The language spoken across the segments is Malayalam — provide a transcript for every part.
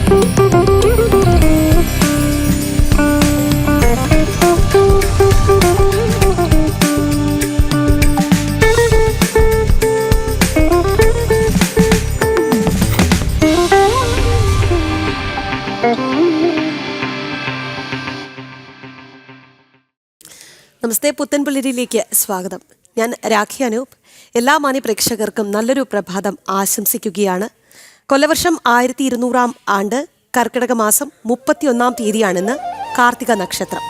നമസ്തേ, പുത്തൻപുലരിയിലേക്ക് സ്വാഗതം. ഞാൻ രാഖി അനൂപ്. എല്ലാ മാന്യ പ്രേക്ഷകർക്കും നല്ലൊരു പ്രഭാതം ആശംസിക്കുകയാണ്. കൊല്ലവർഷം 1200 ആണ്ട് കർക്കിടക മാസം 31 തീയതിയാണെന്ന് കാർത്തിക നക്ഷത്രം.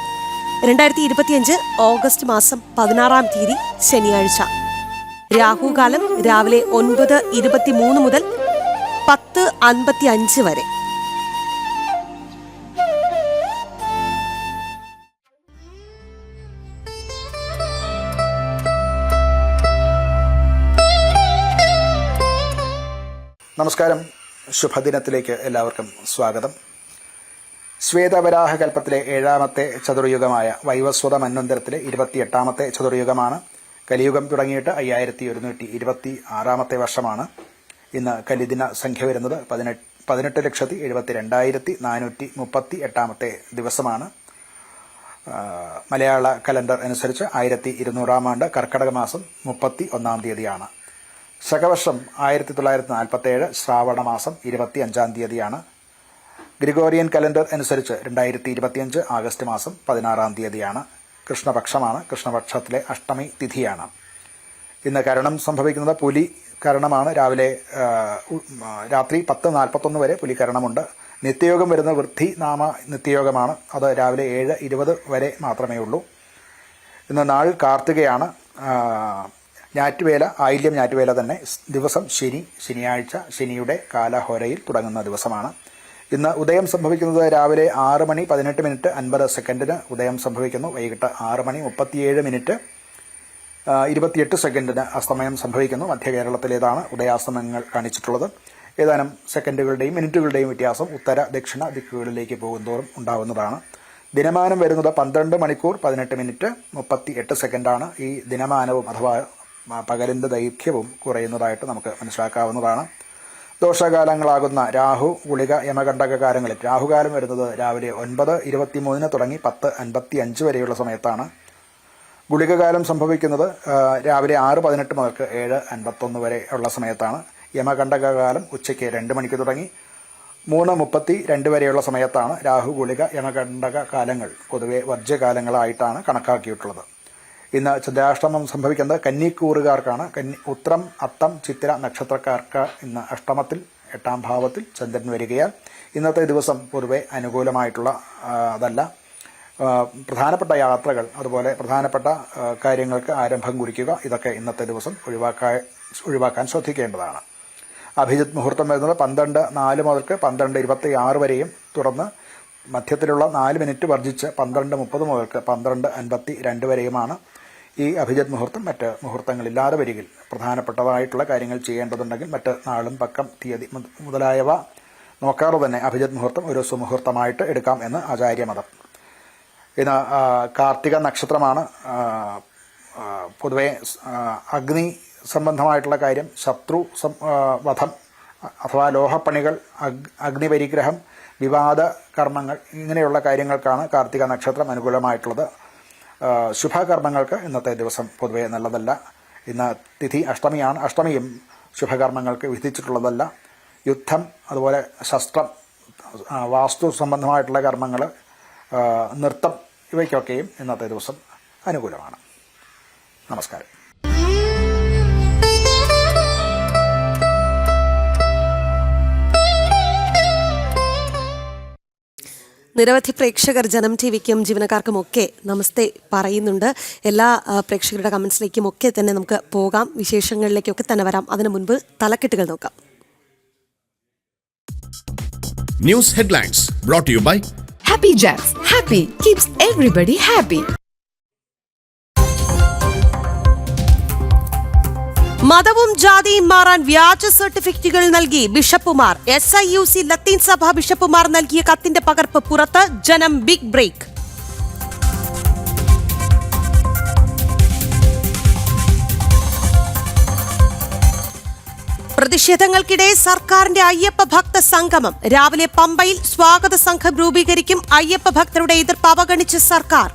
2025 ഓഗസ്റ്റ് മാസം 16 ശനിയാഴ്ച. രാഹുകാലം രാവിലെ 9:23 മുതൽ 10:55 വരെ. നമസ്കാരം. ശുഭദിനത്തിലേക്ക് എല്ലാവർക്കും സ്വാഗതം. ശ്വേതവരാഹകൽപ്പത്തിലെ 7ാമത്തെ ചതുർയുഗമായ വൈവസ്വത മന്വന്തരത്തിലെ 28ാമത്തെ ചതുർയുഗമാണ്. കലിയുഗം തുടങ്ങിയിട്ട് 5126ാമത്തെ വർഷമാണ്. ഇന്ന് കലിദിന സംഖ്യ വരുന്നത് 18,72,438ാമത്തെ ദിവസമാണ്. മലയാള കലണ്ടർ അനുസരിച്ച് 1200 ആണ്ട് കർക്കടക മാസം 31 തീയതിയാണ്. ശകവർഷം 1947 ശ്രാവണ മാസം 25 തീയതിയാണ്. ഗ്രിഗോറിയൻ കലണ്ടർ അനുസരിച്ച് 2025 ആഗസ്റ്റ് മാസം 16 തീയതിയാണ്. കൃഷ്ണപക്ഷമാണ്. കൃഷ്ണപക്ഷത്തിലെ അഷ്ടമി തിഥിയാണ്. ഇന്ന് കരണം സംഭവിക്കുന്നത് പുലി കരണമാണ്. രാത്രി 10:41 വരെ പുലികരണമുണ്ട്. നിത്യയോഗം വരുന്ന വൃദ്ധി നാമ നിത്യയോഗമാണ്. അത് രാവിലെ 7:20 വരെ മാത്രമേ ഉള്ളൂ. ഇന്ന് നാൾ കാർത്തികയാണ്. ഞാറ്റുവേല ആയില്യം ഞാറ്റുവേല തന്നെ. ദിവസം ശനിയാഴ്ച. ശനിയുടെ കാലഹോരയിൽ തുടങ്ങുന്ന ദിവസമാണ്. ഇന്ന് ഉദയം സംഭവിക്കുന്നത് രാവിലെ 6:18:50 ഉദയം സംഭവിക്കുന്നു. വൈകിട്ട് 6:38:28 അസ്തമയം സംഭവിക്കുന്നു. മധ്യ കേരളത്തിലേതാണ് ഉദയാസ്തമയങ്ങൾ കാണിച്ചിട്ടുള്ളത്. ഏതാനും സെക്കൻഡുകളുടെയും മിനിറ്റുകളുടെയും വ്യത്യാസം ഉത്തര ദക്ഷിണ ദിക്കുകളിലേക്ക് പോകുന്തോറും ഉണ്ടാവുന്നതാണ്. ദിനമാനം വരുന്നത് 12 മണിക്കൂർ 18 മിനിറ്റ് 38 സെക്കൻഡാണ്. ഈ ദിനമാനവും അഥവാ പകലിന്റെ ദൈർഘ്യവും കുറയുന്നതായിട്ട് നമുക്ക് മനസ്സിലാക്കാവുന്നതാണ്. ദോഷകാലങ്ങളാകുന്ന രാഹു, ഗുളിക, യമകണ്ഠക കാലങ്ങളിൽ രാഹുകാലം വരുന്നത് രാവിലെ 9:23 തുടങ്ങി 10:55 വരെയുള്ള സമയത്താണ്. ഗുളികകാലം സംഭവിക്കുന്നത് രാവിലെ 6:18 മുതൽ 7:51 വരെ ഉള്ള സമയത്താണ്. യമകണ്ഠകാലം ഉച്ചയ്ക്ക് 2 മണിക്ക് തുടങ്ങി 3:32 വരെയുള്ള സമയത്താണ്. രാഹു, ഗുളിക, യമകണ്ഠക കാലങ്ങൾ പൊതുവെ വർജ്യകാലങ്ങളായിട്ടാണ് കണക്കാക്കിയിട്ടുള്ളത്. ഇന്ന് ചന്ദ്രാഷ്ടമം സംഭവിക്കുന്നത് കന്നിക്കൂറുകാർക്കാണ്. ഉത്രം, അത്തം, ചിത്തിര നക്ഷത്രക്കാർക്ക് ഇന്ന് അഷ്ടമത്തിൽ 8ാം ഭാവത്തിൽ ചന്ദ്രൻ വരികയാൽ ഇന്നത്തെ ദിവസം പൊതുവെ അനുകൂലമായിട്ടുള്ള അതല്ല. പ്രധാനപ്പെട്ട യാത്രകൾ, അതുപോലെ പ്രധാനപ്പെട്ട കാര്യങ്ങൾക്ക് ആരംഭം കുറിക്കുക, ഇതൊക്കെ ഇന്നത്തെ ദിവസം ഒഴിവാക്കാൻ ശ്രദ്ധിക്കേണ്ടതാണ്. അഭിജിത്ത് മുഹൂർത്തം വരുന്നത് 12:04 മുതൽ 12:26 വരെയും തുടർന്ന് മധ്യത്തിലുള്ള 4 മിനിറ്റ് വർജിച്ച് 12:30 മുതൽ 12:52 വരെയുമാണ്. ഈ അഭിജിത്ത് മുഹൂർത്തം മറ്റ് മുഹൂർത്തങ്ങളില്ലാതെ വരികിൽ പ്രധാനപ്പെട്ടതായിട്ടുള്ള കാര്യങ്ങൾ ചെയ്യേണ്ടതുണ്ടെങ്കിൽ മറ്റ് നാളും പക്കം തീയതി മുതലായവ നോക്കാതെ തന്നെ അഭിജിത്ത് മുഹൂർത്തം ഒരു സുമുഹൂർത്തമായിട്ട് എടുക്കാം എന്ന് ആചാര്യമതം. ഇന്ന് കാർത്തിക നക്ഷത്രമാണ്. പൊതുവെ അഗ്നി സംബന്ധമായിട്ടുള്ള കാര്യം, ശത്രു വധം അഥവാ ലോഹപ്പണികൾ, അഗ്നിപരിഗ്രഹം, വിവാദ കർമ്മങ്ങൾ, ഇങ്ങനെയുള്ള കാര്യങ്ങൾക്കാണ് കാർത്തിക നക്ഷത്രം അനുകൂലമായിട്ടുള്ളത്. ശുഭകർമ്മങ്ങൾക്ക് ഇന്നത്തെ ദിവസം പൊതുവെ നല്ലതല്ല. ഇന്ന് തിഥി അഷ്ടമിയാണ്. അഷ്ടമിയും ശുഭകർമ്മങ്ങൾക്ക് വിധിച്ചിട്ടുള്ളതല്ല. യുദ്ധം, അതുപോലെ ശസ്ത്രം, വാസ്തു സംബന്ധമായിട്ടുള്ള കർമ്മങ്ങൾ, നൃത്തം, ഇവയ്ക്കൊക്കെയും ഇന്നത്തെ ദിവസം അനുകൂലമാണ്. നമസ്കാരം. നിരവധി പ്രേക്ഷകർ ജനം ടിവിക്കും ജീവനക്കാർക്കുമൊക്കെ നമസ്തേ പറയുന്നുണ്ട്. എല്ലാ പ്രേക്ഷകരുടെ കമൻസിലേക്കും ഒക്കെ തന്നെ നമുക്ക് പോകാം. വിശേഷങ്ങളിലേക്കൊക്കെ തന്നെ വരാം. അതിനു മുൻപ് തലക്കെട്ടുകൾ നോക്കാം. News headlines brought to you by Happy Jacks. Happy keeps everybody happy. മതവും ജാതിയും മാറാൻ വ്യാജ സർട്ടിഫിക്കറ്റുകൾ നൽകി ബിഷപ്പുമാർ. SIUC ലത്തീൻ സഭ ബിഷപ്പുമാർ നൽകിയ കത്തിന്റെ പകർപ്പ് പുറത്ത്. ജനം ബിഗ് ബ്രേക്ക്. പ്രതിഷേധങ്ങൾക്കിടെ സർക്കാരിന്റെ അയ്യപ്പ ഭക്ത സംഗമം രാവിലെ പമ്പയിൽ സ്വാഗത സംഘം രൂപീകരിക്കും. അയ്യപ്പ ഭക്തരുടെ എതിർപ്പ് അവഗണിച്ച് സർക്കാർ.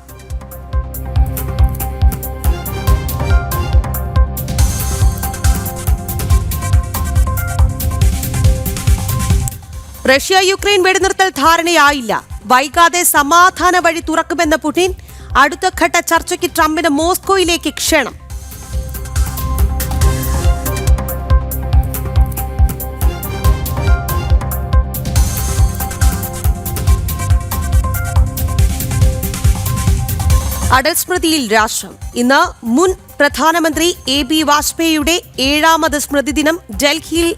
റഷ്യ യുക്രൈൻ വെടിനിർത്തൽ ധാരണയായില്ല. വൈകാതെ സമാധാന വഴി തുറക്കുമെന്ന പുടിൻ. അടുത്ത ഘട്ട ചർച്ചയ്ക്ക് ട്രംപിന് മോസ്കോയിലേക്ക് ക്ഷണം. അടൽ സ്മൃതിയിൽ രാഷ്ട്രം. ഇന്ന് മുൻ പ്രധാനമന്ത്രി എ.ബി. വാജ്പേയിയുടെ 7ാമത് സ്മൃതി ദിനം. ഡൽഹിയിൽ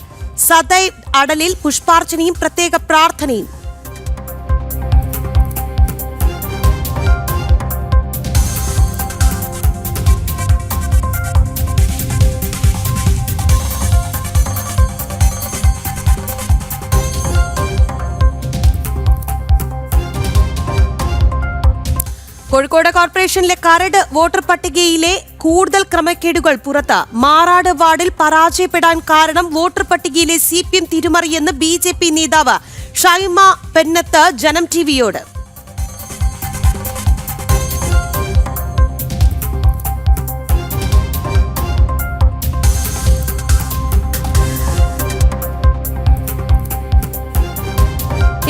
സദൈവ് അടലിൽ പുഷ്പാർച്ചനയും പ്രത്യേക പ്രാർത്ഥനയും. കോഴിക്കോട് കോർപ്പറേഷനിലെ കരട് വോട്ടർ പട്ടികയിലെ കൂടുതൽ ക്രമക്കേടുകൾ പുറത്ത്. മാറാട് വാർഡിൽ പരാജയപ്പെടാൻ കാരണം വോട്ടർ പട്ടികയിലെ CPM തിരിമറിയെന്ന് BJP നേതാവ് ഷൈമ പെന്നത്ത് ജനം ടിവിയോട്.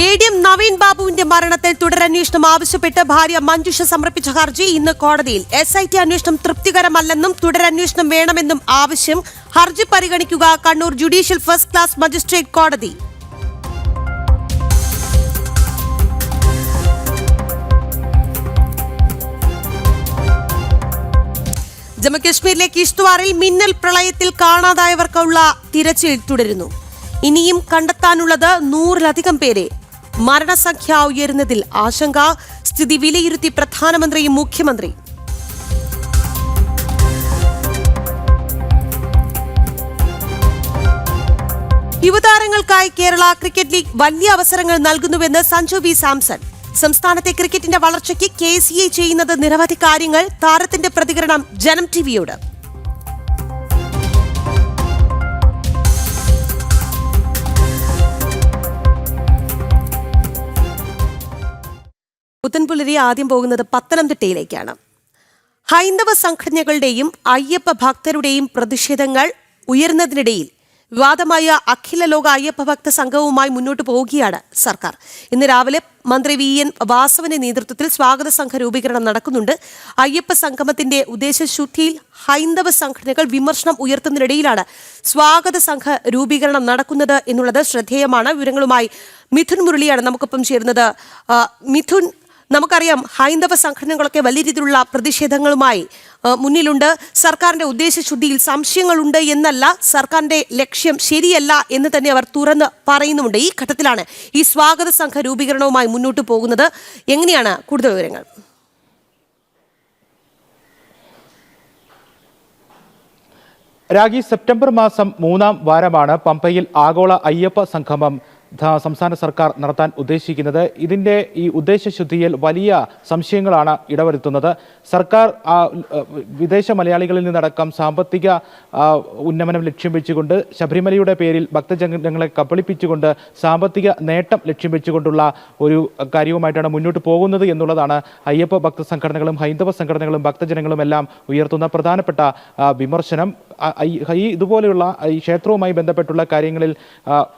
ADM നവീൻ ബാബുവിന്റെ മരണത്തിൽ തുടരന്വേഷണം ആവശ്യപ്പെട്ട് ഭാര്യ മഞ്ജുഷ സമർപ്പിച്ച ഹർജി ഇന്ന് കോടതിയിൽ. SIT അന്വേഷണം തൃപ്തികരമല്ലെന്നും തുടരന്വേഷണം വേണമെന്നും ആവശ്യം. ഹർജി പരിഗണിക്കുക Kannur judicial first class magistrate കോടതി. ജമ്മുകശ്മീരിലെ കിഷ്ത്വാറിൽ മിന്നൽ പ്രളയത്തിൽ കാണാതായവർക്കുള്ള തിരച്ചിൽ തുടരുന്നു. ഇനിയും കണ്ടെത്താനുള്ളത് 100-ലധികം പേരെ. മരണസംഖ്യ ഉയരുന്നതിൽ ആശങ്ക. സ്ഥിതി വിലയിരുത്തി പ്രധാനമന്ത്രിയും മുഖ്യമന്ത്രിയും. യുവതാരങ്ങൾക്കായി കേരള ക്രിക്കറ്റ് ലീഗ് വലിയ അവസരങ്ങൾ നൽകുന്നുവെന്ന് സഞ്ജു വി സാംസൺ. സംസ്ഥാനത്തെ ക്രിക്കറ്റിന്റെ വളർച്ചയ്ക്ക് KCA ചെയ്യുന്നത് നിരവധി കാര്യങ്ങൾ. താരത്തിന്റെ പ്രതികരണം ജനം ടിവിയോട്. പുത്തൻപുലരി ആദ്യം പോകുന്നത് പത്തനംതിട്ടയിലേക്കാണ്. ഹൈന്ദവ സംഘടനകളുടെയും അയ്യപ്പ ഭക്തരുടെയും പ്രതിഷേധങ്ങൾ ഉയർന്നതിനിടയിൽ വിവാദമായ അഖില ലോക അയ്യപ്പ ഭക്ത സംഘവുമായി മുന്നോട്ട് പോവുകയാണ് സർക്കാർ. ഇന്ന് രാവിലെ മന്ത്രി VN വാസവന്റെ നേതൃത്വത്തിൽ സ്വാഗത സംഘ രൂപീകരണം നടക്കുന്നുണ്ട്. അയ്യപ്പ സംഗമത്തിന്റെ ഉദ്ദേശശുദ്ധിയിൽ ഹൈന്ദവ സംഘടനകൾ വിമർശനം ഉയർത്തുന്നതിനിടയിലാണ് സ്വാഗത സംഘ രൂപീകരണം നടക്കുന്നത് എന്നുള്ളത് ശ്രദ്ധേയമാണ്. വിവരങ്ങളുമായി മിഥുൻ മുരളിയാണ് നമുക്കൊപ്പം ചേരുന്നത്. മിഥുൻ, നമുക്കറിയാം ഹൈന്ദവ സംഘടനകളൊക്കെ വലിയ രീതിയിലുള്ള പ്രതിഷേധങ്ങളുമായി മുന്നിലുണ്ട്. സർക്കാരിന്റെ ഉദ്ദേശശുദ്ധിയിൽ സംശയങ്ങളുണ്ട് എന്നല്ല, സർക്കാരിന്റെ ലക്ഷ്യം ശരിയല്ല എന്ന് തന്നെ അവർ തുറന്ന് പറയുന്നുമുണ്ട്. ഈ ഘട്ടത്തിലാണ് ഈ സ്വാഗത സംഘ രൂപീകരണവുമായി മുന്നോട്ട് പോകുന്നത്. എങ്ങനെയാണ് കൂടുതൽ വിവരങ്ങൾ? രാഗി, സെപ്റ്റംബർ മാസം 3ാം വാരമാണ് പമ്പയിൽ ആഗോള അയ്യപ്പ സംഗമം സംസ്ഥാന സർക്കാർ നടത്താൻ ഉദ്ദേശിക്കുന്നത്. ഇതിൻ്റെ ഈ ഉദ്ദേശശുദ്ധിയിൽ വലിയ സംശയങ്ങളാണ് ഇടവരുത്തുന്നത്. സർക്കാർ വിദേശ മലയാളികളിൽ നിന്നടക്കം സാമ്പത്തിക ഉന്നമനം ലക്ഷ്യം വെച്ചുകൊണ്ട് ശബരിമലയുടെ പേരിൽ ഭക്തജനങ്ങളെ കബളിപ്പിച്ചുകൊണ്ട് സാമ്പത്തിക നേട്ടം ലക്ഷ്യം വെച്ചുകൊണ്ടുള്ള ഒരു കാര്യവുമായിട്ടാണ് മുന്നോട്ട് പോകുന്നത് എന്നുള്ളതാണ് അയ്യപ്പ ഭക്ത സംഘടനകളും ഹൈന്ദവ സംഘടനകളും ഭക്തജനങ്ങളും എല്ലാം ഉയർത്തുന്ന പ്രധാനപ്പെട്ട വിമർശനം. ഇതുപോലെയുള്ള ഈ ക്ഷേത്രവുമായി ബന്ധപ്പെട്ടുള്ള കാര്യങ്ങളിൽ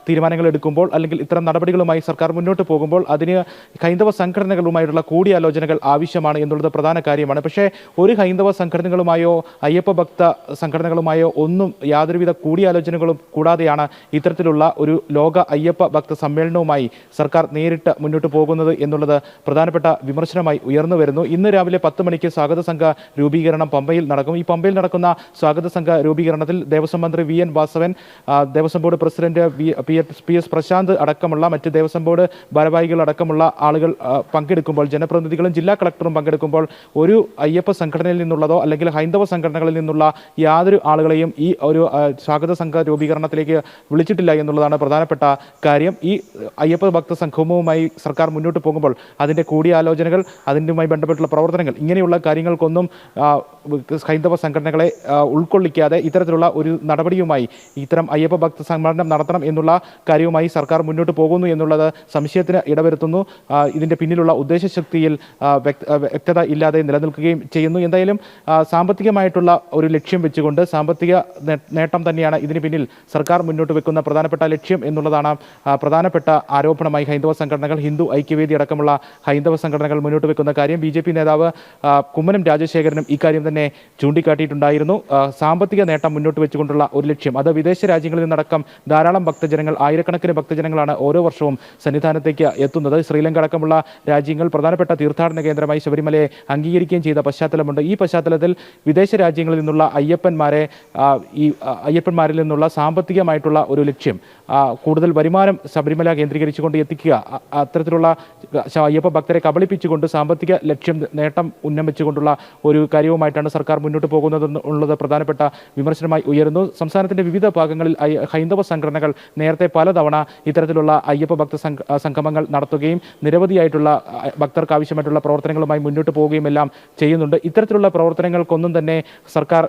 തീരുമാനങ്ങൾ എടുക്കുമ്പോൾ അല്ലെങ്കിൽ ഇത്തരം നടപടികളുമായി സർക്കാർ മുന്നോട്ട് പോകുമ്പോൾ അതിന് ഹൈന്ദവ സംഘടനകളുമായിട്ടുള്ള കൂടിയാലോചനകൾ ആവശ്യമാണ് എന്നുള്ളത് പ്രധാന കാര്യമാണ്. പക്ഷേ ഒരു ഹൈന്ദവ സംഘടനകളുമായോ അയ്യപ്പ ഭക്ത സംഘടനകളുമായോ ഒന്നും യാതൊരുവിധ കൂടിയാലോചനകളും കൂടാതെയാണ് ഇത്തരത്തിലുള്ള ഒരു ലോക അയ്യപ്പ ഭക്ത സമ്മേളനവുമായി സർക്കാർ നേരിട്ട് മുന്നോട്ട് പോകുന്നത് എന്നുള്ളത് പ്രധാനപ്പെട്ട വിമർശനമായി ഉയർന്നു വരുന്നു. ഇന്ന് രാവിലെ 10 മണിക്ക് സ്വാഗത സംഘ രൂപീകരണം പമ്പയിൽ നടക്കും. ഈ പമ്പയിൽ നടക്കുന്ന സ്വാഗത സംഘ രൂപീകരണത്തിൽ ദേവസ്വം മന്ത്രി VN Vasavan, Devaswom board president PS Prashanth അടക്കമുള്ള മറ്റ് ദേവസ്വം ബോർഡ് ഭാരവാഹികൾ അടക്കമുള്ള ആളുകൾ പങ്കെടുക്കുമ്പോൾ, ജനപ്രതിനിധികളും ജില്ലാ കളക്ടറും പങ്കെടുക്കുമ്പോൾ ഒരു അയ്യപ്പ സംഘടനയിൽ നിന്നുള്ളതോ അല്ലെങ്കിൽ ഹൈന്ദവ സംഘടനകളിൽ നിന്നുള്ള യാതൊരു ആളുകളെയും ഈ ഒരു സ്വാഗത സംഘ രൂപീകരണത്തിലേക്ക് വിളിച്ചിട്ടില്ല എന്നുള്ളതാണ് പ്രധാനപ്പെട്ട കാര്യം. ഈ അയ്യപ്പ ഭക്ത സംഗമവുമായി സർക്കാർ മുന്നോട്ട് പോകുമ്പോൾ അതിൻ്റെ കൂടിയാലോചനകൾ, അതിൻ്റെയുമായി ബന്ധപ്പെട്ടുള്ള പ്രവർത്തനങ്ങൾ, ഇങ്ങനെയുള്ള കാര്യങ്ങൾക്കൊന്നും ഹൈന്ദവ സംഘടനകളെ ഉൾക്കൊള്ളിക്കാതെ ഇത്തരത്തിലുള്ള ഒരു നടപടിയുമായി ഇത്തരം അയ്യപ്പ ഭക്ത സമ്മേളനം നടത്തണം എന്നുള്ള കാര്യവുമായി സർക്കാർ മുന്നോട്ട് പോകുന്നു എന്നുള്ളത് സംശയത്തിന് ഇടവരുത്തുന്നു. ഇതിൻ്റെ പിന്നിലുള്ള ഉദ്ദേശശക്തിയിൽ വ്യക്തത ഇല്ലാതെ നിലനിൽക്കുകയും ചെയ്യുന്നു. എന്തായാലും സാമ്പത്തികമായിട്ടുള്ള ഒരു ലക്ഷ്യം വെച്ചുകൊണ്ട്, സാമ്പത്തിക നേട്ടം തന്നെയാണ് ഇതിന് പിന്നിൽ സർക്കാർ മുന്നോട്ട് വെക്കുന്ന പ്രധാനപ്പെട്ട ലക്ഷ്യം എന്നുള്ളതാണ് പ്രധാനപ്പെട്ട ആരോപണമായി ഹൈന്ദവ സംഘടനകൾ, ഹിന്ദു ഐക്യവേദി അടക്കമുള്ള ഹൈന്ദവ സംഘടനകൾ മുന്നോട്ട് വെക്കുന്ന കാര്യം. BJP നേതാവ് കുമ്മനം രാജശേഖരനും ഇക്കാര്യം തന്നെ ചൂണ്ടിക്കാട്ടിയിട്ടുണ്ടായിരുന്നു. സാമ്പത്തിക നേട്ടം മുന്നോട്ട് വെച്ചുകൊണ്ടുള്ള ഒരു ലക്ഷ്യം, അത് വിദേശ രാജ്യങ്ങളിൽ നിന്നടക്കം ധാരാളം ഭക്തജനങ്ങൾ, ആയിരക്കണക്കിന് ഭക്തജനങ്ങളാണ് ഓരോ വർഷവും സന്നിധാനത്തേക്ക് എത്തുന്നത്. ശ്രീലങ്ക അടക്കമുള്ള രാജ്യങ്ങൾ പ്രധാനപ്പെട്ട തീർത്ഥാടന കേന്ദ്രമായി ശബരിമലയെ അംഗീകരിക്കുകയും ചെയ്ത പശ്ചാത്തലമുണ്ട്. ഈ പശ്ചാത്തലത്തിൽ വിദേശ രാജ്യങ്ങളിൽ നിന്നുള്ള അയ്യപ്പന്മാരിൽ നിന്നുള്ള സാമ്പത്തികമായിട്ടുള്ള ഒരു ലക്ഷ്യം, കൂടുതൽ വരുമാനം ശബരിമല കേന്ദ്രീകരിച്ചുകൊണ്ട് എത്തിക്കുക, അത്തരത്തിലുള്ള അയ്യപ്പ ഭക്തരെ കബളിപ്പിച്ചുകൊണ്ട് സാമ്പത്തിക നേട്ടം ഉന്നമിച്ചുകൊണ്ടുള്ള ഒരു കാര്യവുമായിട്ടാണ് സർക്കാർ മുന്നോട്ട് പോകുന്നതെന്നുള്ളത് പ്രധാനപ്പെട്ട വിമർശനമായി ഉയരുന്നു. സംസ്ഥാനത്തിന്റെ വിവിധ ഭാഗങ്ങളിൽ ഹൈന്ദവ സംഘടനകൾ നേരത്തെ പലതവണ ഇത്തരത്തിലുള്ള അയ്യപ്പ ഭക്ത സംഗമങ്ങൾ നടത്തുകയും നിരവധിയായിട്ടുള്ള ഭക്തർക്ക് ആവശ്യമായിട്ടുള്ള പ്രവർത്തനങ്ങളുമായി മുന്നോട്ട് പോവുകയും എല്ലാം ചെയ്യുന്നുണ്ട്. ഇത്തരത്തിലുള്ള പ്രവർത്തനങ്ങൾക്കൊന്നും തന്നെ സർക്കാർ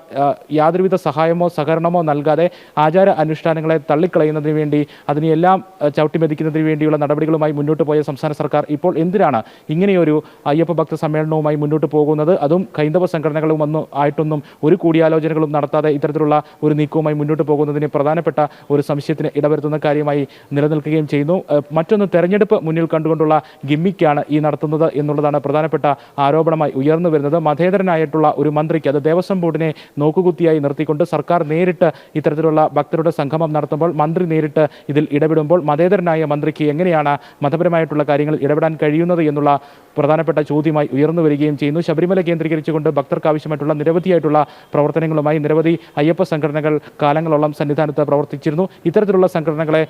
യാതൊരുവിധ സഹായമോ സഹകരണമോ നൽകാതെ ആചാര അനുഷ്ഠാനങ്ങളെ തള്ളിക്കളയുന്നതിന് വേണ്ടി, അതിനെല്ലാം ചവിട്ടിമെതിക്കുന്നതിന് വേണ്ടിയുള്ള നടപടികളുമായി മുന്നോട്ട് പോയ സംസ്ഥാന സർക്കാർ ഇപ്പോൾ എന്തിനാണ് ഇങ്ങനെയൊരു അയ്യപ്പ ഭക്ത സമ്മേളനവുമായി മുന്നോട്ട് പോകുന്നത്? അതും ഹൈന്ദവ സംഘടനകളും ആയിട്ടൊന്നും ഒരു കൂടിയാലോചനകളും നടത്താതെ ഇത്തരത്തിലുള്ള ഒരു നീക്കവുമായി മുന്നോട്ട് പോകുന്നതിന് പ്രധാനപ്പെട്ട ഒരു സംശയത്തിന് ഇടവരുത്തുന്ന കാര്യമായി നിലനിൽക്കുകയും ചെയ്യുന്നു. മറ്റൊന്ന്, തെരഞ്ഞെടുപ്പ് മുന്നിൽ കണ്ടുകൊണ്ടുള്ള ഗിമ്മിക്കാണ് ഈ നടത്തുന്നത് എന്നുള്ളതാണ് പ്രധാനപ്പെട്ട ആരോപണമായി ഉയർന്നു വരുന്നത്. മതേതരനായിട്ടുള്ള ഒരു മന്ത്രിക്ക്, അത് ദേവസ്വം ബോർഡിനെ നോക്കുകുത്തിയായി നിർത്തിക്കൊണ്ട് സർക്കാർ നേരിട്ട് ഇത്തരത്തിലുള്ള ഭക്തരുടെ സംഗമം നടത്തുമ്പോൾ, മന്ത്രി നേരിട്ട് ഇതിൽ ഇടപെടുമ്പോൾ മതേതരനായ മന്ത്രിക്ക് എങ്ങനെയാണ് മതപരമായിട്ടുള്ള കാര്യങ്ങളിൽ ഇടപെടാൻ കഴിയുന്നത് എന്നുള്ള പ്രധാനപ്പെട്ട ചോദ്യമായി ഉയർന്നു വരികയും ചെയ്യുന്നു. ശബരിമല കേന്ദ്രീകരിച്ചുകൊണ്ട് ഭക്തർക്ക് ആവശ്യമായിട്ടുള്ള നിരവധിയായിട്ടുള്ള പ്രവർത്തനങ്ങളുമായി നിരവധി അയ്യപ്പ സംഘടനകൾ കാലങ്ങളോളം സന്നിധാനത്ത് പ്രവർത്തിച്ചിരുന്നു. ഇത്തരത്തിലുള്ള സംഘടനകളെ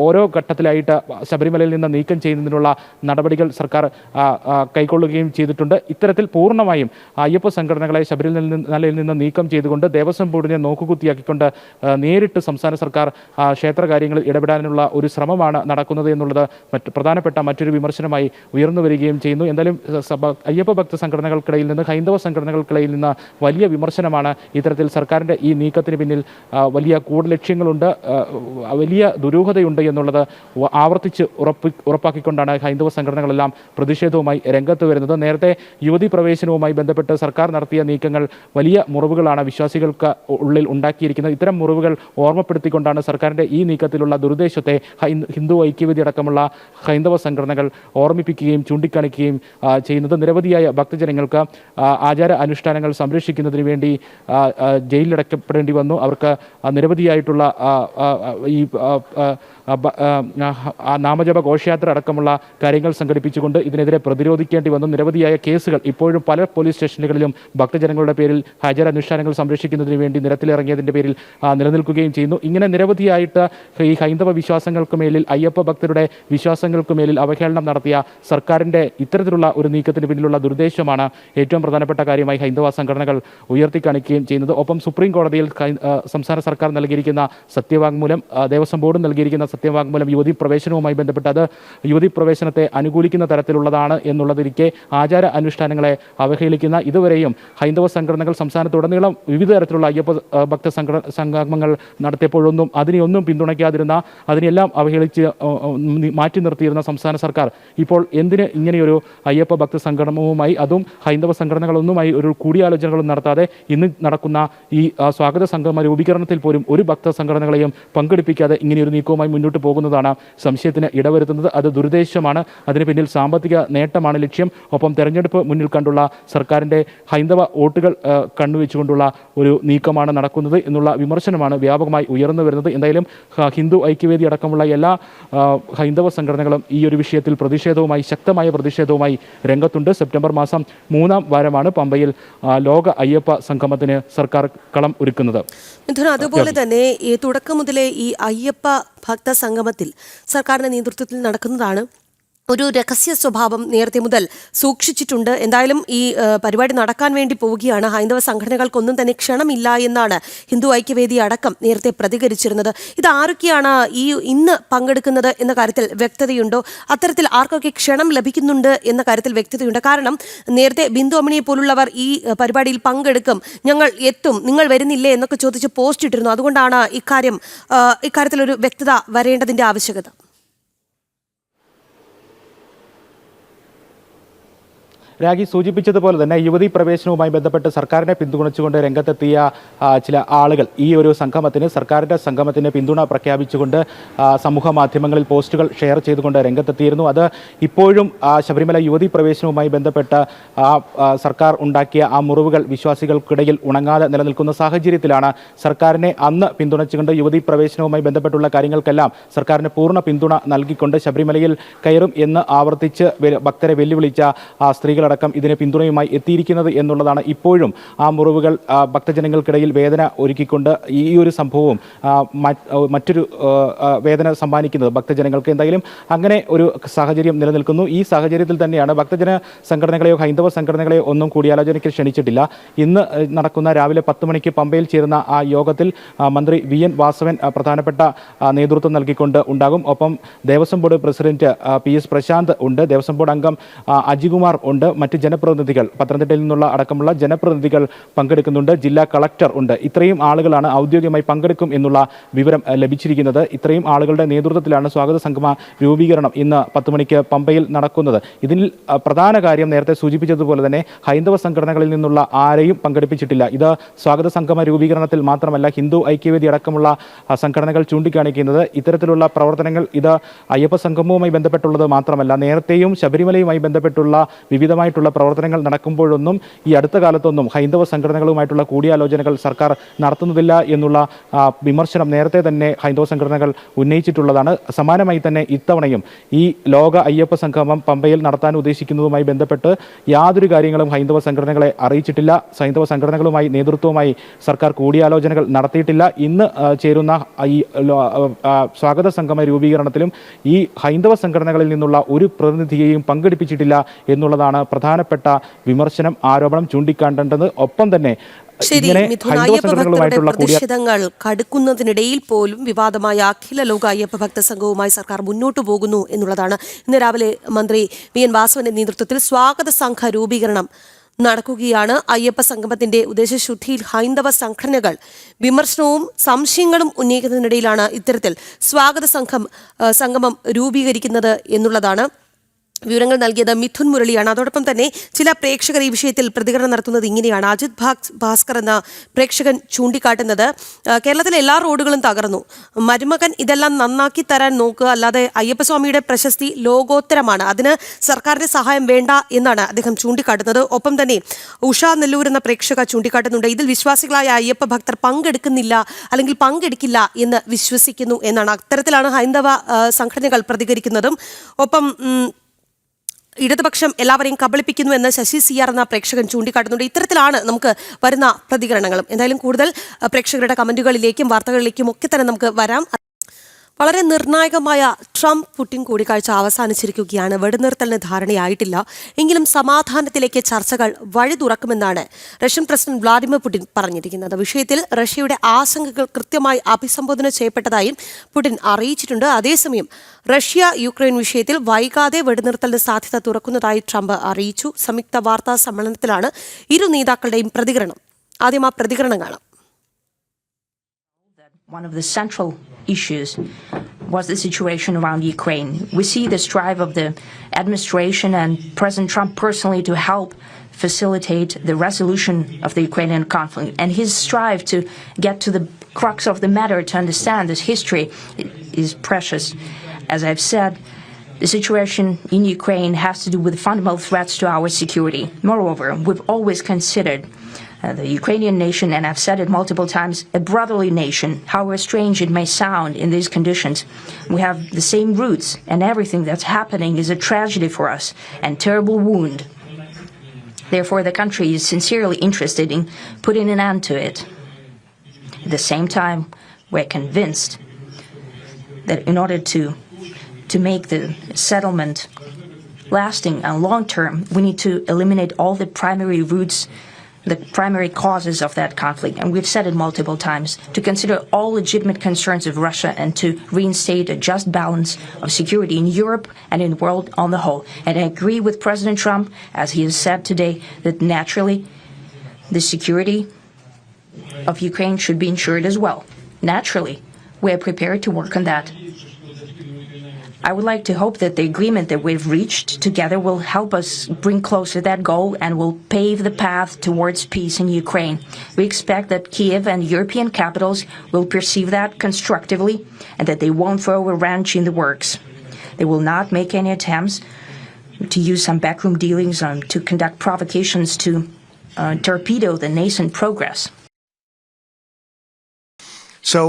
ഓരോ ഘട്ടത്തിലായിട്ട് ശബരിമലയിൽ നിന്ന് നീക്കം ചെയ്യുന്നതിനുള്ള നടപടികൾ സർക്കാർ കൈക്കൊള്ളുകയും ചെയ്തിട്ടുണ്ട്. ഇത്തരത്തിൽ പൂർണ്ണമായും അയ്യപ്പ സംഘടനകളെ ശബരിമലയിൽ നിന്ന് നീക്കം ചെയ്തുകൊണ്ട് ദേവസ്വം ബോർഡിനെ നോക്കുകുത്തിയാക്കിക്കൊണ്ട് നേരിട്ട് സംസ്ഥാന സർക്കാർ ക്ഷേത്രകാര്യങ്ങളിൽ ഇടപെടാനുള്ള ഒരു ശ്രമമാണ് നടക്കുന്നത് എന്നുള്ളത് പ്രധാനപ്പെട്ട മറ്റൊരു വിമർശനമായി ഉയർന്നു വരികയും ചെയ്യുന്നു. എന്തായാലും അയ്യപ്പ ഭക്ത സംഘടനകൾക്കിടയിൽ നിന്ന്, ഹൈന്ദവ സംഘടനകൾക്കിടയിൽ നിന്ന് വലിയ വിമർശനമാണ് ഇത്തരത്തിൽ സർക്കാരിൻ്റെ ഈ നീക്കത്തിന് പിന്നിൽ വലിയ ലക്ഷ്യങ്ങളുണ്ട്, വലിയ ദുരൂഹതയുണ്ട് എന്നുള്ളത് ആവർത്തിച്ച് ഉറപ്പാക്കിക്കൊണ്ടാണ് ഹൈന്ദവ സംഘടനകളെല്ലാം പ്രതിഷേധവുമായി രംഗത്ത് വരുന്നത്. നേരത്തെ യുവതി പ്രവേശനവുമായി ബന്ധപ്പെട്ട് സർക്കാർ നടത്തിയ നീക്കങ്ങൾ വലിയ മുറിവുകളാണ് വിശ്വാസികൾക്ക് ഉള്ളിൽ ഉണ്ടാക്കിയിരിക്കുന്നത്. ഇത്തരം മുറിവുകൾ ഓർമ്മപ്പെടുത്തിക്കൊണ്ടാണ് സർക്കാരിൻ്റെ ഈ നീക്കത്തിലുള്ള ദുരുദ്ദേശത്തെ ഹിന്ദു ഐക്യവേദി അടക്കമുള്ള ഹൈന്ദവ സംഘടനകൾ ഓർമ്മിപ്പിക്കുകയും ചൂണ്ടിക്കാണിക്കുകയും ചെയ്യുന്നത്. നിരവധിയായ ഭക്തജനങ്ങൾക്ക് ആചാര അനുഷ്ഠാനങ്ങൾ സംരക്ഷിക്കുന്നതിന് വേണ്ടി ജയിലിലടക്കപ്പെടേണ്ടി വന്നു. അവർക്ക് നിരവധിയായിട്ടുള്ള ഈ നാമജപ ഘോഷയാത്ര അടക്കമുള്ള കാര്യങ്ങൾ സംഘടിപ്പിച്ചുകൊണ്ട് ഇതിനെതിരെ പ്രതിരോധിക്കേണ്ടി വന്നു. നിരവധിയായ കേസുകൾ ഇപ്പോഴും പല പോലീസ് സ്റ്റേഷനുകളിലും ഭക്തജനങ്ങളുടെ പേരിൽ ആചാരാനുഷ്ഠാനങ്ങൾ സംരക്ഷിക്കുന്നതിന് വേണ്ടി നിരത്തിലിറങ്ങിയതിൻ്റെ പേരിൽ നിലനിൽക്കുകയും ചെയ്യുന്നു. ഇങ്ങനെ നിരവധിയായിട്ട് ഈ ഹൈന്ദവ വിശ്വാസങ്ങൾക്ക് മേലിൽ, അയ്യപ്പ ഭക്തരുടെ വിശ്വാസങ്ങൾക്ക് മേലിൽ അവഹേളനം നടത്തിയ സർക്കാരിൻ്റെ ഇത്തരത്തിലുള്ള ഒരു നീക്കത്തിന് പിന്നിലുള്ള ദുരുദ്ദേശമാണ് ഏറ്റവും പ്രധാനപ്പെട്ട കാര്യമായി ഹൈന്ദവ സംഘടനകൾ ഉയർത്തിക്കാണിക്കുകയും ചെയ്യുന്നത്. ഒപ്പം സുപ്രീം കോടതിയിൽ സംസ്ഥാന സർക്കാർ നൽകിയിരിക്കുന്ന സത്യവാങ്മൂലം, ദേവസ്വം ബോർഡ് നൽകിയിരിക്കുന്ന സത്യവാങ്മൂലം യുവതി പ്രവേശനവുമായി ബന്ധപ്പെട്ട് അത് യുവതി പ്രവേശനത്തെ അനുകൂലിക്കുന്ന തരത്തിലുള്ളതാണ് എന്നുള്ളതിരിക്കെ ആചാര അനുഷ്ഠാനങ്ങളെ അവഹേളിക്കുന്ന, ഇതുവരെയും ഹൈന്ദവ സംഘടനകൾ സംസ്ഥാനത്തുടനീളം വിവിധ തരത്തിലുള്ള അയ്യപ്പ ഭക്ത സംഗമങ്ങൾ നടത്തിയപ്പോഴൊന്നും അതിനെയൊന്നും പിന്തുണയ്ക്കാതിരുന്ന, അതിനെല്ലാം അവഹേളിച്ച് മാറ്റി നിർത്തിയിരുന്ന സംസ്ഥാന സർക്കാർ ഇപ്പോൾ എന്തിന് ഇങ്ങനെയൊരു അയ്യപ്പ ഭക്ത സംഗമവുമായി, അതും ഹൈന്ദവ സംഘടനകളൊന്നുമായി ഒരു കൂടിയാലോചനകളും നടത്താതെ ഇന്ന് നടക്കുന്ന ഈ സ്വാഗത സംഗമ രൂപീകരണത്തിൽ പോലും ഒരു ഭക്ത സംഘടനകളെയും പങ്കെടുപ്പിക്കാതെ ഇങ്ങനെയൊരു നീക്കവുമായി മുന്നോട്ട് പോകുന്നതാണ് സംശയത്തിന് ഇടവരുത്തുന്നത്. അത് ദുരുദ്ദേശമാണ്. അതിന് പിന്നിൽ സാമ്പത്തിക നേട്ടമാണ് ലക്ഷ്യം. ഒപ്പം തെരഞ്ഞെടുപ്പ് മുന്നിൽ കണ്ടുള്ള സർക്കാരിൻ്റെ ഹൈന്ദവ വോട്ടുകൾ കണ്ണുവെച്ചുകൊണ്ടുള്ള ഒരു നീക്കമാണ് നടക്കുന്നത് എന്നുള്ള വിമർശനമാണ് വ്യാപകമായി ഉയർന്നു വരുന്നത്. എന്തായാലും ഹിന്ദു ഐക്യവേദി അടക്കമുള്ള എല്ലാ ഹൈന്ദവ സംഘടനകളും ഈ ഒരു വിഷയത്തിൽ ശക്തമായ പ്രതിഷേധവുമായി രംഗത്തുണ്ട്. സെപ്റ്റംബർ മാസം 3-ാം വാരമാണ് പമ്പയിൽ ലോക അയ്യപ്പ സംഗമത്തിന് സർക്കാർ കളം ഒരുക്കുന്നത്. മിഥുന, അതുപോലെ തന്നെ ഈ തുടക്കം മുതലേ ഈ അയ്യപ്പ ഭക്ത സംഗമത്തിൽ സർക്കാരിന്റെ നേതൃത്വത്തിൽ നടക്കുന്നതാണ്. ഒരു രഹസ്യ സ്വഭാവം നേരത്തെ മുതൽ സൂക്ഷിച്ചിട്ടുണ്ട്. എന്തായാലും ഈ പരിപാടി നടക്കാൻ വേണ്ടി പോവുകയാണ്. ഹൈന്ദവ സംഘടനകൾക്കൊന്നും തന്നെ ക്ഷണമില്ല എന്നാണ് ഹിന്ദു ഐക്യവേദി അടക്കം നേരത്തെ പ്രതികരിച്ചിരുന്നത്. ഇത് ആരൊക്കെയാണ് ഇന്ന് പങ്കെടുക്കുന്നത് എന്ന കാര്യത്തിൽ വ്യക്തതയുണ്ടോ? അത്തരത്തിൽ ആർക്കൊക്കെ ക്ഷണം ലഭിക്കുന്നുണ്ട് എന്ന കാര്യത്തിൽ വ്യക്തതയുണ്ട്. കാരണം നേരത്തെ ബിന്ദു അമ്മിണിയെ പോലുള്ളവർ ഈ പരിപാടിയിൽ പങ്കെടുക്കും, ഞങ്ങൾ എത്തും, നിങ്ങൾ വരുന്നില്ലേ എന്നൊക്കെ ചോദിച്ച് പോസ്റ്റ് ഇട്ടിരുന്നു. അതുകൊണ്ടാണ് ഇക്കാര്യത്തിലൊരു വ്യക്തത വരേണ്ടതിന്റെ ആവശ്യകത. രാഗി സൂചിപ്പിച്ചതുപോലെ തന്നെ യുവതീ പ്രവേശനവുമായി ബന്ധപ്പെട്ട് സർക്കാരിനെ പിന്തുണച്ചുകൊണ്ട് രംഗത്തെത്തിയ ചില ആളുകൾ ഈ ഒരു സർക്കാരിൻ്റെ സംഗമത്തിന് പിന്തുണ പ്രഖ്യാപിച്ചുകൊണ്ട് സമൂഹ മാധ്യമങ്ങളിൽ പോസ്റ്റുകൾ ഷെയർ ചെയ്തുകൊണ്ട് രംഗത്തെത്തിയിരുന്നു. അത് ഇപ്പോഴും ശബരിമല യുവതീ പ്രവേശനവുമായി ബന്ധപ്പെട്ട് സർക്കാർ ഉണ്ടാക്കിയ ആ മുറിവുകൾ വിശ്വാസികൾക്കിടയിൽ ഉണങ്ങാതെ നിലനിൽക്കുന്ന സാഹചര്യത്തിലാണ് സർക്കാരിനെ അന്ന് പിന്തുണച്ചുകൊണ്ട് യുവതീ പ്രവേശനവുമായി ബന്ധപ്പെട്ടുള്ള കാര്യങ്ങൾക്കെല്ലാം സർക്കാരിന് പൂർണ്ണ പിന്തുണ നൽകിക്കൊണ്ട് ശബരിമലയിൽ കയറും എന്ന് ആവർത്തിച്ച് ഭക്തരെ വെല്ലുവിളിച്ച സ്ത്രീകൾ അടക്കം ഇതിന് പിന്തുണയുമായി എത്തിയിരിക്കുന്നത് എന്നുള്ളതാണ്. ഇപ്പോഴും ആ മുറിവുകൾ ഭക്തജനങ്ങൾക്കിടയിൽ വേദന ഒരുക്കിക്കൊണ്ട് ഈ ഒരു സംഭവവും മറ്റൊരു വേദന സമ്മാനിക്കുന്നത് ഭക്തജനങ്ങൾക്ക്. എന്തായാലും അങ്ങനെ ഒരു സാഹചര്യം നിലനിൽക്കുന്നു. ഈ സാഹചര്യത്തിൽ തന്നെയാണ് ഭക്തജന സംഘടനകളെയോ ഹൈന്ദവ സംഘടനകളെയോ ഒന്നും കൂടിയാലോചനയ്ക്ക് ക്ഷണിച്ചിട്ടില്ല. ഇന്ന് നടക്കുന്ന രാവിലെ 10 മണിക്ക് പമ്പയിൽ ചേരുന്ന ആ യോഗത്തിൽ മന്ത്രി VN വാസവൻ പ്രധാനപ്പെട്ട നേതൃത്വം നൽകിക്കൊണ്ട് ഉണ്ടാകും. ഒപ്പം Devaswom board president PS Prashanth ഉണ്ട്, ദേവസ്വം ബോർഡ് അംഗം അജികുമാർ ഉണ്ട്, മറ്റ് ജനപ്രതിനിധികൾ പത്തനംതിട്ടയിൽ നിന്നുള്ള അടക്കമുള്ള ജനപ്രതിനിധികൾ പങ്കെടുക്കുന്നുണ്ട്, ജില്ലാ കളക്ടർ ഉണ്ട്. ഇത്രയും ആളുകളാണ് ഔദ്യോഗികമായി പങ്കെടുക്കും എന്നുള്ള വിവരം ലഭിച്ചിരിക്കുന്നത്. ഇത്രയും ആളുകളുടെ നേതൃത്വത്തിലാണ് സ്വാഗത സംഗമ രൂപീകരണം ഇന്ന് 10 മണിക്ക് പമ്പയിൽ നടക്കുന്നത്. ഇതിൽ പ്രധാന കാര്യം നേരത്തെ സൂചിപ്പിച്ചതുപോലെ തന്നെ ഹൈന്ദവ സംഘടനകളിൽ നിന്നുള്ള ആരെയും പങ്കെടുപ്പിച്ചിട്ടില്ല. ഇത് സ്വാഗത സംഗമ രൂപീകരണത്തിൽ മാത്രമല്ല ഹിന്ദു ഐക്യവേദി അടക്കമുള്ള സംഘടനകൾ ചൂണ്ടിക്കാണിക്കുന്നത് ഇത്തരത്തിലുള്ള പ്രവർത്തനങ്ങൾ ഇത് അയ്യപ്പ സംഗമവുമായി ബന്ധപ്പെട്ടുള്ളത് മാത്രമല്ല, നേരത്തെയും ശബരിമലയുമായി ബന്ധപ്പെട്ടുള്ള വിവിധമായിട്ടുള്ള പ്രവർത്തനങ്ങൾ നടക്കുമ്പോഴൊന്നും ഈ അടുത്ത കാലത്തൊന്നും ഹൈന്ദവ സംഘടനകളുമായിട്ടുള്ള കൂടിയാലോചനകൾ സർക്കാർ നടത്തുന്നതില്ല എന്നുള്ള വിമർശനം നേരത്തെ തന്നെ ഹൈന്ദവ സംഘടനകൾ ഉന്നയിച്ചിട്ടുള്ളതാണ്. സമാനമായി തന്നെ ഇത്തവണയും ഈ ലോക അയ്യപ്പ സംഗമം പമ്പയിൽ നടത്താൻ ഉദ്ദേശിക്കുന്നതുമായി ബന്ധപ്പെട്ട് യാതൊരു കാര്യങ്ങളും ഹൈന്ദവ സംഘടനകളെ അറിയിച്ചിട്ടില്ല. ഹൈന്ദവ സംഘടനകളുമായി നേതൃത്വവുമായി സർക്കാർ കൂടിയാലോചനകൾ നടത്തിയിട്ടില്ല. ഇന്ന് ചേരുന്ന ഈ സ്വാഗത സംഗമ രൂപീകരണത്തിലും ഈ ഹൈന്ദവ സംഘടനകളിൽ നിന്നുള്ള ഒരു പ്രതിനിധിയെയും പങ്കെടുപ്പിച്ചിട്ടില്ല എന്നുള്ളതാണ് പ്രധാനപ്പെട്ട വിമർശനം, ആരോപണം ചൂണ്ടിക്കാട്ടേണ്ടത്. ഒപ്പം തന്നെ ശരി മിഥുൻ, അയ്യപ്പ ഭക്തരുടെ പ്രതിഷേധങ്ങൾ കടുക്കുന്നതിനിടയിൽ പോലും വിവാദമായ അഖില ലോക അയ്യപ്പ ഭക്ത സംഘവുമായി സർക്കാർ മുന്നോട്ടു പോകുന്നു എന്നുള്ളതാണ്. ഇന്ന് രാവിലെ മന്ത്രി VN വാസവന്റെ നേതൃത്വത്തിൽ സ്വാഗത സംഘ രൂപീകരണം നടക്കുകയാണ്. അയ്യപ്പ സംഗമത്തിന്റെ ഉദ്ദേശശുദ്ധിയിൽ ഹൈന്ദവ സംഘടനകൾ വിമർശനവും സംശയങ്ങളും ഉന്നയിക്കുന്നതിനിടയിലാണ് ഇത്തരത്തിൽ സ്വാഗത സംഗമം രൂപീകരിക്കുന്നത് എന്നുള്ളതാണ്. വിവരങ്ങൾ നൽകിയത് മിഥുൻ മുരളിയാണ്. അതോടൊപ്പം തന്നെ ചില പ്രേക്ഷകർ ഈ വിഷയത്തിൽ പ്രതികരണം നടത്തുന്നത് ഇങ്ങനെയാണ്. അജിത് ഭാസ്കർ എന്ന പ്രേക്ഷകൻ ചൂണ്ടിക്കാട്ടുന്നത്, കേരളത്തിലെ എല്ലാ റോഡുകളും തകർന്നു, മരുമകൻ ഇതെല്ലാം നന്നാക്കി തരാൻ നോക്കുക, അല്ലാതെ അയ്യപ്പസ്വാമിയുടെ പ്രശസ്തി ലോകോത്തരമാണ്, അതിന് സർക്കാരിന്റെ സഹായം വേണ്ട എന്നാണ് അദ്ദേഹം ചൂണ്ടിക്കാട്ടുന്നത്. ഒപ്പം തന്നെ ഉഷ നെല്ലൂർ എന്ന പ്രേക്ഷക ചൂണ്ടിക്കാട്ടുന്നുണ്ട്, ഇതിൽ വിശ്വാസികളായ അയ്യപ്പ ഭക്തർ പങ്കെടുക്കുന്നില്ല അല്ലെങ്കിൽ പങ്കെടുക്കില്ല എന്ന് വിശ്വസിക്കുന്നു എന്നാണ്. അത്തരത്തിലാണ് ഹൈന്ദവ സംഘടനകൾ പ്രതികരിക്കുന്നതും. ഒപ്പം ഇടതുപക്ഷം എല്ലാവരെയും കബളിപ്പിക്കുന്നു എന്ന് ശശി CR എന്ന പ്രേക്ഷകൻ ചൂണ്ടിക്കാട്ടുന്നുണ്ട്. ഇത്തരത്തിലാണ് നമുക്ക് വരുന്ന പ്രതികരണങ്ങളും. എന്തായാലും കൂടുതൽ പ്രേക്ഷകരുടെ കമന്റുകളിലേക്കും വാർത്തകളിലേക്കും ഒക്കെ തന്നെ നമുക്ക് വരാം. വളരെ നിർണായകമായ ട്രംപ് പുടിൻ കൂടിക്കാഴ്ച അവസാനിച്ചിരിക്കുകയാണ്. വെടിനിർത്തലിന് ധാരണയായിട്ടില്ല, എങ്കിലും സമാധാനത്തിലേക്ക് ചർച്ചകൾ വഴി തുറക്കുമെന്നാണ് റഷ്യൻ പ്രസിഡന്റ് വ്ളാഡിമിർ പുടിൻ പറഞ്ഞിരിക്കുന്നത്. വിഷയത്തിൽ റഷ്യയുടെ ആശങ്കകൾ കൃത്യമായി അഭിസംബോധന ചെയ്യപ്പെട്ടതായും പുടിൻ അറിയിച്ചിട്ടുണ്ട്. അതേസമയം റഷ്യ യുക്രൈൻ വിഷയത്തിൽ വൈകാതെ വെടിനിർത്തലിന് സാധ്യത തുറക്കുന്നതായി ട്രംപ് അറിയിച്ചു. സംയുക്ത വാർത്താ സമ്മേളനത്തിലാണ് ഇരു നേതാക്കളുടെയും പ്രതികരണം. ആദ്യം ആ പ്രതികരണം കാണാം. One of the central issues was the situation around Ukraine. We see the strive of the administration and President Trump personally to help facilitate the resolution of the Ukrainian conflict, and his strive to get to the crux of the matter, to understand this history, is precious. As I've said, the situation in Ukraine has to do with fundamental threats to our security. Moreover, we've always considered the Ukrainian nation, and I've said it multiple times, a brotherly nation, however strange it may sound in these conditions. We have the same roots, and everything that's happening is a tragedy for us and terrible wound. Therefore, the country is sincerely interested in putting an end to it. At the same time, we're convinced that in order to make the settlement lasting and long term, we need to eliminate all the primary roots, the primary causes of that conflict. And we've said it multiple times, to consider all legitimate concerns of Russia and to reinstate a just balance of security in Europe and in the world on the whole. And I agree with President Trump, as he has said today, that naturally the security of Ukraine should be ensured as well. Naturally, we are prepared to work on that. I would like to hope that the agreement that we've reached together will help us bring closer that goal and will pave the path towards peace in Ukraine. We expect that Kiev and European capitals will perceive that constructively and that they won't throw a wrench in the works. They will not make any attempts to use some backroom dealings to conduct provocations to torpedo the nascent progress. So,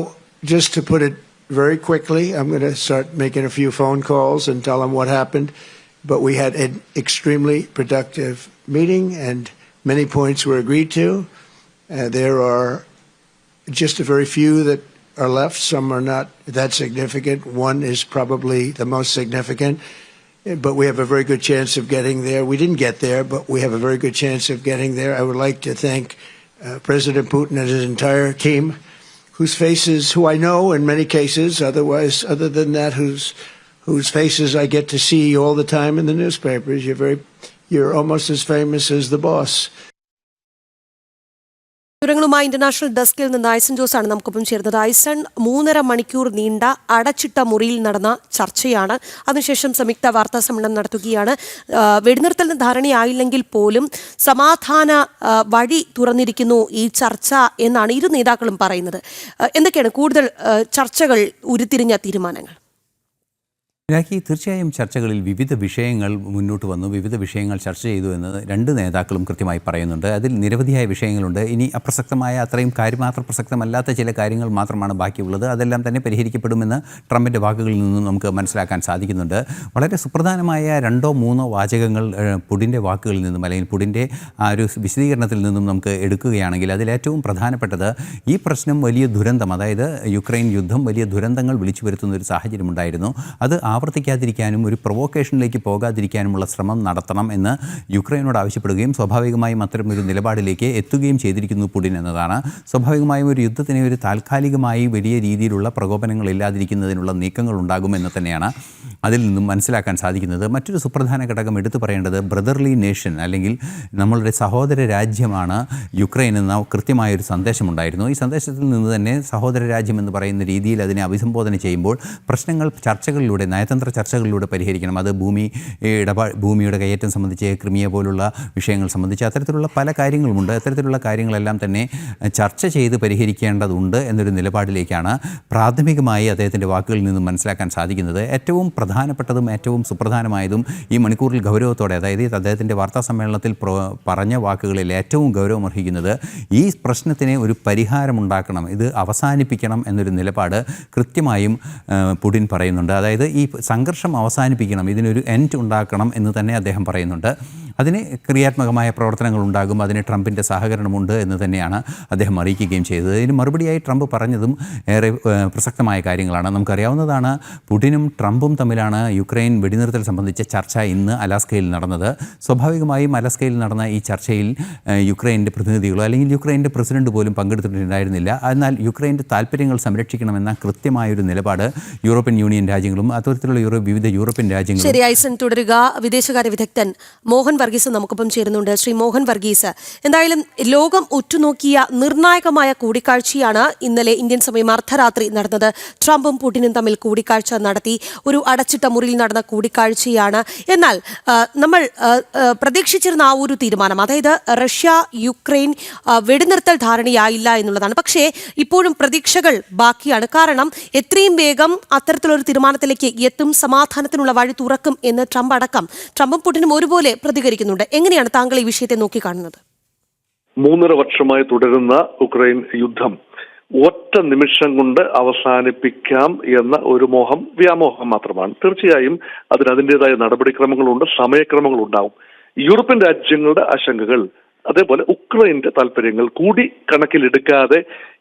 just to put it very quickly, I'm going to start making a few phone calls and tell them what happened. But we had an extremely productive meeting and many points were agreed to. There are just a very few that are left. Some are not that significant. One is probably the most significant. But we have a very good chance of getting there. We didn't get there, but we have a very good chance of getting there. I would like to thank President Putin and his entire team, whose faces, who I know in many cases, other than that, whose faces I get to see all the time in the newspapers. You're almost as famous as the boss. വിവരങ്ങളുമായി ഇന്റർനാഷണൽ ഡെസ്കിൽ നിന്ന് ഐസൺ ജോസാണ് നമുക്കൊപ്പം ചേർന്നത്. ഐസൺ, 3.5 മണിക്കൂർ നീണ്ട അടച്ചിട്ട മുറിയിൽ നടന്ന ചർച്ചയാണ്. അതിനുശേഷം സംയുക്ത വാർത്താ സമ്മേളനം നടത്തുകയാണ്. വെടിനിർത്തലിന് ധാരണയായില്ലെങ്കിൽ പോലും സമാധാന വഴി തുറന്നിരിക്കുന്നു ഈ ചർച്ച എന്നാണ് ഇരു നേതാക്കളും പറയുന്നത്. എന്തൊക്കെയാണ് കൂടുതൽ ചർച്ചകൾ ഉരുത്തിരിഞ്ഞ തീരുമാനങ്ങൾ? തീർച്ചയായും ചർച്ചകളിൽ വിവിധ വിഷയങ്ങൾ മുന്നോട്ട് വന്നു, വിവിധ വിഷയങ്ങൾ ചർച്ച ചെയ്തു എന്ന് രണ്ട് നേതാക്കളും കൃത്യമായി പറയുന്നുണ്ട്. അതിൽ നിരവധിയായ വിഷയങ്ങളുണ്ട്. ഇനി അപ്രസക്തമായ അത്രയും കാര്യമാത്ര പ്രസക്തമല്ലാത്ത ചില കാര്യങ്ങൾ മാത്രമാണ് ബാക്കിയുള്ളത്. അതെല്ലാം തന്നെ പരിഹരിക്കപ്പെടുമെന്ന് ട്രംപിൻ്റെ വാക്കുകളിൽ നിന്നും നമുക്ക് മനസ്സിലാക്കാൻ സാധിക്കുന്നുണ്ട്. വളരെ സുപ്രധാനമായ 2-3 വാചകങ്ങൾ പുടിൻ്റെ വാക്കുകളിൽ നിന്നും അല്ലെങ്കിൽ പുടിൻ്റെ ആ ഒരു വിശദീകരണത്തിൽ നിന്നും നമുക്ക് എടുക്കുകയാണെങ്കിൽ അതിലേറ്റവും പ്രധാനപ്പെട്ടത് ഈ പ്രശ്നം വലിയ ദുരന്തം, അതായത് യുക്രൈൻ യുദ്ധം വലിയ ദുരന്തങ്ങൾ വിളിച്ചു വരുത്തുന്ന ഒരു സാഹചര്യമുണ്ടായിരുന്നു. അത് ആവർത്തിക്കാതിരിക്കാനും ഒരു പ്രൊവോക്കേഷനിലേക്ക് പോകാതിരിക്കാനുമുള്ള ശ്രമം നടത്തണം എന്ന് യുക്രൈനോട് ആവശ്യപ്പെടുകയും സ്വാഭാവികമായും അത്തരമൊരു നിലപാടിലേക്ക് എത്തുകയും ചെയ്തിരിക്കുന്നു പുടിൻ എന്നതാണ്. സ്വാഭാവികമായും ഒരു യുദ്ധത്തിനെ ഒരു താൽക്കാലികമായി വലിയ രീതിയിലുള്ള പ്രകോപനങ്ങൾ ഇല്ലാതിരിക്കുന്നതിനുള്ള നീക്കങ്ങൾ ഉണ്ടാകുമെന്ന് തന്നെയാണ് അതിൽ നിന്നും മനസ്സിലാക്കാൻ സാധിക്കുന്നത്. മറ്റൊരു സുപ്രധാന ഘടകം എടുത്തു പറയേണ്ടത് ബ്രദർലി നേഷൻ അല്ലെങ്കിൽ നമ്മളുടെ സഹോദര രാജ്യമാണ് യുക്രൈൻ എന്ന കൃത്യമായൊരു സന്ദേശമുണ്ടായിരുന്നു. ഈ സന്ദേശത്തിൽ നിന്ന് തന്നെ സഹോദര രാജ്യം എന്ന് പറയുന്ന രീതിയിൽ അതിനെ അഭിസംബോധന ചെയ്യുമ്പോൾ പ്രശ്നങ്ങൾ ചർച്ചകളിലൂടെ, നയതന്ത്ര ചർച്ചകളിലൂടെ പരിഹരിക്കണം. അത് ഭൂമിയുടെ കയ്യേറ്റം സംബന്ധിച്ച്, ക്രിമിയ പോലുള്ള വിഷയങ്ങൾ സംബന്ധിച്ച് അത്തരത്തിലുള്ള പല കാര്യങ്ങളുമുണ്ട്. അത്തരത്തിലുള്ള കാര്യങ്ങളെല്ലാം തന്നെ ചർച്ച ചെയ്ത് പരിഹരിക്കേണ്ടതുണ്ട് എന്നൊരു നിലപാടിലേക്കാണ് പ്രാഥമികമായി അദ്ദേഹത്തിൻ്റെ വാക്കുകളിൽ നിന്നും മനസ്സിലാക്കാൻ സാധിക്കുന്നത്. ഏറ്റവും പ്രധാനപ്പെട്ടതും ഏറ്റവും സുപ്രധാനമായതും ഈ മണിക്കൂറിൽ ഗൗരവത്തോടെ, അതായത് അദ്ദേഹത്തിൻ്റെ വാർത്താ സമ്മേളനത്തിൽ പറഞ്ഞ വാക്കുകളിൽ ഏറ്റവും ഗൗരവമർഹിക്കുന്നത് ഈ പ്രശ്നത്തിന് ഒരു പരിഹാരമുണ്ടാക്കണം, ഇത് അവസാനിപ്പിക്കണം എന്നൊരു നിലപാട് കൃത്യമായും പുടിൻ പറയുന്നുണ്ട്. അതായത് ഈ സംഘർഷം അവസാനിപ്പിക്കണം, ഇതിനൊരു എൻഡ് ഉണ്ടാക്കണം എന്ന് തന്നെ അദ്ദേഹം പറയുന്നുണ്ട്. അതിന് ക്രിയാത്മകമായ പ്രവർത്തനങ്ങൾ ഉണ്ടാകും, അതിന് ട്രംപിൻ്റെ സഹകരണമുണ്ട് എന്ന് തന്നെയാണ് അദ്ദേഹം അറിയിക്കുകയും ചെയ്തത്. ഇതിന് മറുപടിയായി ട്രംപ് പറഞ്ഞതും ഏറെ പ്രസക്തമായ കാര്യങ്ങളാണ്. നമുക്കറിയാവുന്നതാണ്, പുടിനും ട്രംപും തമ്മിലാണ് യുക്രൈൻ വെടിനിർത്തൽ സംബന്ധിച്ച ചർച്ച ഇന്ന് അലാസ്കയിൽ നടന്നത്. സ്വാഭാവികമായും അലാസ്കയിൽ നടന്ന ഈ ചർച്ചയിൽ യുക്രൈൻ്റെ പ്രതിനിധികളോ അല്ലെങ്കിൽ യുക്രൈൻ്റെ പ്രസിഡന്റ് പോലും പങ്കെടുത്തിട്ടുണ്ടായിരുന്നില്ല. എന്നാൽ യുക്രൈൻ്റെ താല്പര്യങ്ങൾ സംരക്ഷിക്കണമെന്ന കൃത്യമായൊരു നിലപാട് യൂറോപ്യൻ യൂണിയൻ രാജ്യങ്ങളും അത്തരത്തിലുള്ള വിവിധ യൂറോപ്യൻ രാജ്യങ്ങളും. ശരി ഐസൺ, തുടരുക. വിദേശകാര്യ വിദഗ്ധൻ മോഹൻ വർഗീസ് നമുക്കൊപ്പം ചേരുന്നുണ്ട്. ശ്രീ മോഹൻ വർഗീസ്, എന്തായാലും ലോകം ഉറ്റുനോക്കിയ നിർണായകമായ കൂടിക്കാഴ്ചയാണ് ഇന്നലെ ഇന്ത്യൻ സമയം അർദ്ധരാത്രി നടന്നത്. ട്രംപും പുടിനും തമ്മിൽ കൂടിക്കാഴ്ച നടത്തി. ഒരു അടച്ചിട്ട മുറിയിൽ നടന്ന കൂടിക്കാഴ്ചയാണ്. എന്നാൽ നമ്മൾ പ്രതീക്ഷിച്ചിരുന്ന ആ ഒരു തീരുമാനം, അതായത് റഷ്യ യുക്രൈൻ വെടിനിർത്തൽ ധാരണയായില്ല എന്നുള്ളതാണ്. പക്ഷേ ഇപ്പോഴും പ്രതീക്ഷകൾ ബാക്കിയാണ്. കാരണം എത്രയും വേഗം അത്തരത്തിലൊരു തീരുമാനത്തിലേക്ക് എത്തും, സമാധാനത്തിനുള്ള വഴി തുറക്കും എന്ന് ട്രംപും പുടിനും ഒരുപോലെ പ്രതികരിക്കുന്നുണ്ട്. എങ്ങനെയാണ് താങ്കൾ ഈ വിഷയത്തെ നോക്കിക്കാണുന്നത്? 3.5 വർഷമായി തുടരുന്ന ഉക്രൈൻ യുദ്ധം ഒറ്റ നിമിഷം കൊണ്ട് അവസാനിപ്പിക്കാം എന്ന ഒരു വ്യാമോഹം മാത്രമാണ്. തീർച്ചയായും അതിന് അതിൻ്റെതായ നടപടിക്രമങ്ങളുണ്ട്, സമയക്രമങ്ങളുണ്ടാവും. യൂറോപ്യൻ രാജ്യങ്ങളുടെ ആശങ്കകൾ അതേപോലെ ഉക്രൈന്റെ താല്പര്യങ്ങൾ കൂടി കണക്കിലെടുക്കാതെ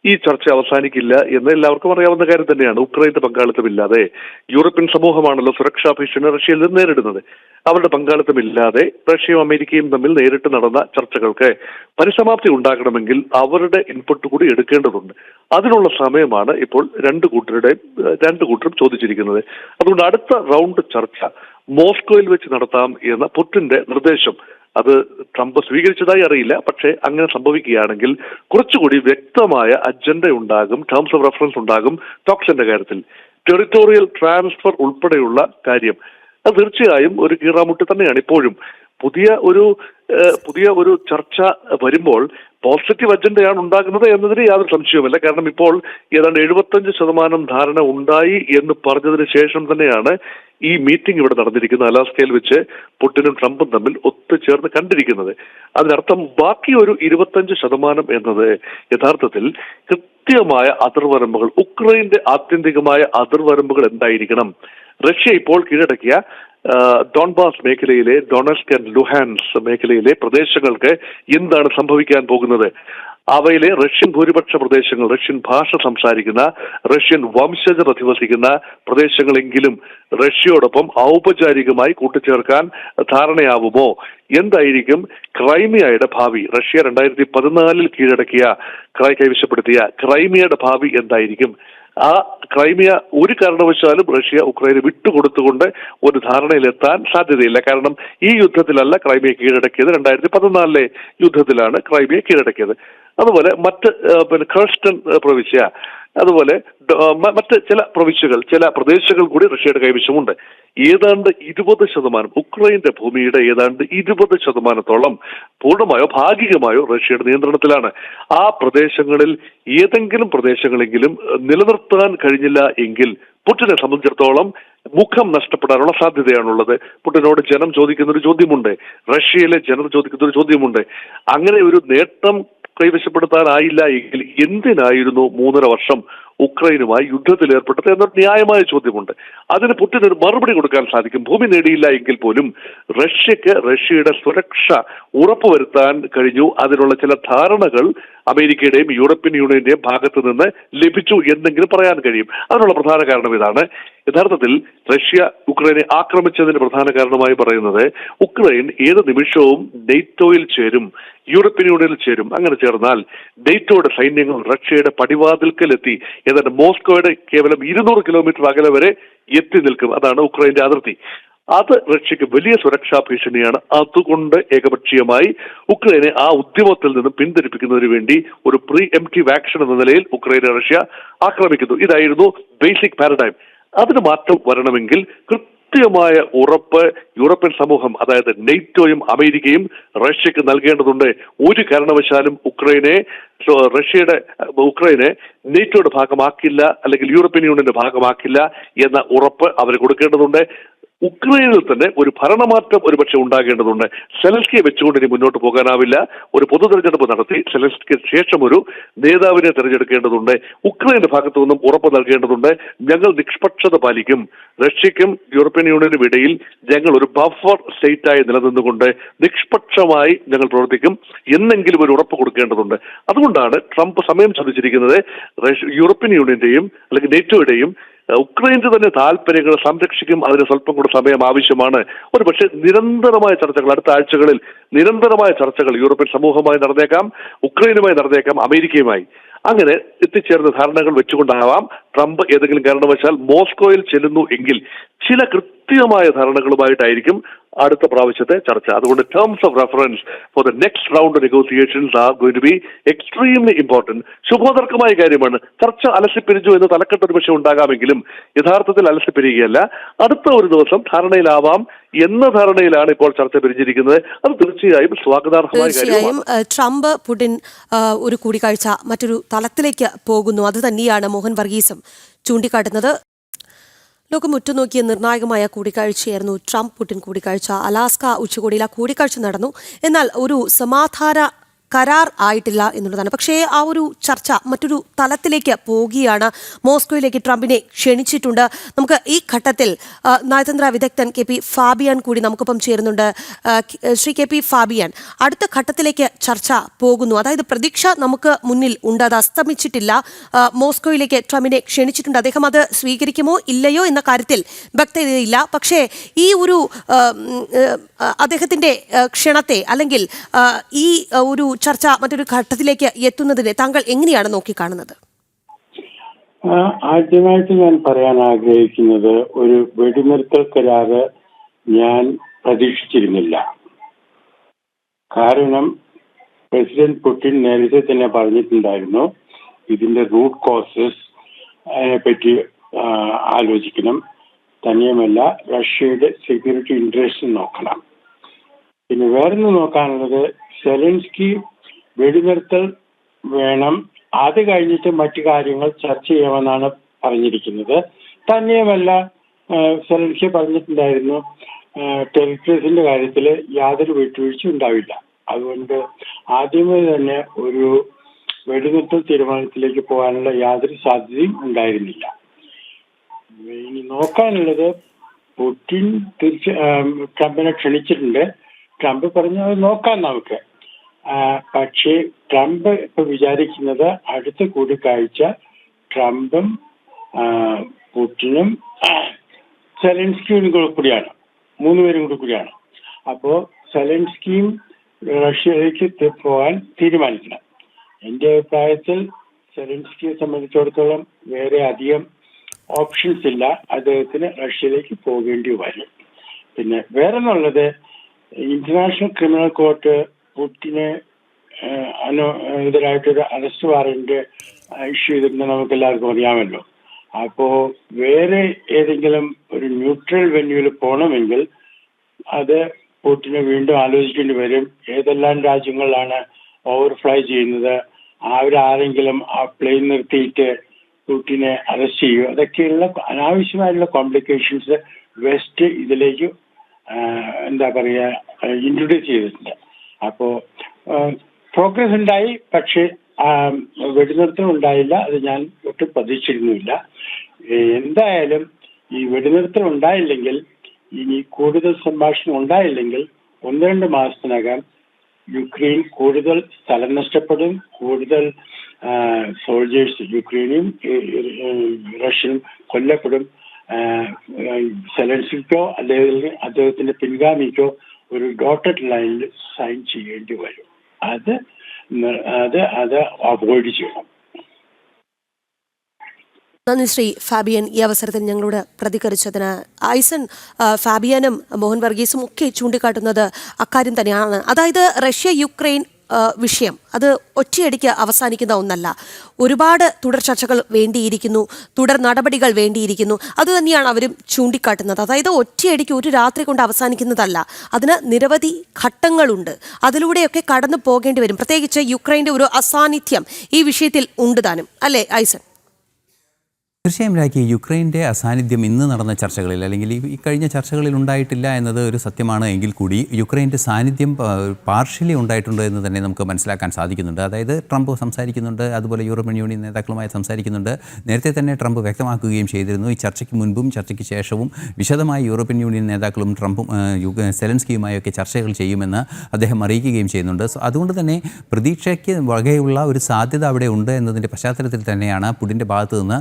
ഈ ചർച്ച അവസാനിക്കില്ല എന്ന് എല്ലാവർക്കും അറിയാവുന്ന കാര്യം തന്നെയാണ്. ഉക്രൈന്റെ പങ്കാളിത്തമില്ലാതെ യൂറോപ്യൻ സമൂഹമാണല്ലോ സുരക്ഷാ ഭീഷണി റഷ്യയിൽ നിന്ന് നേരിടുന്നത്. അവരുടെ പങ്കാളിത്തമില്ലാതെ റഷ്യയും അമേരിക്കയും തമ്മിൽ നേരിട്ട് നടന്ന ചർച്ചകൾക്ക് പരിസമാപ്തി ഉണ്ടാകണമെങ്കിൽ അവരുടെ ഇൻപുട്ട് കൂടി എടുക്കേണ്ടതുണ്ട്. അതിനുള്ള സമയമാണ് ഇപ്പോൾ രണ്ടു കൂട്ടരും ചോദിച്ചിരിക്കുന്നത്. അതുകൊണ്ട് അടുത്ത റൗണ്ട് ചർച്ച മോസ്കോയിൽ വെച്ച് നടത്താം എന്ന പുടിന്റെ നിർദ്ദേശം അത് ട്രംപ് സ്വീകരിച്ചതായി അറിയില്ല. പക്ഷേ അങ്ങനെ സംഭവിക്കുകയാണെങ്കിൽ കുറച്ചുകൂടി വ്യക്തമായ അജണ്ട ഉണ്ടാകും, ടേംസ് ഓഫ് റെഫറൻസ് ഉണ്ടാകും ടോക്സിന്റെ കാര്യത്തിൽ. ടെറിട്ടോറിയൽ ട്രാൻസ്ഫർ ഉൾപ്പെടെയുള്ള കാര്യം അത് തീർച്ചയായും ഒരു കീറാമുട്ടി തന്നെയാണ്. ഇപ്പോഴും പുതിയ ഒരു ചർച്ച വരുമ്പോൾ പോസിറ്റീവ് അജണ്ടയാണ് ഉണ്ടാകുന്നത് എന്നതിന് യാതൊരു സംശയവുമില്ല. കാരണം ഇപ്പോൾ ഏതാണ്ട് 75% ധാരണ ഉണ്ടായി എന്ന് പറഞ്ഞതിന് ശേഷം തന്നെയാണ് ഈ മീറ്റിംഗ് ഇവിടെ നടന്നിരിക്കുന്നത്. അലാസ്കയിൽ വെച്ച് പുടിനും ട്രംപും തമ്മിൽ ഒത്തുചേർന്ന് കണ്ടിരിക്കുന്നത്. അതിനർത്ഥം ബാക്കി ഒരു 25% എന്നത് യഥാർത്ഥത്തിൽ കൃത്യമായ അതിർവരമ്പുകൾ, ഉക്രൈന്റെ ആത്യന്തികമായ അതിർവരമ്പുകൾ എന്തായിരിക്കണം. റഷ്യ ഇപ്പോൾ കീഴടക്കിയ ഡോൺബാസ് മേഖലയിലെ, ഡൊണസ്ക് ആൻഡ് ലുഹാൻസ് മേഖലയിലെ പ്രദേശങ്ങൾക്ക് എന്താണ് സംഭവിക്കാൻ പോകുന്നത്? അവയിലെ റഷ്യൻ ഭൂരിപക്ഷ പ്രദേശങ്ങൾ, റഷ്യൻ ഭാഷ സംസാരിക്കുന്ന, റഷ്യൻ വംശജർ അധിവസിക്കുന്ന പ്രദേശങ്ങളെങ്കിലും റഷ്യയോടൊപ്പം ഔപചാരികമായി കൂട്ടിച്ചേർക്കാൻ ധാരണയാവുമോ? എന്തായിരിക്കും ക്രൈമിയയുടെ ഭാവി? റഷ്യ 2014 കൈവശപ്പെടുത്തിയ ക്രൈമിയയുടെ ഭാവി എന്തായിരിക്കും? ആ ക്രൈമിയ ഒരു കാരണവശാലും റഷ്യ ഉക്രൈനെ വിട്ടുകൊടുത്തുകൊണ്ട് ഒരു ധാരണയിലെത്താൻ സാധ്യതയില്ല. കാരണം ഈ യുദ്ധത്തിലല്ല ക്രൈമിയ കീഴടക്കിയത്, 2014 യുദ്ധത്തിലാണ് ക്രൈമിയ കീഴടക്കിയത്. അതുപോലെ മറ്റ് ഖർസ്റ്റൺ പ്രവിശ്യ, അതുപോലെ മറ്റ് ചില പ്രദേശങ്ങൾ കൂടി റഷ്യയുടെ കൈവശമുണ്ട്. ഏതാണ്ട് 20%, ഉക്രൈന്റെ ഭൂമിയുടെ ഏതാണ്ട് 20%-ഓളം പൂർണ്ണമായോ ഭാഗികമായോ റഷ്യയുടെ നിയന്ത്രണത്തിലാണ്. ആ പ്രദേശങ്ങളിൽ ഏതെങ്കിലും പ്രദേശങ്ങളെങ്കിലും നിലനിർത്താൻ കഴിഞ്ഞില്ല എങ്കിൽ പുടിനെ സംബന്ധിച്ചിടത്തോളം മുഖം നഷ്ടപ്പെടാനുള്ള സാധ്യതയാണുള്ളത്. പുടിനോട് ജനം ചോദിക്കുന്ന ഒരു ചോദ്യമുണ്ട്, റഷ്യയിലെ ജനം ചോദിക്കുന്ന ഒരു ചോദ്യമുണ്ട്. അങ്ങനെ ഒരു നേട്ടം കൈവശപ്പെടുത്താനായില്ല എങ്കിൽ എന്തിനായിരുന്നു 3.5 വർഷം ഉക്രൈനുമായി യുദ്ധത്തിൽ ഏർപ്പെട്ടത് എന്നൊരു ന്യായമായ ചോദ്യമുണ്ട്. അതിന് പുടിന് ഒരു മറുപടി കൊടുക്കാൻ സാധിക്കും. ഭൂമി നേടിയില്ല എങ്കിൽ പോലും റഷ്യക്ക് റഷ്യയുടെ സുരക്ഷ ഉറപ്പുവരുത്താൻ കഴിഞ്ഞു. അതിനുള്ള ചില ധാരണകൾ അമേരിക്കയുടെയും യൂറോപ്യൻ യൂണിയന്റെയും ഭാഗത്ത് നിന്ന് ലഭിച്ചു എന്നെങ്കിലും പറയാൻ കഴിയും. അതിനുള്ള പ്രധാന കാരണം ഇതാണ്. യഥാർത്ഥത്തിൽ റഷ്യ ഉക്രൈനെ ആക്രമിച്ചതിന് പ്രധാന കാരണമായി പറയുന്നത് ഉക്രൈൻ ഏത് നിമിഷവും നെയ്റ്റോയിൽ ചേരും, യൂറോപ്യൻ യൂണിയനിൽ ചേരും. അങ്ങനെ ചേർന്നാൽ നെയ്റ്റോയുടെ സൈന്യങ്ങൾ റഷ്യയുടെ പടിവാതിൽക്കലെത്തി ഏതാണ്ട് മോസ്കോയുടെ കേവലം 200 കിലോമീറ്റർ അകലെ വരെ എത്തി നിൽക്കും. അതാണ് ഉക്രൈന്റെ അതിർത്തി. അത് റഷ്യക്ക് വലിയ സുരക്ഷാ ഭീഷണിയാണ്. അതുകൊണ്ട് ഏകപക്ഷീയമായി ഉക്രൈനെ ആ ഉദ്യമത്തിൽ നിന്നും പിന്തിരിപ്പിക്കുന്നതിന് വേണ്ടി ഒരു പ്രീ എംപ്റ്റീവ് ആക്ഷൻ എന്ന നിലയിൽ ഉക്രൈനെ റഷ്യ ആക്രമിക്കുന്നു. ഇതായിരുന്നു ബേസിക് പാരഡൈം. അതിന് മാറ്റം വരണമെങ്കിൽ കൃത്യമായ ഉറപ്പ് യൂറോപ്യൻ സമൂഹം, അതായത് നെയ്റ്റോയും അമേരിക്കയും റഷ്യക്ക് നൽകേണ്ടതുണ്ട്. ഒരു കാരണവശാലും ഉക്രൈനെ നെയ്റ്റോയുടെ ഭാഗമാക്കില്ല, അല്ലെങ്കിൽ യൂറോപ്യൻ യൂണിയന്റെ ഭാഗമാക്കില്ല എന്ന ഉറപ്പ് അവർ കൊടുക്കേണ്ടതുണ്ട്. ഉക്രൈനിൽ തന്നെ ഒരു ഭരണമാറ്റം ഒരുപക്ഷെ ഉണ്ടാകേണ്ടതുണ്ട്. സെലൻസ്കിയെ വെച്ചുകൊണ്ട് ഇനി മുന്നോട്ട് പോകാനാവില്ല. ഒരു പൊതു തെരഞ്ഞെടുപ്പ് നടത്തി സെലൻസ്കിക്ക് ശേഷം ഒരു നേതാവിനെ തെരഞ്ഞെടുക്കേണ്ടതുണ്ട്. ഉക്രൈന്റെ ഭാഗത്തു നിന്നും ഉറപ്പ് നൽകേണ്ടതുണ്ട്. ഞങ്ങൾ നിഷ്പക്ഷത പാലിക്കും, റഷ്യക്കും യൂറോപ്യൻ യൂണിയനും ഇടയിൽ ഞങ്ങൾ ഒരു ബഫർ സ്റ്റേറ്റായി നിലനിന്നുകൊണ്ട് നിഷ്പക്ഷമായി ഞങ്ങൾ പ്രവർത്തിക്കും എന്നെങ്കിലും ഒരു ഉറപ്പ് കൊടുക്കേണ്ടതുണ്ട്. അതുകൊണ്ടാണ് ട്രംപ് സമയം ചോദിച്ചിരിക്കുന്നത്. യൂറോപ്യൻ യൂണിയന്റെയും അല്ലെങ്കിൽ നെറ്റോയുടെയും ഉക്രൈന്റെ തന്നെ താല്പര്യങ്ങൾ സംരക്ഷിക്കും. അതിന് സ്വല്പം കൂടെ സമയം ആവശ്യമാണ്. ഒരു പക്ഷേ നിരന്തരമായ ചർച്ചകൾ, അടുത്ത ആഴ്ചകളിൽ നിരന്തരമായ ചർച്ചകൾ യൂറോപ്യൻ സമൂഹവുമായി നടന്നേക്കാം, ഉക്രൈനുമായി നടന്നേക്കാം, അമേരിക്കയുമായി. അങ്ങനെ എത്തിച്ചേർന്ന ധാരണകൾ വെച്ചുകൊണ്ടാവാം ട്രംപ് ഏതെങ്കിലും കാരണവശാൽ മോസ്കോയിൽ ചെല്ലുന്നു എങ്കിൽ ചില കൃത്യമായ ധാരണകളുമായിട്ടായിരിക്കും അടുത്ത പ്രാവശ്യത്തെ ചർച്ച. അതുകൊണ്ട് terms of reference for the next round negotiations are going to be extremely important. ശുഭോദർക്കമായ കാര്യമാണ്. ചർച്ച അലസിപ്പിരിഞ്ഞു എന്ന് തലക്കെട്ട് ഒരു പക്ഷേ ഉണ്ടാകാമെങ്കിലും യഥാർത്ഥത്തിൽ അലസിപ്പിരിക്കുകയല്ല. അടുത്ത ഒരു ദിവസം ധാരണയിലാവാം എന്ന ധാരണയിലാണ് ഇപ്പോൾ ചർച്ച പിരിഞ്ഞിരിക്കുന്നത്. അത് തീർച്ചയായും സ്വാഗതാർഹമായ കാര്യമാണ്. ട്രംപ് പുടിൻ ഒരു കൂടിക്കാഴ്ച മറ്റൊരു തലത്തിലേക്ക് പോകുന്നു. അത് തന്നെയാണ് മോഹൻ വർഗീസും ചൂണ്ടിക്കാട്ടുന്നത്. ലോകം ഉറ്റുനോക്കിയ നിർണായകമായ കൂടിക്കാഴ്ചയായിരുന്നു ട്രംപ് പുടിൻ കൂടിക്കാഴ്ച. അലാസ്ക ഉച്ചകോടിയിൽ ആ കൂടിക്കാഴ്ച നടന്നു. എന്നാൽ ഒരു സമാധാന കരാർ ആയിട്ടില്ല എന്നുള്ളതാണ്. പക്ഷേ ആ ഒരു ചർച്ച മറ്റൊരു തലത്തിലേക്ക് പോവുകയാണ്. മോസ്കോയിലേക്ക് ട്രംപിനെ ക്ഷണിച്ചിട്ടുണ്ട്. നമുക്ക് ഈ ഘട്ടത്തിൽ നയതന്ത്ര വിദഗ്ധൻ KP ഫാബിയൻ കൂടി നമുക്കൊപ്പം ചേരുന്നുണ്ട്. ശ്രീ KP ഫാബിയൻ, അടുത്ത ഘട്ടത്തിലേക്ക് ചർച്ച പോകുന്നു. അതായത് പ്രതീക്ഷ നമുക്ക് മുന്നിൽ ഉണ്ട്, അത് അസ്തമിച്ചിട്ടില്ല. മോസ്കോയിലേക്ക് ട്രംപിനെ ക്ഷണിച്ചിട്ടുണ്ട്. അദ്ദേഹം അത് സ്വീകരിക്കുമോ ഇല്ലയോ എന്ന കാര്യത്തിൽ വ്യക്തതയില്ല. പക്ഷേ ഈ ഒരു അദ്ദേഹത്തിന്റെ ക്ഷണത്തെ അല്ലെങ്കിൽ ഈ ഒരു ചർച്ച മറ്റൊരു ഘട്ടത്തിലേക്ക് എത്തുന്നതിനെ താങ്കൾ എങ്ങനെയാണ് നോക്കിക്കാണുന്നത്? ആദ്യമായിട്ട് ഞാൻ പറയാൻ ആഗ്രഹിക്കുന്നത്, ഒരു വെടിനിർത്തൽ കരാറ് ഞാൻ പ്രതീക്ഷിച്ചിരുന്നില്ല. കാരണം പ്രസിഡന്റ് പുടിൻ നേരത്തെ തന്നെ പറഞ്ഞിട്ടുണ്ടായിരുന്നു, ഇതിന്റെ റൂട്ട് കോസസ് പറ്റി ആലോചിക്കണം, തന്നെയുമല്ല റഷ്യയുടെ സെക്യൂരിറ്റി ഇൻട്രസ്റ്റ് നോക്കണം. പിന്നെ വേറൊന്ന് നോക്കാനുള്ളത്, സെലൻസ്കി വെടിനിർത്തൽ വേണം, അത് കഴിഞ്ഞിട്ട് മറ്റു കാര്യങ്ങൾ ചർച്ച ചെയ്യാമെന്നാണ് പറഞ്ഞിരിക്കുന്നത്. തന്നെയുമല്ല സെലൻസ്കി പറഞ്ഞിട്ടുണ്ടായിരുന്നു ടെറിട്ടറീസിന്റെ കാര്യത്തിൽ യാതൊരു വിട്ടുവീഴ്ച ഉണ്ടാവില്ല. അതുകൊണ്ട് ആദ്യമേ തന്നെ ഒരു വെടിനിർത്തൽ തീരുമാനത്തിലേക്ക് പോകാനുള്ള യാതൊരു സാധ്യതയും ഉണ്ടായിരുന്നില്ല. ഇനി നോക്കാനുള്ളത്, പുടിൻ ട്രംപിനെ ക്ഷണിച്ചിട്ടുണ്ട്. ട്രംപ് പറഞ്ഞു അത് നോക്കാം നമുക്ക്. പക്ഷേ ട്രംപ് ഇപ്പൊ വിചാരിക്കുന്നത് അടുത്ത കൂടിക്കാഴ്ച ട്രംപും പുടിനും സെലൻസ്കിയും കൂടിയാണ്, മൂന്നുപേരും കൂടിയാണ്. അപ്പോ സെലൻസ്കിയും റഷ്യയിലേക്ക് പോകാൻ തീരുമാനിക്കണം. എന്റെ അഭിപ്രായത്തിൽ സെലൻസ്കിയെ സംബന്ധിച്ചിടത്തോളം വേറെ അധികം ഓപ്ഷൻസ് ഇല്ല, അദ്ദേഹത്തിന് റഷ്യയിലേക്ക് പോകേണ്ടി വരും. പിന്നെ വേറെന്നുള്ളത്, ഇന്റർനാഷണൽ ക്രിമിനൽ കോർട്ട് പുടിനെ എതിരായിട്ടൊരു അറസ്റ്റ് വാറന്റ് ഇഷ്യൂ ചെയ്തിട്ടുണ്ട്, നമുക്ക് എല്ലാവർക്കും അറിയാമല്ലോ. അപ്പോ വേറെ ഏതെങ്കിലും ഒരു ന്യൂട്രൽ വെന്യൂവിൽ പോകണമെങ്കിൽ അത് പുടിനെ വീണ്ടും ആലോചിക്കേണ്ടി വരും. ഏതെല്ലാം രാജ്യങ്ങളിലാണ് ഓവർഫ്ലൈ ചെയ്യുന്നത്, അവരാരെങ്കിലും ആ പ്ലെയിൻ നിർത്തിയിട്ട് പുടിനെ അറസ്റ്റ് ചെയ്യുക, അതൊക്കെയുള്ള അനാവശ്യമായിട്ടുള്ള കോംപ്ലിക്കേഷൻസ് വെസ്റ്റ് ഇതിലേക്ക് എന്താ പറയുക ഇൻട്രൊഡ്യൂസ് ചെയ്തിട്ടുണ്ട്. അപ്പോ പ്രോഗ്രസ് ഉണ്ടായി, പക്ഷേ വെടിനിർത്തൽ ഉണ്ടായില്ല. അത് ഞാൻ ഒട്ടും പ്രതീക്ഷിച്ചിരുന്നില്ല. എന്തായാലും ഈ വെടിനിർത്തൽ ഉണ്ടായില്ലെങ്കിൽ, ഇനി കൂടുതൽ സംഭാഷണം ഉണ്ടായില്ലെങ്കിൽ 1-2 മാസത്തിനകം യുക്രൈൻ കൂടുതൽ സ്ഥലം നഷ്ടപ്പെടും, കൂടുതൽ സോൾജേഴ്സ് യുക്രൈനും റഷ്യനും കൊല്ലപ്പെടും. സെലൻസ്കിക്കോ അല്ലെങ്കിൽ അദ്ദേഹത്തിന്റെ പിൻഗാമിക്കോ ഒരു ഡോട്ടഡ് ലൈനിൽ സൈൻ ചെയ്യേണ്ടി വരും. അത് അവോയ്ഡ് ചെയ്യണം. നന്ദി ശ്രീ ഫാബിയൻ, ഈ അവസരത്തിൽ ഞങ്ങളോട് പ്രതികരിച്ചതിന്. ഐസൺ, ഫാബിയനും മോഹൻ വർഗീസും ഒക്കെ ചൂണ്ടിക്കാട്ടുന്നത് അക്കാര്യം തന്നെയാണ്. അതായത് റഷ്യ യുക്രൈൻ വിഷയം അത് ഒറ്റയടിക്ക് അവസാനിക്കുന്ന ഒന്നല്ല. ഒരുപാട് തുടർ ചർച്ചകൾ വേണ്ടിയിരിക്കുന്നു, തുടർ നടപടികൾ വേണ്ടിയിരിക്കുന്നു. അതുതന്നെയാണ് അവരും ചൂണ്ടിക്കാട്ടുന്നത്. അതായത് ഒറ്റയടിക്ക് ഒരു രാത്രി കൊണ്ട് അവസാനിക്കുന്നതല്ല, അതിന് നിരവധി ഘട്ടങ്ങളുണ്ട്. അതിലൂടെയൊക്കെ കടന്നു പോകേണ്ടി വരും. പ്രത്യേകിച്ച് യുക്രൈൻ്റെ ഒരു അസാന്നിധ്യം ഈ വിഷയത്തിൽ ഉണ്ട് താനും, അല്ലേ ഐസൺ? തീർച്ചയായും രാഖി, യുക്രൈൻ്റെ അസാന്നിധ്യം ഇന്ന് നടന്ന ചർച്ചകളിൽ അല്ലെങ്കിൽ ഈ കഴിഞ്ഞ ചർച്ചകളിൽ ഉണ്ടായിട്ടില്ല എന്നത് ഒരു സത്യമാണ്. എങ്കിൽ കൂടി യുക്രൈൻ്റെ സാന്നിധ്യം പാർഷ്യലി ഉണ്ടായിട്ടുണ്ട് എന്ന് തന്നെ നമുക്ക് മനസ്സിലാക്കാൻ സാധിക്കുന്നുണ്ട്. അതായത് ട്രംപ് സംസാരിക്കുന്നുണ്ട്, അതുപോലെ യൂറോപ്യൻ യൂണിയൻ നേതാക്കളുമായി സംസാരിക്കുന്നുണ്ട്. നേരത്തെ തന്നെ ട്രംപ് വ്യക്തമാക്കുകയും ചെയ്തിരുന്നു, ഈ ചർച്ചയ്ക്ക് മുൻപും ചർച്ചയ്ക്ക് ശേഷവും വിശദമായി യൂറോപ്യൻ യൂണിയൻ നേതാക്കളും ട്രംപും സെലൻസ്കിയുമായൊക്കെ ചർച്ചകൾ ചെയ്യുമെന്ന് അദ്ദേഹം അറിയിക്കുകയും ചെയ്യുന്നുണ്ട്. സോ അതുകൊണ്ട് തന്നെ പ്രതീക്ഷയ്ക്ക് വകയുള്ള ഒരു സാധ്യത അവിടെ ഉണ്ട് എന്നതിൻ്റെ പശ്ചാത്തലത്തിൽ തന്നെയാണ് പുടിൻ്റെ ഭാഗത്തു നിന്ന്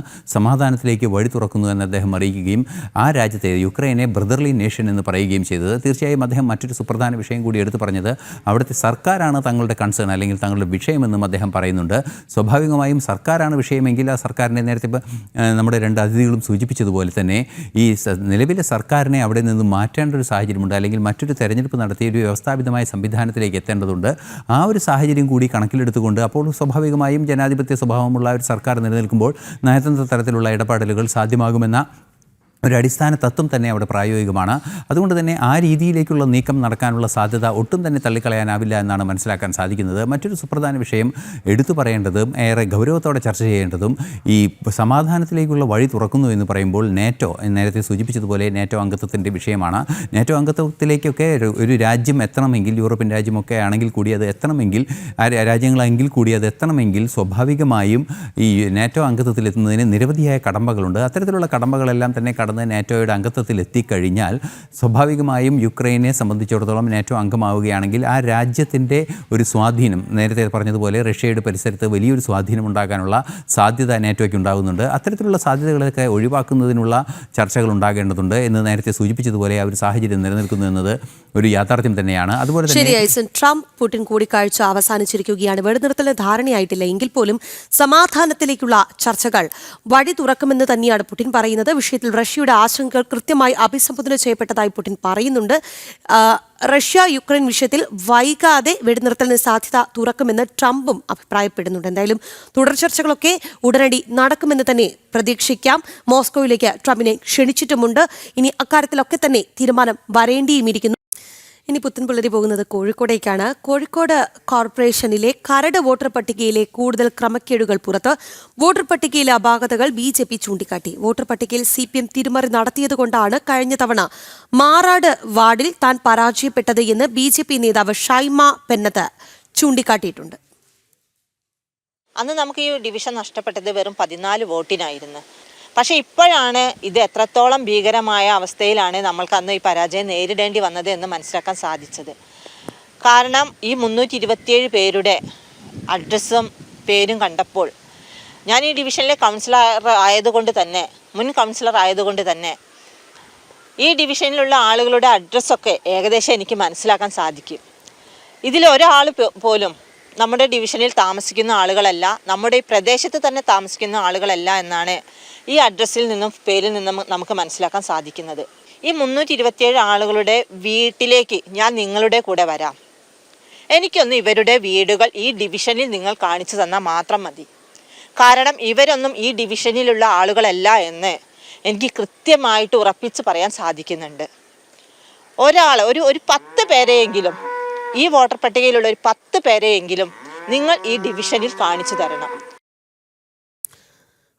സമാധാനത്തിലേക്ക് വഴി തുറക്കുന്നു എന്ന് അദ്ദേഹം അറിയിക്കുകയും ആ രാജ്യത്തെ യുക്രൈനെ ബ്രദർലി നേഷൻ എന്ന് പറയുകയും ചെയ്തത്. തീർച്ചയായും അദ്ദേഹം മറ്റൊരു സുപ്രധാന വിഷയം കൂടി എടുത്തു പറഞ്ഞത് അവിടുത്തെ സർക്കാരാണ് തങ്ങളുടെ കൺസേൺ അല്ലെങ്കിൽ തങ്ങളുടെ വിഷയമെന്നും അദ്ദേഹം പറയുന്നുണ്ട്. സ്വാഭാവികമായും സർക്കാരാണ് വിഷയമെങ്കിൽ ആ സർക്കാരിനെ നേരത്തെ നമ്മുടെ 2 അതിഥികളും സൂചിപ്പിച്ചതുപോലെ തന്നെ ഈ നിലവിലെ സർക്കാരിനെ അവിടെ നിന്ന് മാറ്റേണ്ട ഒരു സാഹചര്യമുണ്ട്, അല്ലെങ്കിൽ മറ്റൊരു തെരഞ്ഞെടുപ്പ് നടത്തി ഒരു വ്യവസ്ഥാപിതമായ സംവിധാനത്തിലേക്ക് എത്തേണ്ടതുണ്ട്. ആ ഒരു സാഹചര്യം കൂടി കണക്കിലെടുത്തുകൊണ്ട് അപ്പോൾ സ്വാഭാവികമായും ജനാധിപത്യ സ്വഭാവമുള്ള ഒരു സർക്കാർ നിലനിൽക്കുമ്പോൾ നയതന്ത്ര തരത്തിലുള്ള ഇടപെടലുകൾ സാധ്യമാകുമെന്ന ഒരു അടിസ്ഥാന തത്വം തന്നെ അവിടെ പ്രായോഗികമാണ്. അതുകൊണ്ട് തന്നെ ആ രീതിയിലേക്കുള്ള നീക്കം നടക്കാനുള്ള സാധ്യത ഒട്ടും തന്നെ തള്ളിക്കളയാനാവില്ല എന്നാണ് മനസ്സിലാക്കാൻ സാധിക്കുന്നത്. മറ്റൊരു സുപ്രധാന വിഷയം എടുത്തു പറയേണ്ടതും ഏറെ ഗൗരവത്തോടെ ചർച്ച ചെയ്യേണ്ടതും ഈ സമാധാനത്തിലേക്കുള്ള വഴി തുറക്കുന്നു എന്ന് പറയുമ്പോൾ നേറ്റോ, നേരത്തെ സൂചിപ്പിച്ചതുപോലെ നേറ്റോ അംഗത്വത്തിൻ്റെ വിഷയമാണ്. നേറ്റോ അംഗത്വത്തിലേക്കൊക്കെ ഒരു രാജ്യം എത്തണമെങ്കിൽ, യൂറോപ്യൻ രാജ്യമൊക്കെ ആണെങ്കിൽ കൂടി അത് എത്തണമെങ്കിൽ, രാജ്യങ്ങളെങ്കിൽ കൂടി അത് എത്തണമെങ്കിൽ സ്വാഭാവികമായും ഈ നേറ്റോ അംഗത്വത്തിലെത്തുന്നതിന് നിരവധിയായ കടമ്പകളുണ്ട്. അത്തരത്തിലുള്ള കടമ്പകളെല്ലാം തന്നെ കടന്ന് നേറ്റോയുടെ അംഗത്വത്തിൽ എത്തിക്കഴിഞ്ഞാൽ സ്വാഭാവികമായും യുക്രൈനെ സംബന്ധിച്ചിടത്തോളം നേറ്റോ അംഗമാവുകയാണെങ്കിൽ ആ രാജ്യത്തിൻ്റെ ഒരു സ്വാധീനം, നേരത്തെ പറഞ്ഞതുപോലെ റഷ്യയുടെ പരിസരത്ത് വലിയൊരു സ്വാധീനം ഉണ്ടാകാനുള്ള സാധ്യത നേറ്റോയ്ക്ക് ഉണ്ടാകുന്നുണ്ട്. അത്തരത്തിലുള്ള സാധ്യതകളൊക്കെ ഒഴിവാക്കുന്നതിനുള്ള ചർച്ചകൾ ഉണ്ടാകേണ്ടതുണ്ട് എന്ന് നേരത്തെ സൂചിപ്പിച്ചതുപോലെ ആ ഒരു സാഹചര്യം നിലനിൽക്കുന്നു എന്നത് ഒരു യാഥാർത്ഥ്യം തന്നെയാണ്. അതുപോലെ തന്നെ ട്രംപ് പുടിൻ കൂടിക്കാഴ്ച അവസാനിച്ചിരിക്കുകയാണ്. വെടിനിർത്തൽ ധാരണയായിട്ടില്ല എങ്കിൽ പോലും സമാധാനത്തിലേക്കുള്ള ചർച്ചകൾ വഴി തുറക്കുമെന്ന് തന്നെയാണ് പുടിൻ പറയുന്നത്. വിഷയത്തിൽ റഷ്യയുടെ ആശങ്കകൾ കൃത്യമായി അഭിസംബോധന ചെയ്യപ്പെട്ടതായി പുടിൻ പറയുന്നുണ്ട്. റഷ്യ യുക്രൈൻ വിഷയത്തിൽ വൈകാതെ വെടിനിർത്തലിന് സാധ്യത തുറക്കുമെന്ന് ട്രംപും അഭിപ്രായപ്പെടുന്നുണ്ട്. എന്തായാലും തുടർ ചർച്ചകളൊക്കെ ഉടനടി നടക്കുമെന്ന് തന്നെ പ്രതീക്ഷിക്കാം. മോസ്കോയിലേക്ക് ട്രംപിനെ ക്ഷണിച്ചിട്ടുമുണ്ട്. ഇനി അക്കാര്യത്തിലൊക്കെ തന്നെ തീരുമാനം വരേണ്ടിയുമിരിക്കുന്നു. ഇനി പുത്തൻപുള്ളരി പോകുന്നത് കോഴിക്കോടേക്കാണ്. കോഴിക്കോട് കോർപ്പറേഷനിലെ കരട് വോട്ടർ പട്ടികയിലെ കൂടുതൽ ക്രമക്കേടുകൾ പുറത്ത്. വോട്ടർ പട്ടികയിലെ അപാകതകൾ BJP ചൂണ്ടിക്കാട്ടി. വോട്ടർ പട്ടികയിൽ CPM തിരിമറി നടത്തിയതുകൊണ്ടാണ് കഴിഞ്ഞ തവണ മാറാട് വാർഡിൽ താൻ പരാജയപ്പെട്ടത് എന്ന് BJP നേതാവ് ഷൈമ പെന്നത്ത് ചൂണ്ടിക്കാട്ടിയിട്ടുണ്ട്. അന്ന് നമുക്ക് ഈ ഡിവിഷൻ നഷ്ടപ്പെട്ടത് വെറും 14 വോട്ടിനായിരുന്നു. പക്ഷേ ഇപ്പോഴാണ് ഇത് എത്രത്തോളം ഭീകരമായ അവസ്ഥയിലാണ് നമ്മൾക്ക് അന്ന് ഈ പരാജയം നേരിടേണ്ടി വന്നത് എന്ന് മനസ്സിലാക്കാൻ സാധിച്ചത്. കാരണം ഈ 327 പേരുടെ അഡ്രസ്സും പേരും കണ്ടപ്പോൾ ഞാൻ ഈ ഡിവിഷനിലെ കൗൺസിലർ ആയതുകൊണ്ട് തന്നെ, മുൻ കൗൺസിലർ ആയതുകൊണ്ട് തന്നെ ഈ ഡിവിഷനിലുള്ള ആളുകളുടെ അഡ്രസ്സൊക്കെ ഏകദേശം എനിക്ക് മനസ്സിലാക്കാൻ സാധിക്കും. ഇതിൽ ഒരാൾ പോലും നമ്മുടെ ഡിവിഷനിൽ താമസിക്കുന്ന ആളുകളല്ല, നമ്മുടെ ഈ പ്രദേശത്ത് തന്നെ താമസിക്കുന്ന ആളുകളല്ല എന്നാണ് ഈ അഡ്രസ്സിൽ നിന്നും പേരിൽ നിന്നും നമുക്ക് മനസ്സിലാക്കാൻ സാധിക്കുന്നത്. ഈ 327 ആളുകളുടെ വീട്ടിലേക്ക് ഞാൻ നിങ്ങളുടെ കൂടെ വരാം. എനിക്കൊന്ന് ഇവരുടെ വീടുകൾ ഈ ഡിവിഷനിൽ നിങ്ങൾ കാണിച്ചു തന്നാൽ മാത്രം മതി. കാരണം ഇവരൊന്നും ഈ ഡിവിഷനിലുള്ള ആളുകളല്ല എന്ന് എനിക്ക് കൃത്യമായിട്ട് ഉറപ്പിച്ച് പറയാൻ സാധിക്കുന്നുണ്ട്. ഒരാൾ ഒരു 10 പേരെയെങ്കിലും, ഈ വോട്ടർ പട്ടികയിലുള്ള ഒരു 10 പേരെയെങ്കിലും നിങ്ങൾ ഈ ഡിവിഷനിൽ കാണിച്ചു തരണം.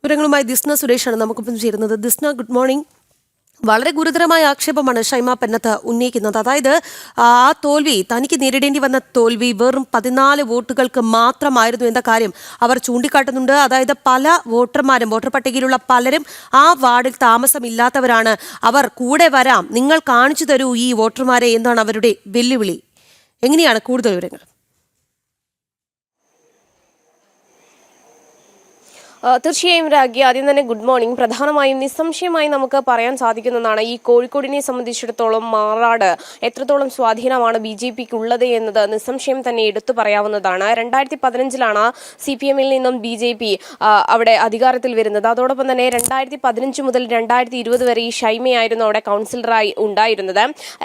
വിവരങ്ങളുമായി ദിസ്ന സുരേഷാണ് നമുക്കൊപ്പം ചേരുന്നത്. Disna, good morning. വളരെ ഗുരുതരമായ ആക്ഷേപമാണ് ഷൈമ പെന്നത്ത് ഉന്നയിക്കുന്നത്. അതായത് ആ തോൽവി, തനിക്ക് നേരിടേണ്ടി വന്ന തോൽവി വെറും 14 വോട്ടുകൾക്ക് മാത്രമായിരുന്നു എന്ന കാര്യം അവർ ചൂണ്ടിക്കാട്ടുന്നുണ്ട്. അതായത് പല വോട്ടർമാരും, വോട്ടർ പട്ടികയിലുള്ള പലരും ആ വാർഡിൽ താമസമില്ലാത്തവരാണ്. അവർ കൂടെ വരാം, നിങ്ങൾ കാണിച്ചു തരൂ ഈ വോട്ടർമാരെ എന്നാണ് അവരുടെ വെല്ലുവിളി. എങ്ങനെയാണ് കൂടുതൽ വിവരങ്ങൾ? തീർച്ചയായും രാഖി, ആദ്യം തന്നെ ഗുഡ് മോർണിംഗ്. പ്രധാനമായും നിസ്സംശയമായി നമുക്ക് പറയാൻ സാധിക്കുന്നതാണ്, ഈ കോഴിക്കോടിനെ സംബന്ധിച്ചിടത്തോളം മാറാട് എത്രത്തോളം സ്വാധീനമാണ് BJPക്ക് ഉള്ളത് എന്നത് നിസ്സംശയം തന്നെ എടുത്തു പറയാവുന്നതാണ്. 2015 CPM-ൽ നിന്നും BJP അവിടെ അധികാരത്തിൽ വരുന്നത്. അതോടൊപ്പം തന്നെ 2015 മുതൽ 2020 വരെ ഈ ഷൈമയായിരുന്നു അവിടെ കൗൺസിലറായി ഉണ്ടായിരുന്നത്.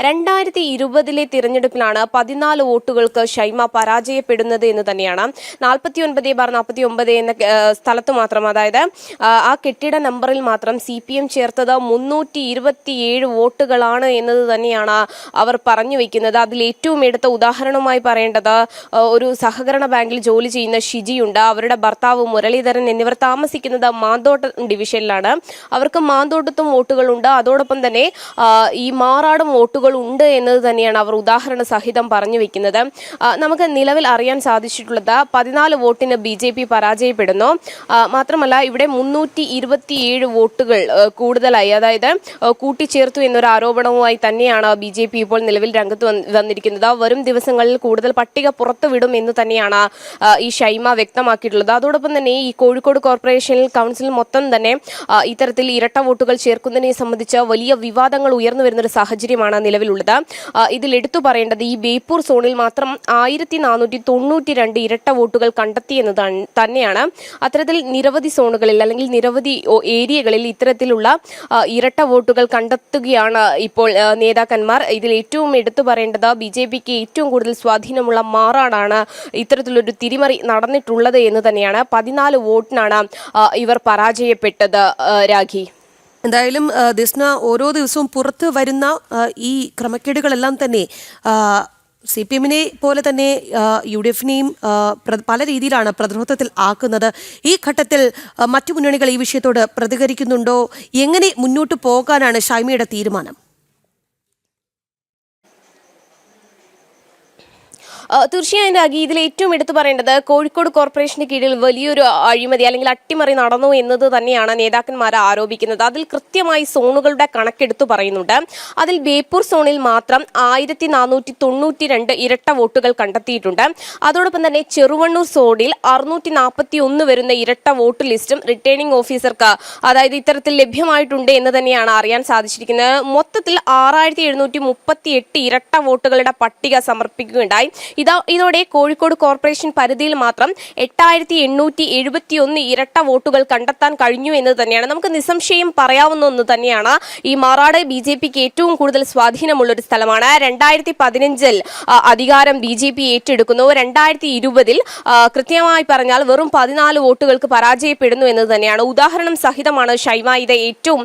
2020 തിരഞ്ഞെടുപ്പിലാണ് 14 വോട്ടുകൾക്ക് ഷൈമ പരാജയപ്പെടുന്നത് എന്ന് തന്നെയാണ്. 49/49 എന്ന സ്ഥലത്ത് മാത്രം, അതായത് ആ കെട്ടിട നമ്പറിൽ മാത്രം CPM ചേർത്തത് 327 വോട്ടുകളാണ് എന്നത് തന്നെയാണ് അവർ പറഞ്ഞു വെക്കുന്നത്. അതിൽ ഏറ്റവും എടുത്ത ഉദാഹരണമായി പറയേണ്ടത് ഒരു സഹകരണ ബാങ്കിൽ ജോലി ചെയ്യുന്ന ഷിജിയുണ്ട്. അവരുടെ ഭർത്താവ് മുരളീധരൻ എന്നിവർ താമസിക്കുന്നത് മാന്തോട്ടം ഡിവിഷനിലാണ്. അവർക്ക് മാന്തോട്ടത്തും വോട്ടുകളുണ്ട്, അതോടൊപ്പം തന്നെ ഈ മാറാടും വോട്ടുകൾ ഉണ്ട് എന്നത് തന്നെയാണ് അവർ ഉദാഹരണ സഹിതം പറഞ്ഞു വെക്കുന്നത്. നമുക്ക് നിലവിൽ അറിയാൻ സാധിച്ചിട്ടുള്ളത് 14 വോട്ടിന് BJP പരാജയപ്പെടുന്നു. മാത്രമല്ല ഇവിടെ 327 വോട്ടുകൾ കൂടുതലായി, അതായത് കൂട്ടിച്ചേർത്തു എന്നൊരു ആരോപണവുമായി തന്നെയാണ് BJP ഇപ്പോൾ നിലവിൽ രംഗത്ത് വന്നിരിക്കുന്നത്. വരും ദിവസങ്ങളിൽ കൂടുതൽ പട്ടിക പുറത്തുവിടും എന്ന് തന്നെയാണ് ഈ ഷൈമ വ്യക്തമാക്കിയിട്ടുള്ളത്. അതോടൊപ്പം തന്നെ ഈ കോഴിക്കോട് കോർപ്പറേഷനിൽ കൗൺസിൽ മൊത്തം തന്നെ ഇത്തരത്തിൽ ഇരട്ട വോട്ടുകൾ ചേർക്കുന്നതിനെ സംബന്ധിച്ച് വലിയ വിവാദങ്ങൾ ഉയർന്നു വരുന്നൊരു സാഹചര്യമാണ് നിലവിലുള്ളത്. ഇതിൽ എടുത്തു പറയേണ്ടത് ഈ ബേപ്പൂർ സോണിൽ മാത്രം 1492 ഇരട്ട വോട്ടുകൾ കണ്ടെത്തി എന്ന് തന്നെയാണ്. അത്തരത്തിൽ നിരവധി സോണുകളിൽ അല്ലെങ്കിൽ നിരവധി ഏരിയകളിൽ ഇത്തരത്തിലുള്ള ഇരട്ട വോട്ടുകൾ കണ്ടെത്തുകയാണ് ഇപ്പോൾ നേതാക്കന്മാർ. ഇതിൽ ഏറ്റവും എടുത്തു പറയേണ്ടത് BJPക്ക് ഏറ്റവും കൂടുതൽ സ്വാധീനമുള്ള മാറാടാണ് ഇത്തരത്തിലൊരു തിരിമറി നടന്നിട്ടുള്ളത് എന്ന് തന്നെയാണ്. 14 വോട്ടിനാണ് ഇവർ പരാജയപ്പെട്ടത്. രാഖി, എന്തായാലും ദിസ്ന, ഓരോ ദിവസവും പുറത്ത് വരുന്ന ഈ ക്രമക്കേടുകളെല്ലാം തന്നെ CPM-നെ പോലെ തന്നെ UDF-നെയും പല രീതിയിലാണ് പ്രതിരോധത്തിൽ ആക്കുന്നത്. ഈ ഘട്ടത്തിൽ മറ്റു മുന്നണികൾ ഈ വിഷയത്തോട് പ്രതികരിക്കുന്നുണ്ടോ? എങ്ങനെ മുന്നോട്ട് പോകാനാണ് ഷൈമയുടെ തീരുമാനം? തീർച്ചയായും രാഗി, ഇതിൽ ഏറ്റവും എടുത്തു പറയേണ്ടത് കോഴിക്കോട് കോർപ്പറേഷന് കീഴിൽ വലിയൊരു അഴിമതി അല്ലെങ്കിൽ അട്ടിമറി നടന്നു എന്നത് തന്നെയാണ് നേതാക്കന്മാർ ആരോപിക്കുന്നത്. അതിൽ കൃത്യമായി സോണുകളുടെ കണക്കെടുത്തു പറയുന്നുണ്ട്. അതിൽ ബേപ്പൂർ സോണിൽ മാത്രം 1492 ഇരട്ട വോട്ടുകൾ കണ്ടെത്തിയിട്ടുണ്ട്. അതോടൊപ്പം തന്നെ ചെറുവണ്ണൂർ സോണിൽ 641 വരുന്ന ഇരട്ട വോട്ട് ലിസ്റ്റും റിട്ടേണിംഗ് ഓഫീസർക്ക്, അതായത് ഇത്തരത്തിൽ ലഭ്യമായിട്ടുണ്ട് എന്ന് തന്നെയാണ് അറിയാൻ സാധിച്ചിരിക്കുന്നത്. മൊത്തത്തിൽ 6738 ഇരട്ട വോട്ടുകളുടെ പട്ടിക സമർപ്പിക്കുകയുണ്ടായി. ഇതോടെ കോഴിക്കോട് കോർപ്പറേഷൻ പരിധിയിൽ മാത്രം 8871 ഇരട്ട വോട്ടുകൾ കണ്ടെത്താൻ കഴിഞ്ഞു എന്ന് തന്നെയാണ് നമുക്ക് നിസ്സംശയം പറയാവുന്ന ഒന്ന് തന്നെയാണ്. ഈ മാറാട് BJPക്ക് ഏറ്റവും കൂടുതൽ സ്വാധീനമുള്ള ഒരു സ്ഥലമാണ്. 2015 അധികാരം BJP ഏറ്റെടുക്കുന്നു. 2020 കൃത്യമായി പറഞ്ഞാൽ വെറും 14 വോട്ടുകൾക്ക് പരാജയപ്പെടുന്നു എന്നത് തന്നെയാണ്. ഉദാഹരണം സഹിതമാണ് ഷൈമ ഇത് ഏറ്റവും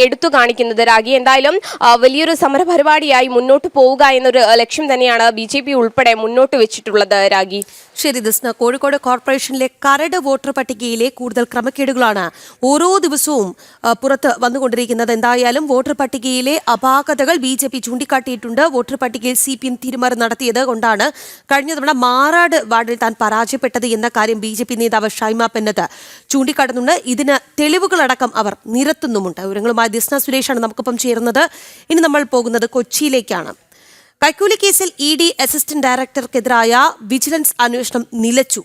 എടുത്തു കാണിക്കുന്നത്. രാഗി, എന്തായാലും വലിയൊരു സമരപരിപാടിയായി മുന്നോട്ട് പോവുക എന്നൊരു ലക്ഷ്യം തന്നെയാണ് BJP ഉൾപ്പെടെ മുന്നോട്ട് വെച്ചിട്ടുള്ളത്. രാഗി, ശരി ദിസ്ന, കോഴിക്കോട് കോർപ്പറേഷനിലെ കരട് വോട്ടർ പട്ടികയിലെ കൂടുതൽ ക്രമക്കേടുകളാണ് ഓരോ ദിവസവും പുറത്ത് വന്നുകൊണ്ടിരിക്കുന്നത്. എന്തായാലും വോട്ടർ പട്ടികയിലെ അപാകതകൾ BJP ചൂണ്ടിക്കാട്ടിയിട്ടുണ്ട്. വോട്ടർ പട്ടികയിൽ CPM തിരിമറി നടത്തിയത് കൊണ്ടാണ് കഴിഞ്ഞ തവണ മാറാട് വാർഡിൽ താൻ പരാജയപ്പെട്ടത് എന്ന കാര്യം BJP നേതാവ് ഷൈമ പെന്നത്ത് ചൂണ്ടിക്കാട്ടുന്നുണ്ട്. ഇതിന് തെളിവുകളടക്കം അവർ നിരത്തുന്നുമുണ്ട്. വിവരങ്ങളുമായി ദിസ്ന സുരേഷാണ് നമുക്കൊപ്പം ചേരുന്നത്. ഇനി നമ്മൾ പോകുന്നത് കൊച്ചിയിലേക്കാണ്. കൈക്കൂലി കേസിൽ ED അസിസ്റ്റന്റ് ഡയറക്ടർക്കെതിരായ വിജിലൻസ് അന്വേഷണം നിലച്ചു.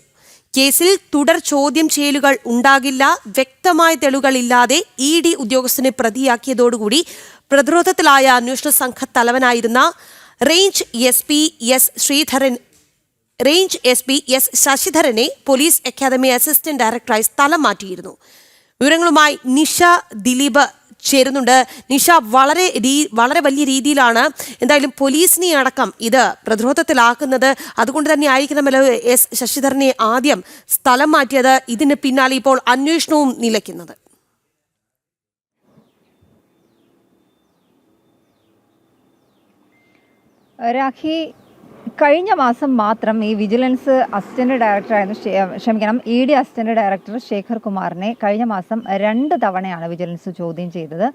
കേസിൽ തുടർ ചോദ്യം ചെയ്യലുകൾ ഉണ്ടാകില്ല, വ്യക്തമായ തെളിവുകളില്ലാതെ ED ഉദ്യോഗസ്ഥനെ പ്രതിയാക്കിയതോടുകൂടി പ്രതിരോധത്തിലായ അന്വേഷണ സംഘ തലവനായിരുന്ന റേഞ്ച് SP S ശശിധരനെ പോലീസ് അക്കാദമി അസിസ്റ്റന്റ് ഡയറക്ടറായി സ്ഥലം മാറ്റിയിരുന്നു. വിവരങ്ങളുമായി നിഷ ദിലീപ് ചേരുന്നുണ്ട്. നിഷ, വളരെ വലിയ രീതിയിലാണ് എന്തായാലും പോലീസിനെ അടക്കം ഇത് പ്രതിരോധത്തിലാക്കുന്നത്. അതുകൊണ്ട് തന്നെ ആയിരിക്കണമല്ലോ S ശശിധരനെ ആദ്യം സ്ഥലം മാറ്റിയത്. ഇതിന് പിന്നാലെ ഇപ്പോൾ അന്വേഷണവും നിലയ്ക്കുന്നത്. രാഖി, കഴിഞ്ഞ മാസം മാത്രം ഈ വിജിലൻസ് അസിസ്റ്റന്റ് ഡയറക്ടറായിരുന്നു ED അസിസ്റ്റന്റ് ഡയറക്ടർ ശേഖർ കുമാറിനെ കഴിഞ്ഞ മാസം 2 തവണയാണ് വിജിലൻസ് ചോദ്യം ചെയ്തത്.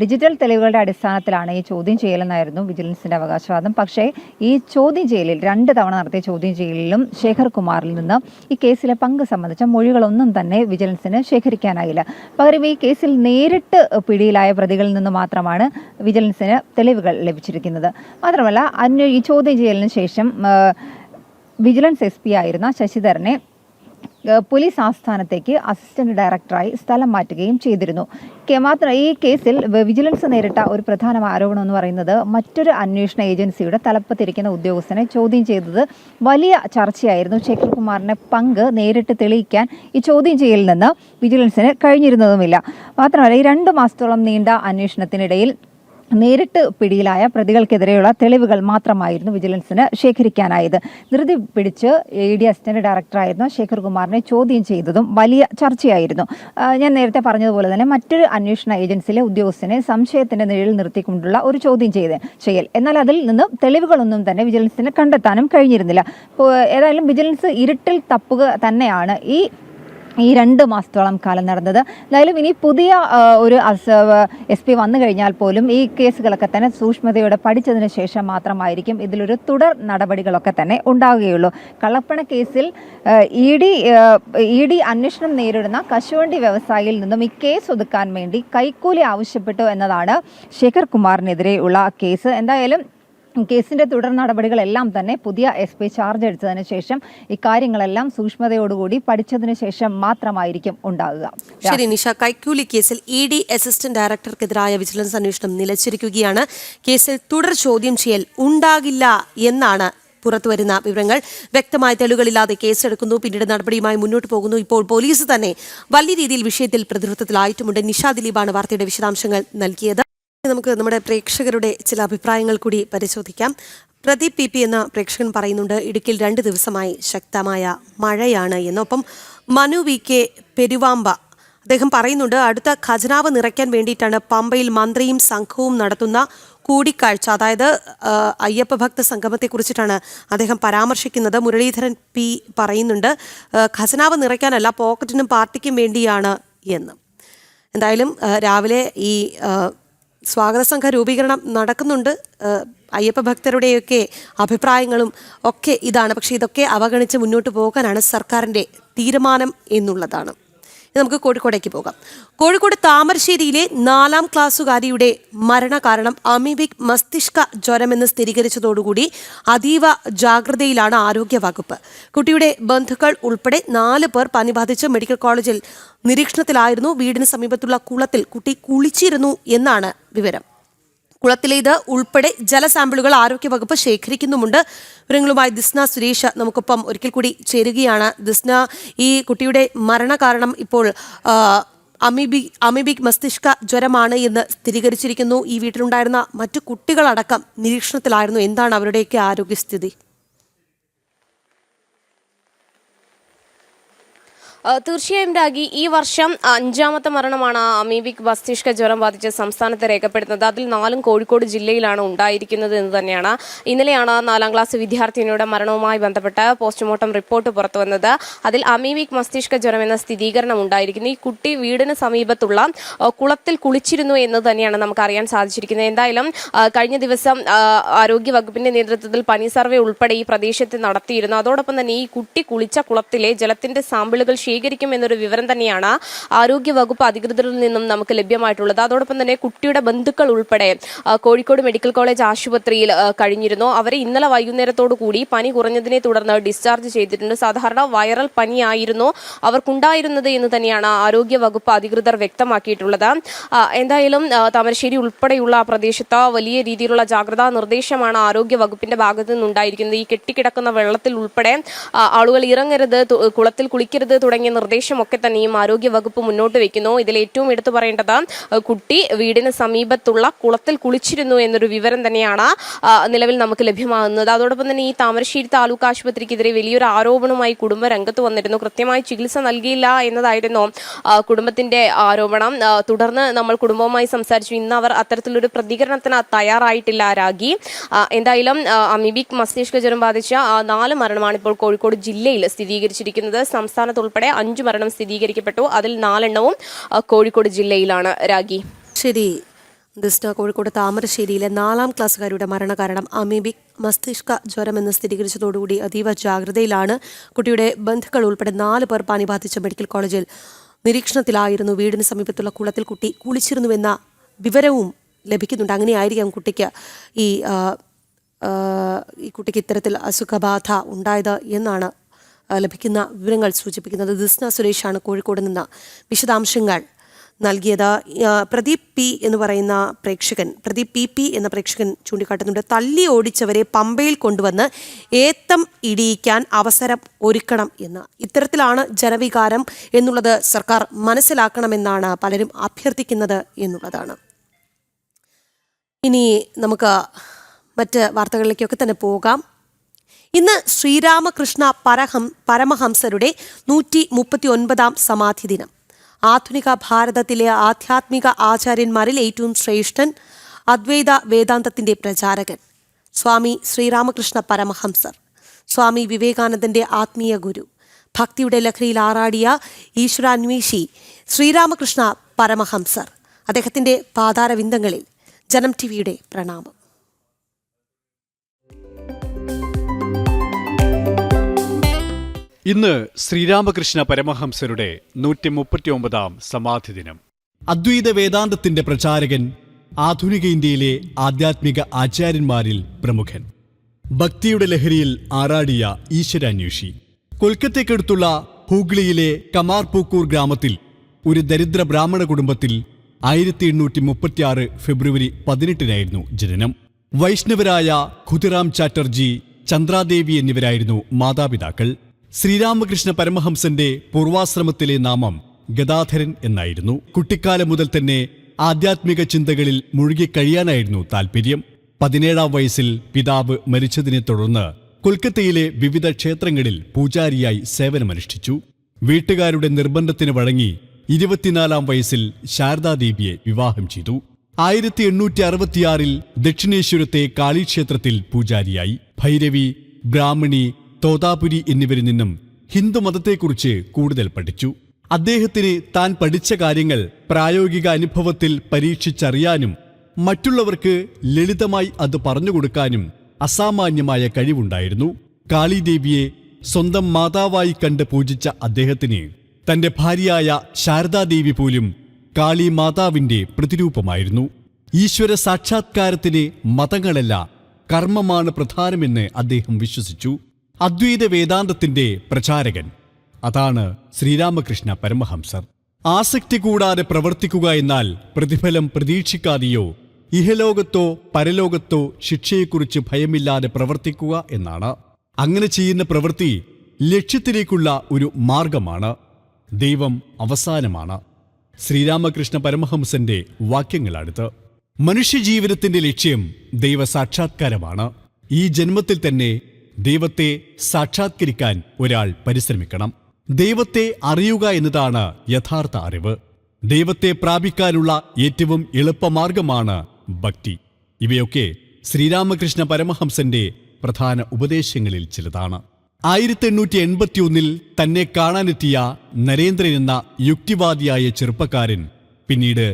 ഡിജിറ്റൽ തെളിവുകളുടെ അടിസ്ഥാനത്തിലാണ് ഈ ചോദ്യം ചെയ്യലെന്നായിരുന്നു വിജിലൻസിന്റെ അവകാശവാദം. പക്ഷേ ഈ ചോദ്യം ചെയ്യലിൽ 2 തവണ നടത്തിയ ചോദ്യം ചെയ്യലിലും ശേഖർ കുമാറിൽ നിന്ന് ഈ കേസിലെ പങ്ക് സംബന്ധിച്ച മൊഴികളൊന്നും തന്നെ വിജിലൻസിന് ശേഖരിക്കാനായില്ല. പകരം ഈ കേസിൽ നേരിട്ട് പിടിയിലായ പ്രതികളിൽ നിന്ന് മാത്രമാണ് വിജിലൻസിന് തെളിവുകൾ ലഭിച്ചിരിക്കുന്നത്. മാത്രമല്ല, ഈ ചോദ്യം ചെയ്യലിന് ശേഷം വിജിലൻസ് SP ആയിരുന്ന ശശിധരനെ പോലീസ് ആസ്ഥാനത്തേക്ക് അസിസ്റ്റന്റ് ഡയറക്ടറായി സ്ഥലം മാറ്റുകയും ചെയ്തിരുന്നു. ഈ കേസിൽ വിജിലൻസ് നേരിട്ട ഒരു പ്രധാന ആരോപണം എന്ന് പറയുന്നത് മറ്റൊരു അന്വേഷണ ഏജൻസിയുടെ തലപ്പത്തിരിക്കുന്ന ഉദ്യോഗസ്ഥനെ ചോദ്യം ചെയ്തത് വലിയ ചർച്ചയായിരുന്നു. ശേഖർ കുമാറിന്റെ പങ്ക് നേരിട്ട് തെളിയിക്കാൻ ഈ ചോദ്യം ചെയ്യലിൽ നിന്ന് വിജിലൻസിന് കഴിഞ്ഞിരുന്നതുമില്ല. മാത്രമല്ല, ഈ 2 മാസത്തോളം നീണ്ട അന്വേഷണത്തിനിടയിൽ നേരിട്ട് പിടിയിലായ പ്രതികൾക്കെതിരെയുള്ള തെളിവുകൾ മാത്രമായിരുന്നു വിജിലൻസിന് ശേഖരിക്കാനായത്. ധൃതി പിടിച്ച് ED അസിസ്റ്റന്റ് ഡയറക്ടറായിരുന്ന ശേഖർ കുമാറിനെ ചോദ്യം ചെയ്തതും വലിയ ചർച്ചയായിരുന്നു. ഞാൻ നേരത്തെ പറഞ്ഞതുപോലെ തന്നെ മറ്റൊരു അന്വേഷണ ഏജൻസിയിലെ ഉദ്യോഗസ്ഥനെ സംശയത്തിന്റെ നിഴലിൽ നിർത്തിക്കൊണ്ടുള്ള ഒരു ചോദ്യം ചെയ്യൽ. എന്നാൽ അതിൽ നിന്ന് തെളിവുകളൊന്നും തന്നെ വിജിലൻസിന് കണ്ടെത്താനും കഴിഞ്ഞിരുന്നില്ല. ഏതായാലും വിജിലൻസ് ഇരുട്ടിൽ തപ്പുക തന്നെയാണ് ഈ 2 മാസത്തോളം കാലം നടന്നത്. എന്തായാലും ഇനി പുതിയ ഒരു SP വന്നു കഴിഞ്ഞാൽ പോലും ഈ കേസുകളൊക്കെ തന്നെ സൂക്ഷ്മതയോടെ പഠിച്ചതിന് ശേഷം മാത്രമായിരിക്കും ഇതിലൊരു തുടർ നടപടികളൊക്കെ തന്നെ ഉണ്ടാവുകയുള്ളൂ. കള്ളപ്പണ കേസിൽ ED അന്വേഷണം നേരിടുന്ന കശുവണ്ടി വ്യവസായിയിൽ നിന്നും ഈ കേസ് ഒതുക്കാൻ വേണ്ടി കൈക്കൂലി ആവശ്യപ്പെട്ടു എന്നതാണ് ശേഖർ കുമാറിനെതിരെയുള്ള കേസ്. എന്തായാലും കേസിന്റെ തുടർ നടപടികളെല്ലാം തന്നെ പുതിയ SP ചാർജ് എടുത്തതിന് ശേഷം ഇക്കാര്യങ്ങളെല്ലാം സൂക്ഷ്മതയോടുകൂടി പഠിച്ചതിന് ശേഷം മാത്രമായിരിക്കും ഉണ്ടാകുക. ശരി നിഷ, കൈക്കൂലി കേസിൽ ED അസിസ്റ്റന്റ് ഡയറക്ടർക്കെതിരായ വിജിലൻസ് അന്വേഷണം നിലച്ചിരിക്കുകയാണ്. കേസിൽ തുടർ ചോദ്യം ചെയ്യൽ ഉണ്ടാകില്ല എന്നാണ് പുറത്തുവരുന്ന വിവരങ്ങൾ. വ്യക്തമായ തെളിവുകളില്ലാതെ കേസെടുക്കുന്നു, പിന്നീട് നടപടിയുമായി മുന്നോട്ട് പോകുന്നു. ഇപ്പോൾ പോലീസ് തന്നെ വലിയ രീതിയിൽ വിഷയത്തിൽ പ്രതിരോധത്തിലായിട്ടുമുണ്ട്. നിഷ ദിലീപാണ് വാർത്തയുടെ വിശദാംശങ്ങൾ നൽകിയത്. നമുക്ക് നമ്മുടെ പ്രേക്ഷകരുടെ ചില അഭിപ്രായങ്ങൾ കൂടി പരിശോധിക്കാം. പ്രദീപ് PP എന്ന പ്രേക്ഷകൻ പറയുന്നുണ്ട്, ഇടുക്കിയിൽ 2 ദിവസമായി ശക്തമായ മഴയാണ് എന്നൊപ്പം മനു VK പെരുവാമ്പ അദ്ദേഹം പറയുന്നുണ്ട്, അടുത്ത ഖജനാവ് നിറയ്ക്കാൻ വേണ്ടിയിട്ടാണ് പമ്പയിൽ മന്ത്രിയും സംഘവും നടത്തുന്ന കൂടിക്കാഴ്ച. അതായത് അയ്യപ്പ ഭക്ത സംഗമത്തെക്കുറിച്ചിട്ടാണ് അദ്ദേഹം പരാമർശിക്കുന്നത്. മുരളീധരൻ പി പറയുന്നുണ്ട്, ഖജനാവ് നിറയ്ക്കാനല്ല, പോക്കറ്റിനും പാർട്ടിക്കും വേണ്ടിയാണ് എന്ന്. എന്തായാലും രാവിലെ ഈ സ്വാഗത സംഘ രൂപീകരണം നടക്കുന്നുണ്ട്. അയ്യപ്പ ഭക്തരുടെയൊക്കെ അഭിപ്രായങ്ങളും ഒക്കെ ഇതാണ്. പക്ഷേ ഇതൊക്കെ അവഗണിച്ച് മുന്നോട്ട് പോകാനാണ് സർക്കാരിൻ്റെ തീരുമാനം എന്നുള്ളതാണ്. നമുക്ക് കോഴിക്കോടേക്ക് പോകാം. കോഴിക്കോട് താമരശ്ശേരിയിലെ 4ാം ക്ലാസ്സുകാരിയുടെ മരണകാരണം അമീബിക് മസ്തിഷ്ക ജ്വരമെന്ന് സ്ഥിരീകരിച്ചതോടുകൂടി അതീവ ജാഗ്രതയിലാണ് ആരോഗ്യവകുപ്പ്. കുട്ടിയുടെ ബന്ധുക്കൾ ഉൾപ്പെടെ 4 പേർ പനി ബാധിച്ച് മെഡിക്കൽ കോളേജിൽ നിരീക്ഷണത്തിലായിരുന്നു. വീടിന് സമീപത്തുള്ള കുളത്തിൽ കുട്ടി കുളിച്ചിരുന്നു എന്നാണ് വിവരം. കുളത്തിലേത് ഉൾപ്പെടെ ജലസാമ്പിളുകൾ ആരോഗ്യവകുപ്പ് ശേഖരിക്കുന്നുമുണ്ട്. വിവരങ്ങളുമായി ദിസ്ന സുരേഷ് നമുക്കൊപ്പം ഒരിക്കൽ കൂടി ചേരുകയാണ്. ദിസ്ന, ഈ കുട്ടിയുടെ മരണകാരണം ഇപ്പോൾ അമീബിക് മസ്തിഷ്ക ജ്വരമാണ് എന്ന് സ്ഥിരീകരിച്ചിരിക്കുന്നു. ഈ വീട്ടിലുണ്ടായിരുന്ന മറ്റു കുട്ടികളടക്കം നിരീക്ഷണത്തിലായിരുന്നു. എന്താണ് അവരുടെയൊക്കെ ആരോഗ്യസ്ഥിതി? തീർച്ചയായും രാഗി, ഈ വർഷം 5ാമത്തെ മരണമാണ് അമീബിക് മസ്തിഷ്ക ജ്വരം ബാധിച്ച് സംസ്ഥാനത്ത് രേഖപ്പെടുത്തുന്നത്. അതിൽ 4 കോഴിക്കോട് ജില്ലയിലാണ് ഉണ്ടായിരിക്കുന്നത് എന്ന് തന്നെയാണ്. ഇന്നലെയാണ് 4ാം ക്ലാസ് വിദ്യാർത്ഥിനിയുടെ മരണവുമായി ബന്ധപ്പെട്ട് പോസ്റ്റ്മോർട്ടം റിപ്പോർട്ട് പുറത്തുവന്നത്. അതിൽ അമീബിക് മസ്തിഷ്ക ജ്വരം എന്ന സ്ഥിരീകരണം ഉണ്ടായിരിക്കുന്നു. ഈ കുട്ടി വീടിന് സമീപത്തുള്ള കുളത്തിൽ കുളിച്ചിരുന്നു എന്ന് തന്നെയാണ് നമുക്ക് അറിയാൻ സാധിച്ചിരിക്കുന്നത്. എന്തായാലും കഴിഞ്ഞ ദിവസം ആരോഗ്യവകുപ്പിന്റെ നേതൃത്വത്തിൽ പനി സർവേ ഉൾപ്പെടെ ഈ പ്രദേശത്ത് നടത്തിയിരുന്നു. അതോടൊപ്പം തന്നെ ഈ കുട്ടി കുളിച്ച കുളത്തിലെ ജലത്തിന്റെ സാമ്പിളുകൾ ശേഖരിക്കും എന്നൊരു വിവരം തന്നെയാണ് ആരോഗ്യവകുപ്പ് അധികൃതരിൽ നിന്നും നമുക്ക് ലഭ്യമായിട്ടുള്ളത്. അതോടൊപ്പം തന്നെ കുട്ടിയുടെ ബന്ധുക്കൾ ഉൾപ്പെടെ കോഴിക്കോട് മെഡിക്കൽ കോളേജ് ആശുപത്രിയിൽ കഴിഞ്ഞിരുന്നു. അവരെ ഇന്നലെ വൈകുന്നേരത്തോടു കൂടി പനി കുറഞ്ഞതിനെ തുടർന്ന് ഡിസ്ചാർജ് ചെയ്തിട്ടുണ്ട്. സാധാരണ വൈറൽ പനിയായിരുന്നു അവർക്കുണ്ടായിരുന്നത് എന്ന് തന്നെയാണ് ആരോഗ്യവകുപ്പ് അധികൃതർ വ്യക്തമാക്കിയിട്ടുള്ളത്. എന്തായാലും താമരശ്ശേരി ഉൾപ്പെടെയുള്ള ആ പ്രദേശത്ത് വലിയ രീതിയിലുള്ള ജാഗ്രതാ നിർദ്ദേശമാണ് ആരോഗ്യവകുപ്പിന്റെ ഭാഗത്തു നിന്നുണ്ടായിരിക്കുന്നത്. ഈ കെട്ടിക്കിടക്കുന്ന വെള്ളത്തിൽ ഉൾപ്പെടെ ആളുകൾ ഇറങ്ങരുത്, കുളത്തിൽ കുളിക്കരുത് തുടങ്ങിയ നിർദ്ദേശമൊക്കെ തന്നെയും ആരോഗ്യവകുപ്പ് മുന്നോട്ട് വെക്കുന്നു. ഇതിൽ ഏറ്റവും എടുത്തു പറയേണ്ടത് കുട്ടി വീടിന് സമീപത്തുള്ള കുളത്തിൽ കുളിച്ചിരുന്നു എന്നൊരു വിവരം തന്നെയാണ് നിലവിൽ നമുക്ക് ലഭ്യമാകുന്നത്. അതോടൊപ്പം തന്നെ ഈ താമരശ്ശേരി താലൂക്ക് ആശുപത്രിക്കെതിരെ വലിയൊരു ആരോപണവുമായി കുടുംബം രംഗത്ത് വന്നിരുന്നു. കൃത്യമായി ചികിത്സ നൽകിയില്ല എന്നതായിരുന്നു കുടുംബത്തിന്റെ ആരോപണം. തുടർന്ന് നമ്മൾ കുടുംബവുമായി സംസാരിച്ചു. ഇന്ന് അവർ അത്തരത്തിലൊരു പ്രതികരണത്തിന് തയ്യാറായിട്ടില്ല രാഗി. എന്തായാലും അമീബിക് മസ്തിഷ്ക ജ്വരം ബാധിച്ച 4 മരണമാണ് ഇപ്പോൾ കോഴിക്കോട് ജില്ലയിൽ സ്ഥിരീകരിച്ചിരിക്കുന്നത്. സംസ്ഥാനത്ത് ഉൾപ്പെടെ 5 മരണം സ്ഥിരീകരിക്കപ്പെട്ടു. അതിൽ 4 എണ്ണവും കോഴിക്കോട് ജില്ലയിലാണ് രാഗി. ശരി ദിസ്ന, കോഴിക്കോട് താമരശ്ശേരിയിലെ 4ാം ക്ലാസ്സുകാരുടെ മരണകാരണം അമീബിക് മസ്തിഷ്ക ജ്വരമെന്ന് സ്ഥിരീകരിച്ചതോടുകൂടി അതീവ ജാഗ്രതയിലാണ്. കുട്ടിയുടെ ബന്ധുക്കൾ ഉൾപ്പെടെ 4 പേർ പനി ബാധിച്ച മെഡിക്കൽ കോളേജിൽ നിരീക്ഷണത്തിലായിരുന്നു. വീടിന് സമീപത്തുള്ള കുളത്തിൽ കുട്ടി കുളിച്ചിരുന്നുവെന്ന വിവരവും ലഭിക്കുന്നുണ്ട്. അങ്ങനെയായിരിക്കാം കുട്ടിക്ക് ഈ കുട്ടിക്ക് ഇത്തരത്തിൽ അസുഖബാധ ഉണ്ടായത് എന്നാണ് ലഭിക്കുന്ന വിവരങ്ങൾ സൂചിപ്പിക്കുന്നത്. ദിസ്ന സുരേഷാണ് കോഴിക്കോട് നിന്ന് വിശദാംശങ്ങൾ നൽകിയത്. പ്രദീപ് പി എന്ന പ്രേക്ഷകൻ ചൂണ്ടിക്കാട്ടുന്നുണ്ട്, തല്ലി ഓടിച്ചവരെ പമ്പയിൽ കൊണ്ടുവന്ന് ഏത്തം ഇടിയിക്കാൻ അവസരം ഒരുക്കണം എന്ന്. ഇത്തരത്തിലാണ് ജനവികാരം എന്നുള്ളത് സർക്കാർ മനസ്സിലാക്കണമെന്നാണ് പലരും അഭ്യർത്ഥിക്കുന്നത് എന്നുള്ളതാണ്. ഇനി നമുക്ക് മറ്റ് വാർത്തകളിലേക്കൊക്കെ തന്നെ പോകാം. ഇന്ന് ശ്രീരാമകൃഷ്ണ പരമഹംസരുടെ 139ാം സമാധി ദിനം. ആധുനിക ഭാരതത്തിലെ ആധ്യാത്മിക ആചാര്യന്മാരിൽ ഏറ്റവും ശ്രേഷ്ഠൻ, അദ്വൈത വേദാന്തത്തിന്റെ പ്രചാരകൻ സ്വാമി ശ്രീരാമകൃഷ്ണ പരമഹംസർ, സ്വാമി വിവേകാനന്ദന്റെ ആത്മീയ ഗുരു, ഭക്തിയുടെ ലഹരിയിൽ ആറാടിയ ഈശ്വരാന്വേഷി ശ്രീരാമകൃഷ്ണ പരമഹംസർ. അദ്ദേഹത്തിന്റെ പാതാരവിന്ദങ്ങളിൽ ജനം ടിവിയുടെ പ്രണാമം. ഇന്ന് ശ്രീരാമകൃഷ്ണ പരമഹംസരുടെ 139ാം സമാധി ദിനം. അദ്വൈത വേദാന്തത്തിന്റെ പ്രചാരകൻ, ആധുനിക ഇന്ത്യയിലെ ആധ്യാത്മിക ആചാര്യന്മാരിൽ പ്രമുഖൻ, ഭക്തിയുടെ ലഹരിയിൽ ആറാടിയ ഈശ്വരാന്വേഷി. കൊൽക്കത്തയ്ക്കടുത്തുള്ള ഹൂഗ്ലിയിലെ കമാർപൂക്കൂർ ഗ്രാമത്തിൽ ഒരു ദരിദ്ര ബ്രാഹ്മണ കുടുംബത്തിൽ 1836 ഫെബ്രുവരി 18-നായിരുന്നു ജനനം. വൈഷ്ണവരായ ഖുദിറാം ചാറ്റർജി, ചന്ദ്രാദേവി എന്നിവരായിരുന്നു മാതാപിതാക്കൾ. ശ്രീരാമകൃഷ്ണ പരമഹംസന്റെ പൂർവാശ്രമത്തിലെ നാമം ഗദാധരൻ എന്നായിരുന്നു. കുട്ടിക്കാലം മുതൽ തന്നെ ആധ്യാത്മിക ചിന്തകളിൽ മുഴുകിക്കഴിയാനായിരുന്നു താൽപര്യം. 17-ാം വയസ്സിൽ പിതാവ് മരിച്ചതിനെ തുടർന്ന് കൊൽക്കത്തയിലെ വിവിധ ക്ഷേത്രങ്ങളിൽ പൂജാരിയായി സേവനമനുഷ്ഠിച്ചു. വീട്ടുകാരുടെ നിർബന്ധത്തിന് വഴങ്ങി 24-ാം വയസ്സിൽ ശാരദാദേവിയെ വിവാഹം ചെയ്തു. 1866 ദക്ഷിണേശ്വരത്തെ കാളീക്ഷേത്രത്തിൽ പൂജാരിയായി. ഭൈരവി, ബ്രാഹ്മണി, തോതാപുരി എന്നിവരിൽ നിന്നും ഹിന്ദുമതത്തെക്കുറിച്ച് കൂടുതൽ പഠിച്ചു. അദ്ദേഹത്തിന് താൻ പഠിച്ച കാര്യങ്ങൾ പ്രായോഗിക അനുഭവത്തിൽ പരീക്ഷിച്ചറിയാനും മറ്റുള്ളവർക്ക് ലളിതമായി അത് പറഞ്ഞുകൊടുക്കാനും അസാമാന്യമായ കഴിവുണ്ടായിരുന്നു. കാളീദേവിയെ സ്വന്തം മാതാവായി കണ്ട് പൂജിച്ച അദ്ദേഹത്തിന് തന്റെ ഭാര്യയായ ശാരദാദേവി പോലും കാളി മാതാവിന്റെ പ്രതിരൂപമായിരുന്നു. ഈശ്വര സാക്ഷാത്കാരത്തിന് മതങ്ങളല്ല, കർമ്മമാണ് പ്രധാനമെന്ന് അദ്ദേഹം വിശ്വസിച്ചു. അദ്വൈത വേദാന്തത്തിന്റെ പ്രചാരകൻ അതാണ് ശ്രീരാമകൃഷ്ണ പരമഹംസർ. ആസക്തി കൂടാതെ പ്രവർത്തിക്കുക എന്നാൽ പ്രതിഫലം പ്രതീക്ഷിക്കാതെയോ ഇഹലോകത്തോ പരലോകത്തോ ശിക്ഷയെക്കുറിച്ച് ഭയമില്ലാതെ പ്രവർത്തിക്കുക എന്നാണ്. അങ്ങനെ ചെയ്യുന്ന പ്രവൃത്തി ലക്ഷ്യത്തിലേക്കുള്ള ഒരു മാർഗമാണ്. ദൈവം അവസാനമാണ്. ശ്രീരാമകൃഷ്ണ പരമഹംസന്റെ വാക്യങ്ങളാണിത്. മനുഷ്യജീവിതത്തിന്റെ ലക്ഷ്യം ദൈവസാക്ഷാത്കാരമാണ്. ഈ ജന്മത്തിൽ തന്നെ ദൈവത്തെ സാക്ഷാത്കരിക്കാൻ ഒരാൾ പരിശ്രമിക്കണം. ദൈവത്തെ അറിയുക എന്നതാണ് യഥാർത്ഥ അറിവ്. ദൈവത്തെ പ്രാപിക്കാനുള്ള ഏറ്റവും എളുപ്പമാർഗമാണ് ഭക്തി. ഇവയൊക്കെ ശ്രീരാമകൃഷ്ണ പരമഹംസന്റെ പ്രധാന ഉപദേശങ്ങളിൽ ചിലതാണ്. 1881 തന്നെ കാണാനെത്തിയ നരേന്ദ്രൻ എന്ന യുക്തിവാദിയായ ചെറുപ്പക്കാരൻ പിന്നീട്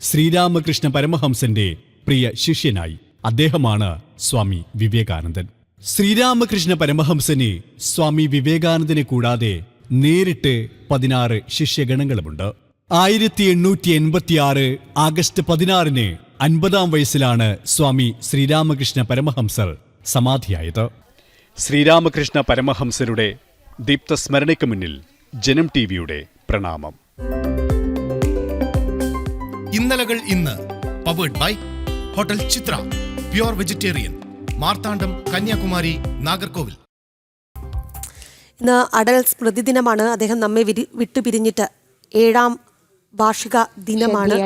ശ്രീരാമകൃഷ്ണ പരമഹംസന്റെ പ്രിയ ശിഷ്യനായി. അദ്ദേഹമാണ് സ്വാമി വിവേകാനന്ദൻ. ശ്രീരാമകൃഷ്ണ പരമഹംസന് സ്വാമി വിവേകാനന്ദനെ കൂടാതെ നേരിട്ട് 16 ശിഷ്യഗണങ്ങളുമുണ്ട്. 1886 ആഗസ്റ്റ് 16 50-ാം വയസ്സിലാണ് സ്വാമി ശ്രീരാമകൃഷ്ണ പരമഹംസർ സമാധിയായത്. ശ്രീരാമകൃഷ്ണ പരമഹംസരുടെ ദീപ്തസ്മരണയ്ക്ക് മുന്നിൽ ജനം ടിവിയുടെ പ്രണാമം. ഇന്നലകൾ ഇന്ന് powered by hotel Chitra, pure vegetarian, Marthandam, Kanyakumari, Nagercoil. ഇന്ന് അടൽ സ്മൃതി ദിനമാണ്. അദ്ദേഹം നമ്മെ വിട്ടുപിരിഞ്ഞിട്ട് 7ാം വാർഷിക ദിനമാണ്.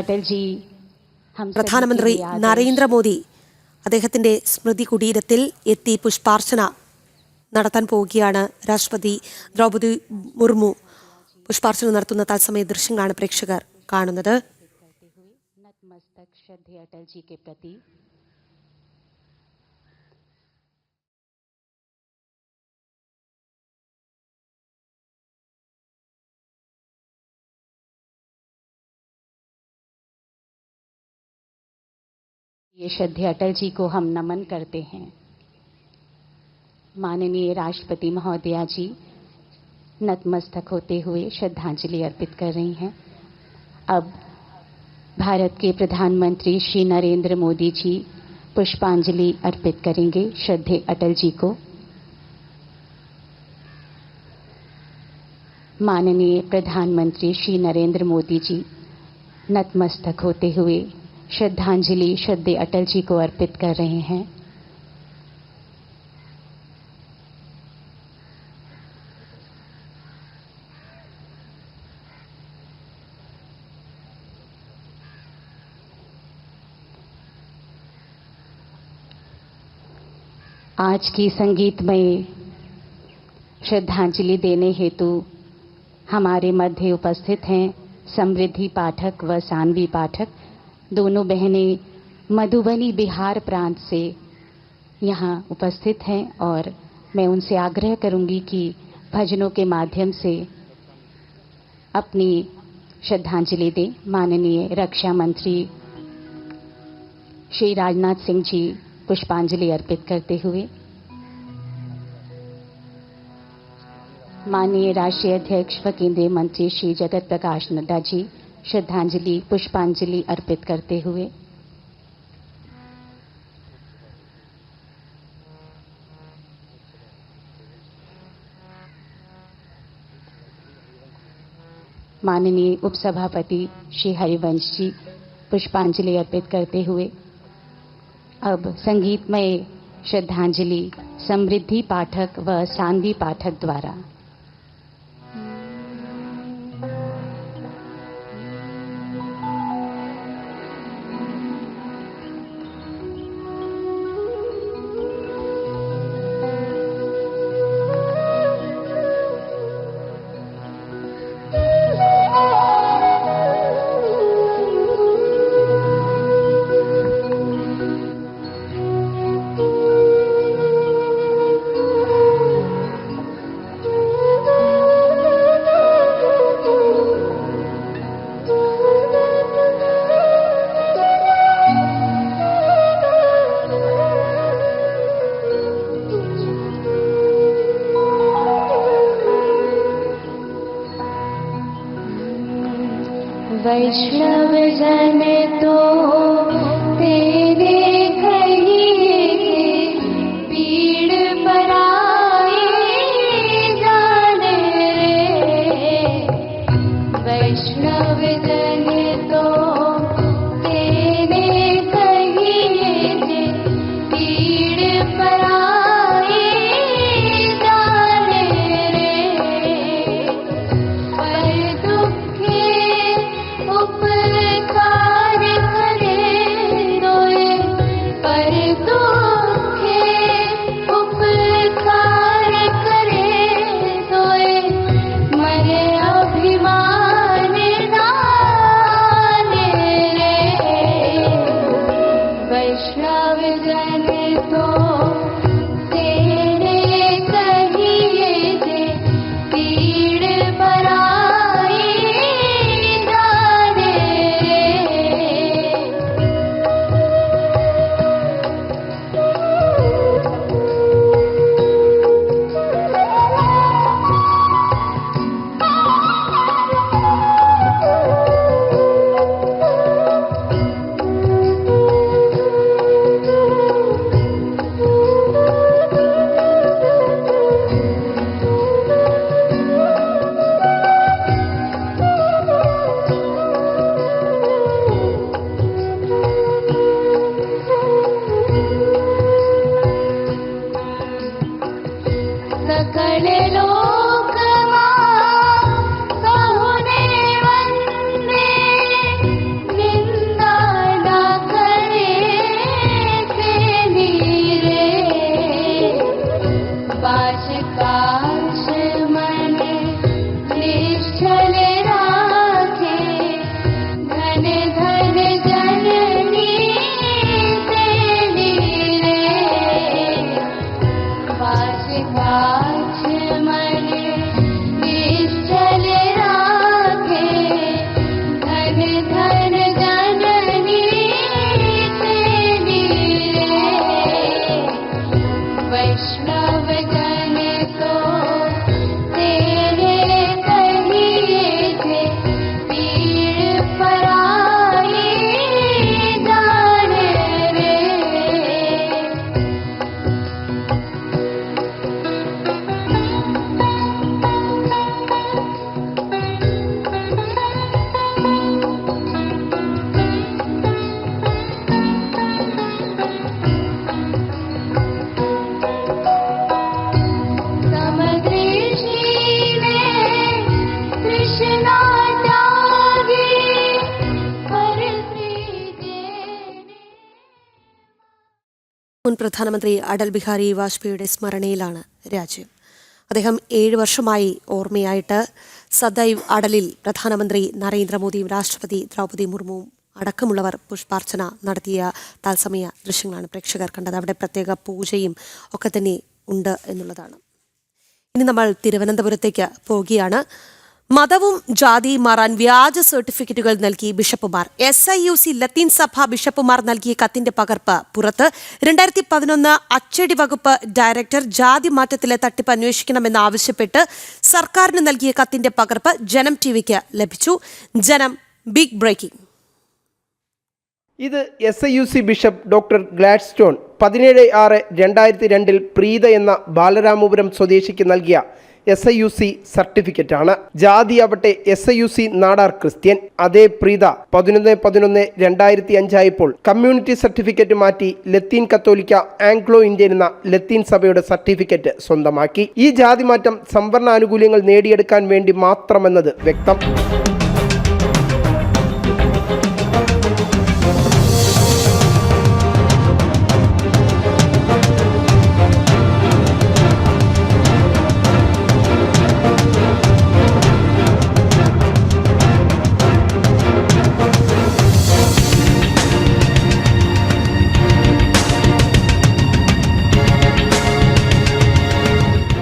പ്രധാനമന്ത്രി നരേന്ദ്രമോദി അദ്ദേഹത്തിന്റെ സ്മൃതി കുടീരത്തിൽ എത്തി പുഷ്പാർച്ചന നടത്താൻ പോവുകയാണ്. രാഷ്ട്രപതി ദ്രൗപദി മുർമു പുഷ്പാർച്ചന നടത്തുന്ന തത്സമയ ദൃശ്യങ്ങളാണ് പ്രേക്ഷകർ കാണുന്നത്. ये श्रद्धेय अटल जी को हम नमन करते हैं. माननीय राष्ट्रपति महोदया जी नतमस्तक होते हुए श्रद्धांजलि अर्पित कर रही हैं. अब भारत के प्रधानमंत्री श्री नरेंद्र मोदी जी पुष्पांजलि अर्पित करेंगे श्रद्धेय अटल जी को. माननीय प्रधानमंत्री श्री नरेंद्र मोदी जी नतमस्तक होते हुए श्रद्धांजलि श्रद्धेय अटल जी को अर्पित कर रहे हैं. आज की संगीतमय श्रद्धांजलि देने हेतु हमारे मध्य उपस्थित हैं समृद्धि पाठक व सानवी पाठक. दोनों बहनें मधुबनी बिहार प्रांत से यहाँ उपस्थित हैं और मैं उनसे आग्रह करूंगी कि भजनों के माध्यम से अपनी श्रद्धांजलि दें. माननीय रक्षा मंत्री श्री राजनाथ सिंह जी पुष्पांजलि अर्पित करते हुए, माननीय राष्ट्रीय अध्यक्ष व केंद्रीय मंत्री श्री जगत प्रकाश नड्डा जी श्रद्धांजलि पुष्पांजलि अर्पित करते हुए, माननीय उपसभापति श्री हरिवंश जी पुष्पांजलि अर्पित करते हुए, अब संगीतमय श्रद्धांजलि समृद्धि पाठक व सानवी पाठक द्वारा. वैष्णव जन तो तेरे कहिए पीड़ पराए जाने रे। वैष्णव जन तो तेरे कहिए पीड़ पराए जाने रे। पर दुखे उपकार करे दोए, पर दुखे उपकार करे दोए, मरे अभिमान दाने रे। वैष्णव जन तो तेरे कहिए जे पीड़ पराए जाने रे। सकल लोकमा सहुने वंदे, निंदा न करे तेरी रे। बाज काश मन निश्चल राखे, धन धन जननी तेरी रे। बाज काश मन निश्चल राखे, धन धन जननी तेरी रे। वैष्णव जन तो तेरे कहिए जे पीड़ पराए जाने रे। समदृष्टि में कृष्णा त्यागी, മുൻ പ്രധാനമന്ത്രി അടൽ ബിഹാരി വാജ്പേയിയുടെ സ്മരണയിലാണ് രാജ്യം. അദ്ദേഹം 7 വർഷമായി ഓർമ്മയായിട്ട് സദൈവ് അടലിൽ പ്രധാനമന്ത്രി നരേന്ദ്രമോദിയും രാഷ്ട്രപതി ദ്രൗപദി മുർമുവും അടക്കമുള്ളവർ പുഷ്പാർച്ചന നടത്തിയ തത്സമയ ദൃശ്യങ്ങളാണ് പ്രേക്ഷകർ കണ്ടത്. അവിടെ പ്രത്യേക പൂജയും ഒക്കെ തന്നെ ഉണ്ട് എന്നുള്ളതാണ്. ഇനി നമ്മൾ തിരുവനന്തപുരത്തേക്ക് പോവുകയാണ്. മതവും ജാതിയും മാറാൻ വ്യാജ സർട്ടിഫിക്കറ്റുകൾ നൽകി ബിഷപ്പുമാർ. SIUC ലത്തീൻ സഭ ബിഷപ്പുമാർ നൽകിയ കത്തിന്റെ പകർപ്പ് പുറത്ത്. 2011 അച്ചടി വകുപ്പ് ഡയറക്ടർ ജാതി മാറ്റത്തിലെ തട്ടിപ്പ് അന്വേഷിക്കണമെന്നാവശ്യപ്പെട്ട് സർക്കാരിന് നൽകിയ കത്തിന്റെ പകർപ്പ് ജനം TVക്ക് ലഭിച്ചു. ജനം ബിഗ് ബ്രേക്കിംഗ്. ഇത് SIUC bishop doctor Gladstone 17/6/2002 Preetha എന്ന ബാലരാമപുരം സ്വദേശിക്ക് നൽകിയ SIUC സർട്ടിഫിക്കറ്റാണ്. ജാതിയാവട്ടെ SIUC Nadar Christian. അതേ പ്രീത 11/11/2005 ആയപ്പോൾ കമ്മ്യൂണിറ്റി സർട്ടിഫിക്കറ്റ് മാറ്റി ലത്തീൻ കത്തോലിക്ക ആംഗ്ലോ ഇന്ത്യൻ എന്ന ലത്തീൻ സഭയുടെ സർട്ടിഫിക്കറ്റ് സ്വന്തമാക്കി. ഈ ജാതി മാറ്റം സംവരണ ആനുകൂല്യങ്ങൾ നേടിയെടുക്കാൻ വേണ്ടി മാത്രമെന്നത് വ്യക്തം.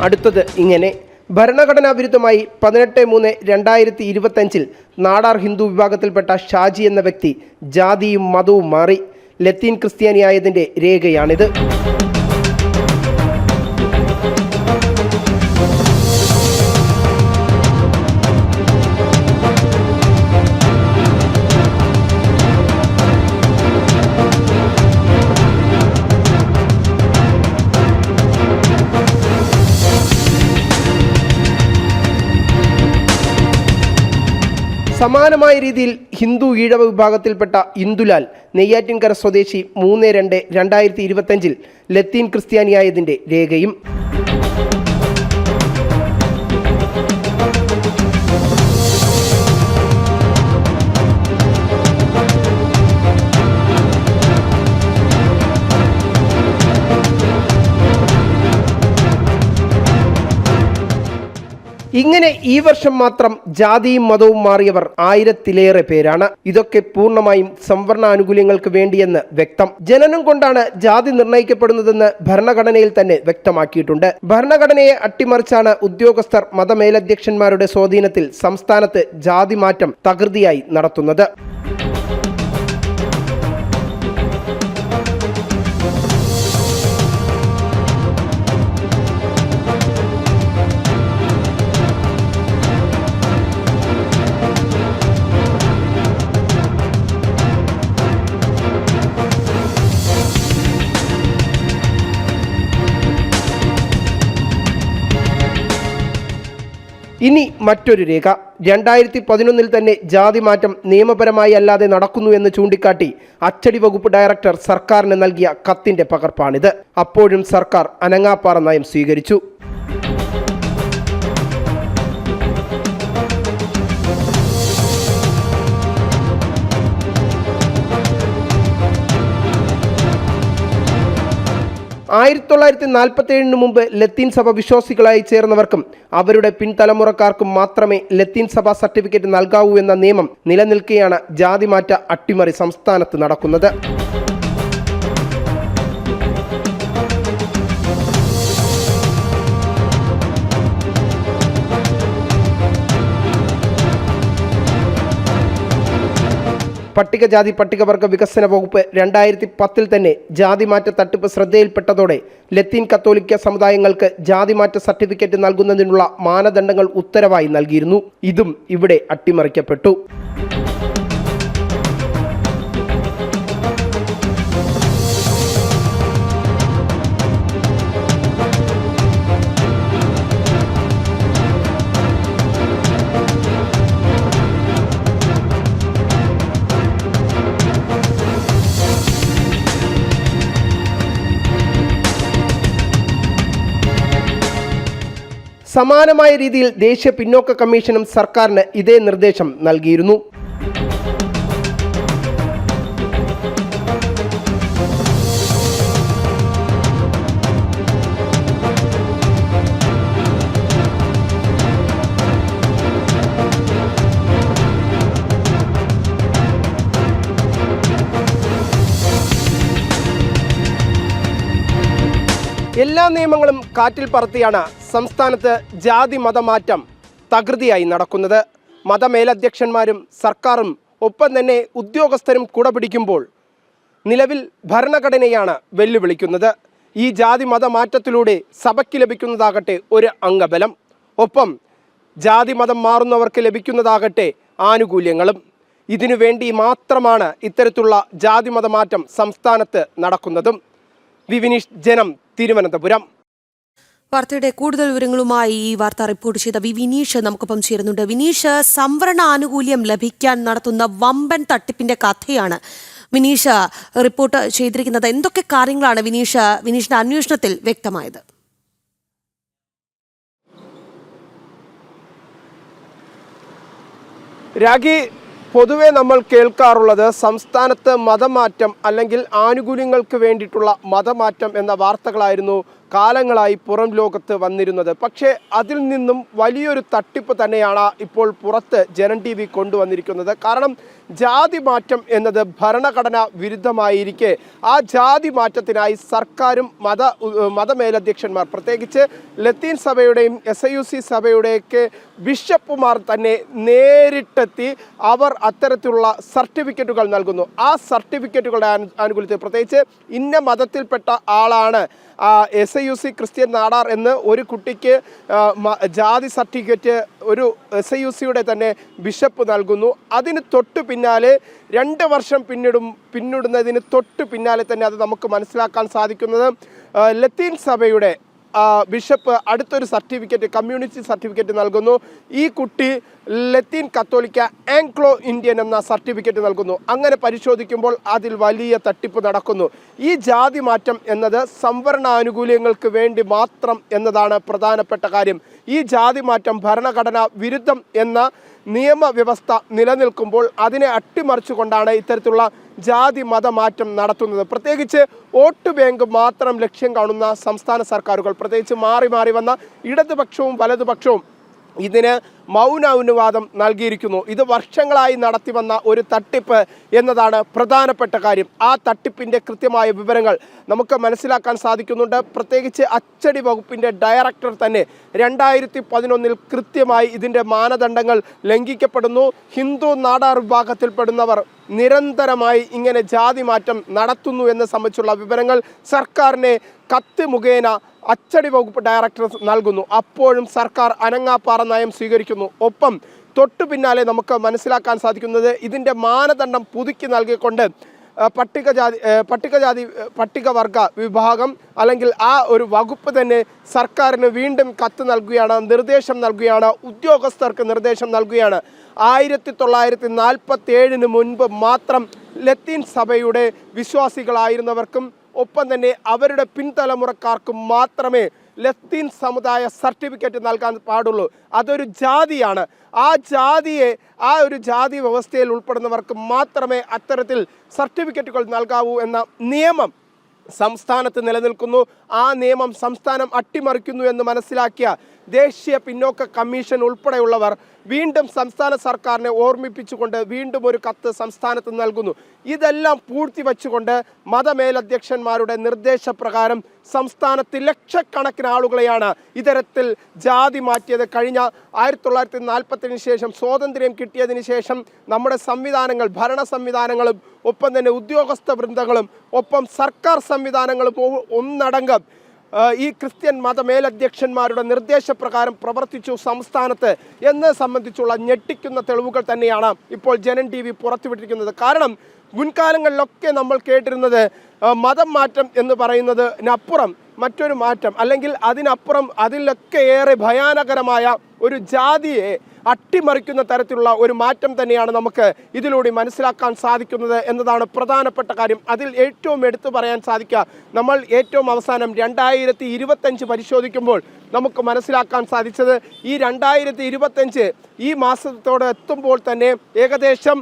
അടുത്തത് ഇങ്ങനെ. ഭരണഘടനാ വിരുദ്ധമായി 18/3/2025 നാടാർ ഹിന്ദു വിഭാഗത്തിൽപ്പെട്ട ഷാജി എന്ന വ്യക്തി ജാതിയും മതവും മാറി ലത്തീൻ ക്രിസ്ത്യാനിയായതിൻ്റെ രേഖയാണിത്. സമാനമായ രീതിയിൽ ഹിന്ദു ഈഴവ വിഭാഗത്തിൽപ്പെട്ട ഇന്ദുലാൽ നെയ്യാറ്റിൻകര സ്വദേശി 3/2/2025 ലത്തീൻ ക്രിസ്ത്യാനിയായതിൻ്റെ രേഖയും. ഇങ്ങനെ ഈ വർഷം മാത്രം ജാതിയും മതവും മാറിയവർ 1000-ലേറെ പേരാണ്. ഇതൊക്കെ പൂർണ്ണമായും സംവരണ ആനുകൂല്യങ്ങൾക്ക് വേണ്ടിയെന്ന് വ്യക്തം. ജനനം കൊണ്ടാണ് ജാതി നിർണ്ണയിക്കപ്പെടുന്നതെന്ന് ഭരണഘടനയിൽ തന്നെ വ്യക്തമാക്കിയിട്ടുണ്ട്. ഭരണഘടനയെ അട്ടിമറിച്ചാണ് ഉദ്യോഗസ്ഥർ മതമേലധ്യക്ഷന്മാരുടെ സ്വാധീനത്തിൽ സംസ്ഥാനത്ത് ജാതി മാറ്റം തകൃതിയായി നടത്തുന്നത്. ഇനി മറ്റൊരു രേഖ. 2011 തന്നെ ജാതി മാറ്റം നിയമപരമായി അല്ലാതെ നടക്കുന്നു എന്ന് ചൂണ്ടിക്കാട്ടി അച്ചടി വകുപ്പ് ഡയറക്ടർ സർക്കാരിന് നൽകിയ കത്തിന്റെ പകർപ്പാണിത്. അപ്പോഴും സർക്കാർ അനങ്ങാപ്പാറ നയം സ്വീകരിച്ചു. ആയിരത്തി 1947 മുമ്പ് ലത്തീൻ സഭ വിശ്വാസികളായി ചേർന്നവർക്കും അവരുടെ പിൻതലമുറക്കാർക്കും മാത്രമേ ലത്തീൻ സഭ സർട്ടിഫിക്കറ്റ് നൽകാവൂ എന്ന നിയമം നിലനിൽക്കെയാണ് ജാതിമാറ്റ അട്ടിമറി സംസ്ഥാനത്ത് നടക്കുന്നത്. പട്ടികജാതി പട്ടികവർഗ വികസന വകുപ്പ് 2010 തന്നെ ജാതിമാറ്റ തട്ടിപ്പ് ശ്രദ്ധയിൽപ്പെട്ടതോടെ ലത്തീൻ കത്തോലിക്ക സമുദായങ്ങൾക്ക് ജാതിമാറ്റ സർട്ടിഫിക്കറ്റ് നൽകുന്നതിനുള്ള മാനദണ്ഡങ്ങൾ ഉത്തരവായി നൽകിയിരുന്നു. ഇതും ഇവിടെ അട്ടിമറിക്കപ്പെട്ടു. സമാനമായ രീതിയിൽ ദേശീയ പിന്നോക്ക കമ്മീഷനും സർക്കാരിന് ഇതേ നിർദ്ദേശം നൽകിയിരുന്നു. എല്ലാ നിയമങ്ങളും കാറ്റിൽ പറത്തിയാണ് സംസ്ഥാനത്ത് ജാതി മതമാറ്റം തകൃതിയായി നടക്കുന്നത്. മതമേലധ്യക്ഷന്മാരും സർക്കാരും ഒപ്പം തന്നെ ഉദ്യോഗസ്ഥരും കുടപിടിക്കുമ്പോൾ നിലവിൽ ഭരണഘടനയാണ് വെല്ലുവിളിക്കുന്നത്. ഈ ജാതി മതമാറ്റത്തിലൂടെ സഭയ്ക്ക് ലഭിക്കുന്നതാകട്ടെ ഒരു അംഗബലം, ഒപ്പം ജാതി മതം മാറുന്നവർക്ക് ലഭിക്കുന്നതാകട്ടെ ആനുകൂല്യങ്ങളും. ഇതിനുവേണ്ടി മാത്രമാണ് ഇത്തരത്തിലുള്ള ജാതി മതമാറ്റം സംസ്ഥാനത്ത് നടക്കുന്നതും. വിനീഷ്, ജനം, തിരുവനന്തപുരം. വാർത്തയുടെ കൂടുതൽ വിവരങ്ങളുമായി ഈ വാർത്ത റിപ്പോർട്ട് ചെയ്ത വിനീഷ് നമുക്കൊപ്പം ചേരുന്നുണ്ട്. വിനീഷ്, സംവരണ ആനുകൂല്യം ലഭിക്കാൻ നടത്തുന്ന വമ്പൻ തട്ടിപ്പിന്റെ കഥയാണ് വിനീഷ് റിപ്പോർട്ട് ചെയ്തിരിക്കുന്നത്. എന്തൊക്കെ കാര്യങ്ങളാണ് വിനീഷിന്റെ അന്വേഷണത്തിൽ വ്യക്തമായത്? രാഗി, പൊതുവെ നമ്മൾ കേൾക്കാറുള്ളത് സംസ്ഥാനത്ത് മതമാറ്റം അല്ലെങ്കിൽ ആനുകൂല്യങ്ങൾക്ക് വേണ്ടിയിട്ടുള്ള മതമാറ്റം എന്ന വാർത്തകളായിരുന്നു കാലങ്ങളായി പുറം ലോകത്ത് വന്നിരുന്നത്. പക്ഷേ അതിൽ നിന്നും വലിയൊരു തട്ടിപ്പ് തന്നെയാണ് ഇപ്പോൾ പുറത്ത് ജനം TV കൊണ്ടുവന്നിരിക്കുന്നത്. കാരണം ജാതി മാറ്റം എന്നത് ഭരണഘടന വിരുദ്ധമായിരിക്കെ ആ ജാതി മാറ്റത്തിനായി സർക്കാരും മതമേലധ്യക്ഷന്മാർ, പ്രത്യേകിച്ച് ലത്തീൻ സഭയുടെയും SIUC സഭയുടെയൊക്കെ ബിഷപ്പുമാർ തന്നെ നേരിട്ടെത്തി അവർ അത്തരത്തിലുള്ള സർട്ടിഫിക്കറ്റുകൾ നൽകുന്നു. ആ സർട്ടിഫിക്കറ്റുകളുടെ ആനുകൂല്യത്തിൽ പ്രത്യേകിച്ച് ഇന്ന മതത്തിൽപ്പെട്ട ആളാണ് SIUC ക്രിസ്ത്യൻ നാടാർ എന്ന് ഒരു കുട്ടിക്ക് ജാതി സർട്ടിഫിക്കറ്റ് ഒരു SIUCയുടെ തന്നെ ബിഷപ്പ് നൽകുന്നു. അതിന് തൊട്ടു പിന്നാലെ 2 വർഷം പിന്നിടുന്നതിന് തൊട്ടു പിന്നാലെ തന്നെ അത് നമുക്ക് മനസ്സിലാക്കാൻ സാധിക്കുന്നത് ലത്തീൻ സഭയുടെ ബിഷപ്പ് അടുത്തൊരു സർട്ടിഫിക്കറ്റ്, കമ്മ്യൂണിറ്റി സർട്ടിഫിക്കറ്റ് നൽകുന്നു. ഈ കുട്ടി ലത്തീൻ കത്തോലിക്ക ആംഗ്ലോ ഇന്ത്യൻ എന്ന സർട്ടിഫിക്കറ്റ് നൽകുന്നു. അങ്ങനെ പരിശോധിക്കുമ്പോൾ അതിൽ വലിയ തട്ടിപ്പ് നടക്കുന്നു. ഈ ജാതി മാറ്റം എന്നത് സംവരണ ആനുകൂല്യങ്ങൾക്ക് വേണ്ടി മാത്രം എന്നതാണ് പ്രധാനപ്പെട്ട കാര്യം. ഈ ജാതി മാറ്റം ഭരണഘടനാ വിരുദ്ധം എന്ന നിയമവ്യവസ്ഥ നിലനിൽക്കുമ്പോൾ അതിനെ അട്ടിമറിച്ചുകൊണ്ടാണ് ഇത്തരത്തിലുള്ള ജാതി മതമാറ്റം നടത്തുന്നത്. പ്രത്യേകിച്ച് വോട്ട് ബാങ്ക് മാത്രം ലക്ഷ്യം കാണുന്ന സംസ്ഥാന സർക്കാരുകൾ, പ്രത്യേകിച്ച് മാറി മാറി വന്ന ഇടതുപക്ഷവും വലതുപക്ഷവും ഇതിന് മൗനാനുവാദം നൽകിയിരിക്കുന്നു. ഇത് വർഷങ്ങളായി നടത്തി വന്ന ഒരു തട്ടിപ്പ് എന്നതാണ് പ്രധാനപ്പെട്ട കാര്യം. ആ തട്ടിപ്പിൻ്റെ കൃത്യമായ വിവരങ്ങൾ നമുക്ക് മനസ്സിലാക്കാൻ സാധിക്കുന്നുണ്ട്. പ്രത്യേകിച്ച് അച്ചടി വകുപ്പിൻ്റെ ഡയറക്ടർ തന്നെ 2011 കൃത്യമായി ഇതിൻ്റെ മാനദണ്ഡങ്ങൾ ലംഘിക്കപ്പെടുന്നു. ഹിന്ദു നാടാർ വിഭാഗത്തിൽപ്പെടുന്നവർ നിരന്തരമായി ഇങ്ങനെ ജാതി മാറ്റം നടത്തുന്നു എന്ന് സംബന്ധിച്ചുള്ള വിവരങ്ങൾ സർക്കാരിനെ കത്ത് മുഖേന അച്ചടി വകുപ്പ് ഡയറക്ടർ നൽകുന്നു. അപ്പോഴും സർക്കാർ അനങ്ങാപ്പാറ നയം സ്വീകരിക്കുന്നു. ഒപ്പം തൊട്ടു പിന്നാലെ നമുക്ക് മനസ്സിലാക്കാൻ സാധിക്കുന്നത് ഇതിൻ്റെ മാനദണ്ഡം പുതുക്കി നൽകിക്കൊണ്ട് പട്ടികവർഗ വിഭാഗം അല്ലെങ്കിൽ ആ ഒരു വകുപ്പ് തന്നെ സർക്കാരിന് വീണ്ടും കത്ത് നൽകുകയാണ്, നിർദ്ദേശം നൽകുകയാണ്, ഉദ്യോഗസ്ഥർക്ക് നിർദ്ദേശം നൽകുകയാണ്. 1947 മുൻപ് മാത്രം ലത്തീൻ സഭയുടെ വിശ്വാസികളായിരുന്നവർക്കും ഒപ്പം തന്നെ അവരുടെ പിൻതലമുറക്കാർക്കും മാത്രമേ ലത്തീൻ സമുദായ സർട്ടിഫിക്കറ്റ് നൽകാൻ പാടുള്ളൂ. അതൊരു ജാതിയാണ്. ആ ഒരു ജാതി വ്യവസ്ഥയിൽ ഉൾപ്പെടുന്നവർക്ക് മാത്രമേ അത്തരത്തിൽ സർട്ടിഫിക്കറ്റുകൾ നൽകാവൂ എന്ന നിയമം സംസ്ഥാനത്ത് നിലനിൽക്കുന്നു. ആ നിയമം സംസ്ഥാനം അട്ടിമറിക്കുന്നു എന്ന് മനസ്സിലാക്കിയ ദേശീയ പിന്നോക്ക കമ്മീഷൻ ഉൾപ്പെടെയുള്ളവർ വീണ്ടും സംസ്ഥാന സർക്കാരിനെ ഓർമ്മിപ്പിച്ചുകൊണ്ട് വീണ്ടും ഒരു കത്ത് സംസ്ഥാനത്ത് നൽകുന്നു. ഇതെല്ലാം പൂഴ്ത്തിവെച്ചുകൊണ്ട് മതമേലധ്യക്ഷന്മാരുടെ നിർദ്ദേശപ്രകാരം സംസ്ഥാനത്ത് ലക്ഷക്കണക്കിന് ആളുകളെയാണ് ഇത്തരത്തിൽ ജാതി മാറ്റിയത്. കഴിഞ്ഞ 1947 ശേഷം സ്വാതന്ത്ര്യം കിട്ടിയതിന് ശേഷം നമ്മുടെ സംവിധാനങ്ങൾ, ഭരണ സംവിധാനങ്ങളും ഒപ്പം തന്നെ ഉദ്യോഗസ്ഥ വൃന്ദങ്ങളും ഒപ്പം സർക്കാർ സംവിധാനങ്ങളും ഒന്നടങ്കം ഈ ക്രിസ്ത്യൻ മതമേലധ്യക്ഷന്മാരുടെ നിർദ്ദേശപ്രകാരം പ്രവർത്തിച്ചു സംസ്ഥാനത്ത് എന്ന് സംബന്ധിച്ചുള്ള ഞെട്ടിക്കുന്ന തെളിവുകൾ തന്നെയാണ് ഇപ്പോൾ ജനൻ TV പുറത്തുവിട്ടിരിക്കുന്നത്. കാരണം മുൻകാലങ്ങളിലൊക്കെ നമ്മൾ കേട്ടിരുന്നത് മതം മാറ്റം എന്ന് പറയുന്നതിനപ്പുറം മറ്റൊരു മാറ്റം, അല്ലെങ്കിൽ അതിനപ്പുറം അതിലൊക്കെ ഏറെ ഭയാനകരമായ ഒരു ജാതിയെ അട്ടിമറിക്കുന്ന തരത്തിലുള്ള ഒരു മാറ്റം തന്നെയാണ് നമുക്ക് ഇതിലൂടെ മനസ്സിലാക്കാൻ സാധിക്കുന്നത് എന്നതാണ് പ്രധാനപ്പെട്ട കാര്യം. അതിൽ ഏറ്റവും എടുത്തു പറയാൻ സാധിക്കുക, നമ്മൾ ഏറ്റവും അവസാനം 2025 പരിശോധിക്കുമ്പോൾ നമുക്ക് മനസ്സിലാക്കാൻ സാധിച്ചത് ഈ 2025 ഈ മാസത്തോടെ എത്തുമ്പോൾ തന്നെ ഏകദേശം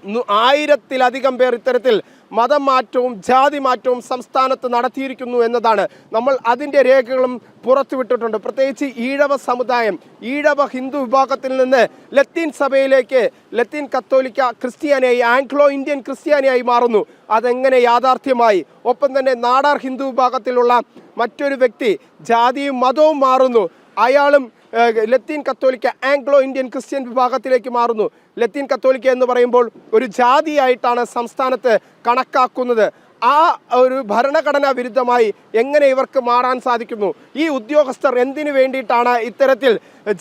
1000-ലധികം പേർ ഇത്തരത്തിൽ മതം മാറ്റവും ജാതി മാറ്റവും സംസ്ഥാനത്ത് നടത്തിയിരിക്കുന്നു എന്നതാണ്. നമ്മൾ അതിൻ്റെ രേഖകളും പുറത്തുവിട്ടിട്ടുണ്ട്. പ്രത്യേകിച്ച് ഈഴവ സമുദായം, ഈഴവ ഹിന്ദു വിഭാഗത്തിൽ നിന്ന് ലത്തീൻ സഭയിലേക്ക് ലത്തീൻ കത്തോലിക്ക ക്രിസ്ത്യാനിയായി, ആംഗ്ലോ ഇന്ത്യൻ ക്രിസ്ത്യാനിയായി മാറുന്നു. അതെങ്ങനെ യാഥാർത്ഥ്യമായി? ഒപ്പം തന്നെ നാടാർ ഹിന്ദു വിഭാഗത്തിലുള്ള മറ്റൊരു വ്യക്തി ജാതിയും മതവും മാറുന്നു. അയാളും ലത്തീൻ കത്തോലിക്ക ആംഗ്ലോ ഇന്ത്യൻ ക്രിസ്ത്യൻ വിഭാഗത്തിലേക്ക് മാറുന്നു. ലത്തീൻ കത്തോലിക്ക എന്ന് പറയുമ്പോൾ ഒരു ജാതിയായിട്ടാണ് സംസ്ഥാനത്ത് കണക്കാക്കുന്നത്. ആ ഒരു ഭരണഘടനാ വിരുദ്ധമായി എങ്ങനെ ഇവർക്ക് മാറാൻ സാധിക്കുന്നു? ഈ ഉദ്യോഗസ്ഥർ എന്തിനു വേണ്ടിയിട്ടാണ് ഇത്തരത്തിൽ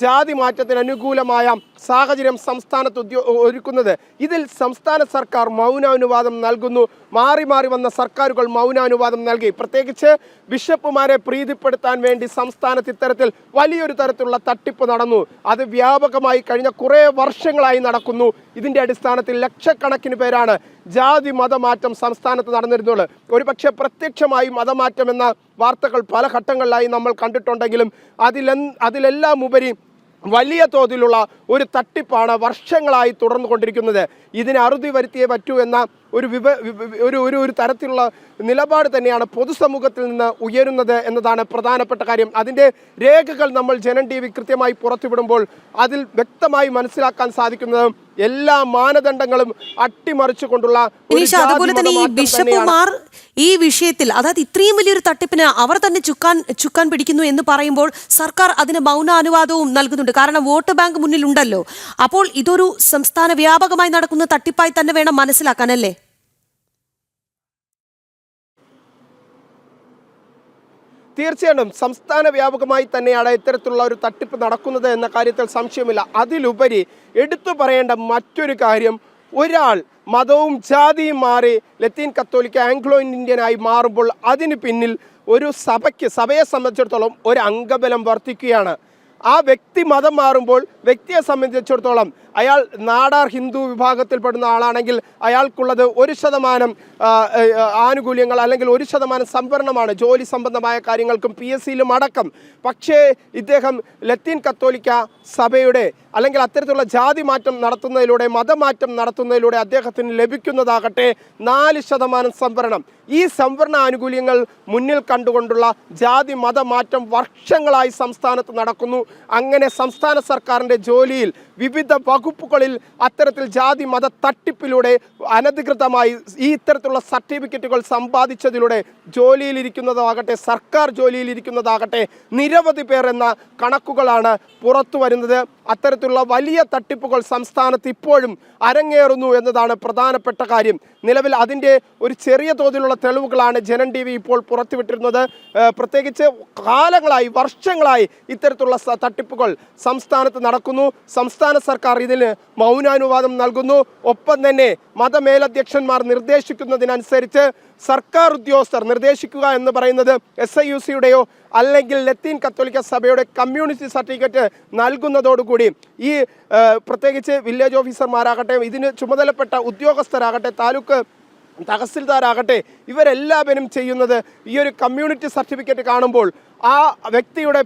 ജാതി മാറ്റത്തിന് അനുകൂലമായ സാഹചര്യം സംസ്ഥാനത്ത് ഒരുക്കുന്നത്? ഇതിൽ സംസ്ഥാന സർക്കാർ മൗനാനുവാദം നൽകുന്നു. മാറി മാറി വന്ന സർക്കാരുകൾ മൗനാനുവാദം നൽകി. പ്രത്യേകിച്ച് ബിഷപ്പുമാരെ പ്രീതിപ്പെടുത്താൻ വേണ്ടി സംസ്ഥാനത്ത് ഇത്തരത്തിൽ വലിയൊരു തരത്തിലുള്ള തട്ടിപ്പ് നടന്നു. അത് വ്യാപകമായി കഴിഞ്ഞ കുറേ വർഷങ്ങളായി നടക്കുന്നു. ഇതിൻ്റെ അടിസ്ഥാനത്തിൽ ലക്ഷക്കണക്കിന് പേരാണ് ജാതി മതമാറ്റം സംസ്ഥാനത്ത് നടന്നിരുന്നത്. ഒരുപക്ഷെ പ്രത്യക്ഷമായി മതമാറ്റം എന്ന വാർത്തകൾ പല ഘട്ടങ്ങളിലായി നമ്മൾ കണ്ടിട്ടുണ്ടെങ്കിലും അതിലെല്ലാം ഉപരി വലിയ തോതിലുള്ള ഒരു തട്ടിപ്പാണ് വർഷങ്ങളായി തുടർന്നുകൊണ്ടിരിക്കുന്നത്. ഇതിന് അറുതി വരുത്തിയേ പറ്റൂ എന്ന ഒരു തരത്തിലുള്ള നിലപാട് തന്നെയാണ് പൊതുസമൂഹത്തിൽ നിന്ന് ഉയരുന്നത് എന്നതാണ് പ്രധാനപ്പെട്ട കാര്യം. അതിൻ്റെ രേഖകൾ നമ്മൾ ജനൻ TV കൃത്യമായി പുറത്തുവിടുമ്പോൾ അതിൽ വ്യക്തമായി മനസ്സിലാക്കാൻ സാധിക്കുന്നത് എല്ലാ മാനദണ്ഡങ്ങളും അട്ടിമറിച്ചുകൊണ്ടുള്ള അതുപോലെ തന്നെ ഈ ബിഷപ്പുമാർ ഈ വിഷയത്തിൽ, അതായത് ഇത്രയും വലിയൊരു തട്ടിപ്പിന് അവർ തന്നെ ചുക്കാൻ പിടിക്കുന്നു എന്ന് പറയുമ്പോൾ സർക്കാർ അതിന് മൗനാനുവാദവും നൽകുന്നുണ്ട്. കാരണം വോട്ട് ബാങ്ക് മുന്നിലുണ്ടല്ലോ. അപ്പോൾ ഇതൊരു സംസ്ഥാന വ്യാപകമായി നടക്കുന്ന തട്ടിപ്പായി തന്നെ വേണം മനസ്സിലാക്കാനല്ലേ? തീർച്ചയായിട്ടും സംസ്ഥാന വ്യാപകമായി തന്നെയാണ് ഇത്തരത്തിലുള്ള ഒരു തട്ടിപ്പ് നടക്കുന്നത് എന്ന കാര്യത്തിൽ സംശയമില്ല. അതിലുപരി എടുത്തു പറയേണ്ട മറ്റൊരു കാര്യം, ഒരാൾ മതവും ജാതിയും മാറി ലത്തീൻ കത്തോലിക്ക ആംഗ്ലോ ഇന്ത്യനായി മാറുമ്പോൾ അതിന് പിന്നിൽ ഒരു സഭയെ സംബന്ധിച്ചിടത്തോളം ഒരു അംഗബലം വർദ്ധിക്കുകയാണ്. ആ വ്യക്തി മതം മാറുമ്പോൾ വ്യക്തിയെ സംബന്ധിച്ചിടത്തോളം അയാൾ നാടാർ ഹിന്ദു വിഭാഗത്തിൽപ്പെടുന്ന ആളാണെങ്കിൽ അയാൾക്കുള്ളത് 1% ആനുകൂല്യങ്ങൾ അല്ലെങ്കിൽ 1% സംവരണമാണ് ജോലി സംബന്ധമായ കാര്യങ്ങൾക്കും PSCയിലും അടക്കം. പക്ഷേ ഇദ്ദേഹം ലത്തീൻ കത്തോലിക്ക സഭയുടെ അല്ലെങ്കിൽ അത്തരത്തിലുള്ള ജാതി മാറ്റം നടത്തുന്നതിലൂടെ മതമാറ്റം നടത്തുന്നതിലൂടെ അദ്ദേഹത്തിന് ലഭിക്കുന്നതാകട്ടെ 4% സംവരണം. ഈ സംവരണ ആനുകൂല്യങ്ങൾ മുന്നിൽ കണ്ടുകൊണ്ടുള്ള ജാതി മതമാറ്റം വർഷങ്ങളായി സംസ്ഥാനത്ത് നടക്കുന്നു. അങ്ങനെ സംസ്ഥാന സർക്കാരിൻ്റെ ജോലിയിൽ വിവിധ വകുപ്പുകളിൽ അത്തരത്തിൽ ജാതി മത തട്ടിപ്പിലൂടെ അനധികൃതമായി ഈ ഇത്തരത്തിലുള്ള സർട്ടിഫിക്കറ്റുകൾ സമ്പാദിച്ചതിലൂടെ ജോലിയിലിരിക്കുന്നതാകട്ടെ സർക്കാർ ജോലിയിലിരിക്കുന്നതാകട്ടെ നിരവധി പേർ എന്ന കണക്കുകളാണ് പുറത്തു വരുന്നത്. അത്തരത്തിലുള്ള വലിയ തട്ടിപ്പുകൾ സംസ്ഥാനത്ത് ഇപ്പോഴും അരങ്ങേറുന്നു എന്നതാണ് പ്രധാനപ്പെട്ട കാര്യം. നിലവിൽ അതിൻ്റെ ഒരു ചെറിയ തോതിലുള്ള തെളിവുകളാണ് ജനം TV ഇപ്പോൾ പുറത്തുവിട്ടിരുന്നത്. പ്രത്യേകിച്ച് കാലങ്ങളായി വർഷങ്ങളായി ഇത്തരത്തിലുള്ള തട്ടിപ്പുകൾ സംസ്ഥാനത്ത് നടക്കുന്നു. സംസ്ഥാന സർക്കാർ ഇതിന് മൗനാനുവാദം നൽകുന്നു. ഒപ്പം തന്നെ മതമേലധ്യക്ഷന്മാർ നിർദ്ദേശിക്കുന്നതിനനുസരിച്ച് സർക്കാർ ഉദ്യോഗസ്ഥർ നിർദ്ദേശിക്കുക എന്ന് പറയുന്നത് SIUCയുടെയോ അല്ലെങ്കിൽ ലത്തീൻ കത്തോലിക്ക സഭയുടെ കമ്മ്യൂണിറ്റി സർട്ടിഫിക്കറ്റ് നൽകുന്നതോടുകൂടി ഈ പ്രത്യേകിച്ച് വില്ലേജ് ഓഫീസർമാരാകട്ടെ ഇതിന് ചുമതലപ്പെട്ട ഉദ്യോഗസ്ഥരാകട്ടെ താലൂക്ക് തഹസിൽദാരാകട്ടെ ഇവരെല്ലാവരും ചെയ്യുന്നത് ഈ ഒരു കമ്മ്യൂണിറ്റി സർട്ടിഫിക്കറ്റ് കാണുമ്പോൾ ആ വ്യക്തിയുടെ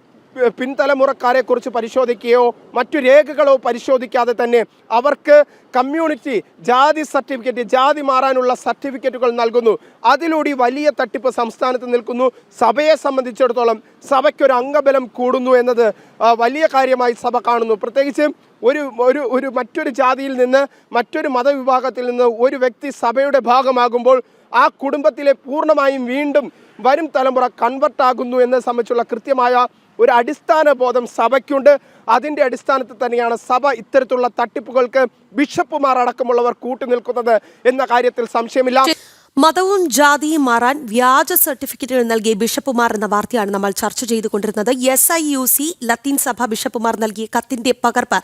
പിൻതലമുറക്കാരെക്കുറിച്ച് പരിശോധിക്കുകയോ മറ്റു രേഖകളോ പരിശോധിക്കാതെ തന്നെ അവർക്ക് കമ്മ്യൂണിറ്റി ജാതി സർട്ടിഫിക്കറ്റ് ജാതി മാറാനുള്ള സർട്ടിഫിക്കറ്റുകൾ നൽകുന്നു. അതിലൂടെ വലിയ തട്ടിപ്പ് സംസ്ഥാനത്ത് നിൽക്കുന്നു. സഭയെ സംബന്ധിച്ചിടത്തോളം സഭയ്ക്കൊരു അംഗബലം കൂടുന്നു എന്നത് വലിയ കാര്യമായി സഭ കാണുന്നു. പ്രത്യേകിച്ച് മറ്റൊരു ജാതിയിൽ നിന്ന് മറ്റൊരു മതവിഭാഗത്തിൽ നിന്ന് ഒരു വ്യക്തി സഭയുടെ ഭാഗമാകുമ്പോൾ ആ കുടുംബത്തിലെ പൂർണ്ണമായും വീണ്ടും വരും തലമുറ കൺവെർട്ടാകുന്നു എന്നെ സംബന്ധിച്ചുള്ള കൃത്യമായ ഒരു അടിസ്ഥാന ബോധം സഭയ്ക്കുണ്ട്. അതിൻ്റെ അടിസ്ഥാനത്തിൽ തന്നെയാണ് സഭ ഇത്തരത്തിലുള്ള തട്ടിപ്പുകൾക്ക് ബിഷപ്പുമാർ അടക്കമുള്ളവർ കൂട്ടുനിൽക്കുന്നത് എന്ന കാര്യത്തിൽ സംശയമില്ല. മതവും ജാതിയും മാറാൻ വ്യാജ സർട്ടിഫിക്കറ്റുകൾ നൽകിയ ബിഷപ്പുമാർ എന്ന വാർത്തയാണ് നമ്മൾ ചർച്ച ചെയ്തുകൊണ്ടിരുന്നത്. SIUC ലത്തീൻ സഭ ബിഷപ്പുമാർ നൽകിയ കത്തിന്റെ പകർപ്പ്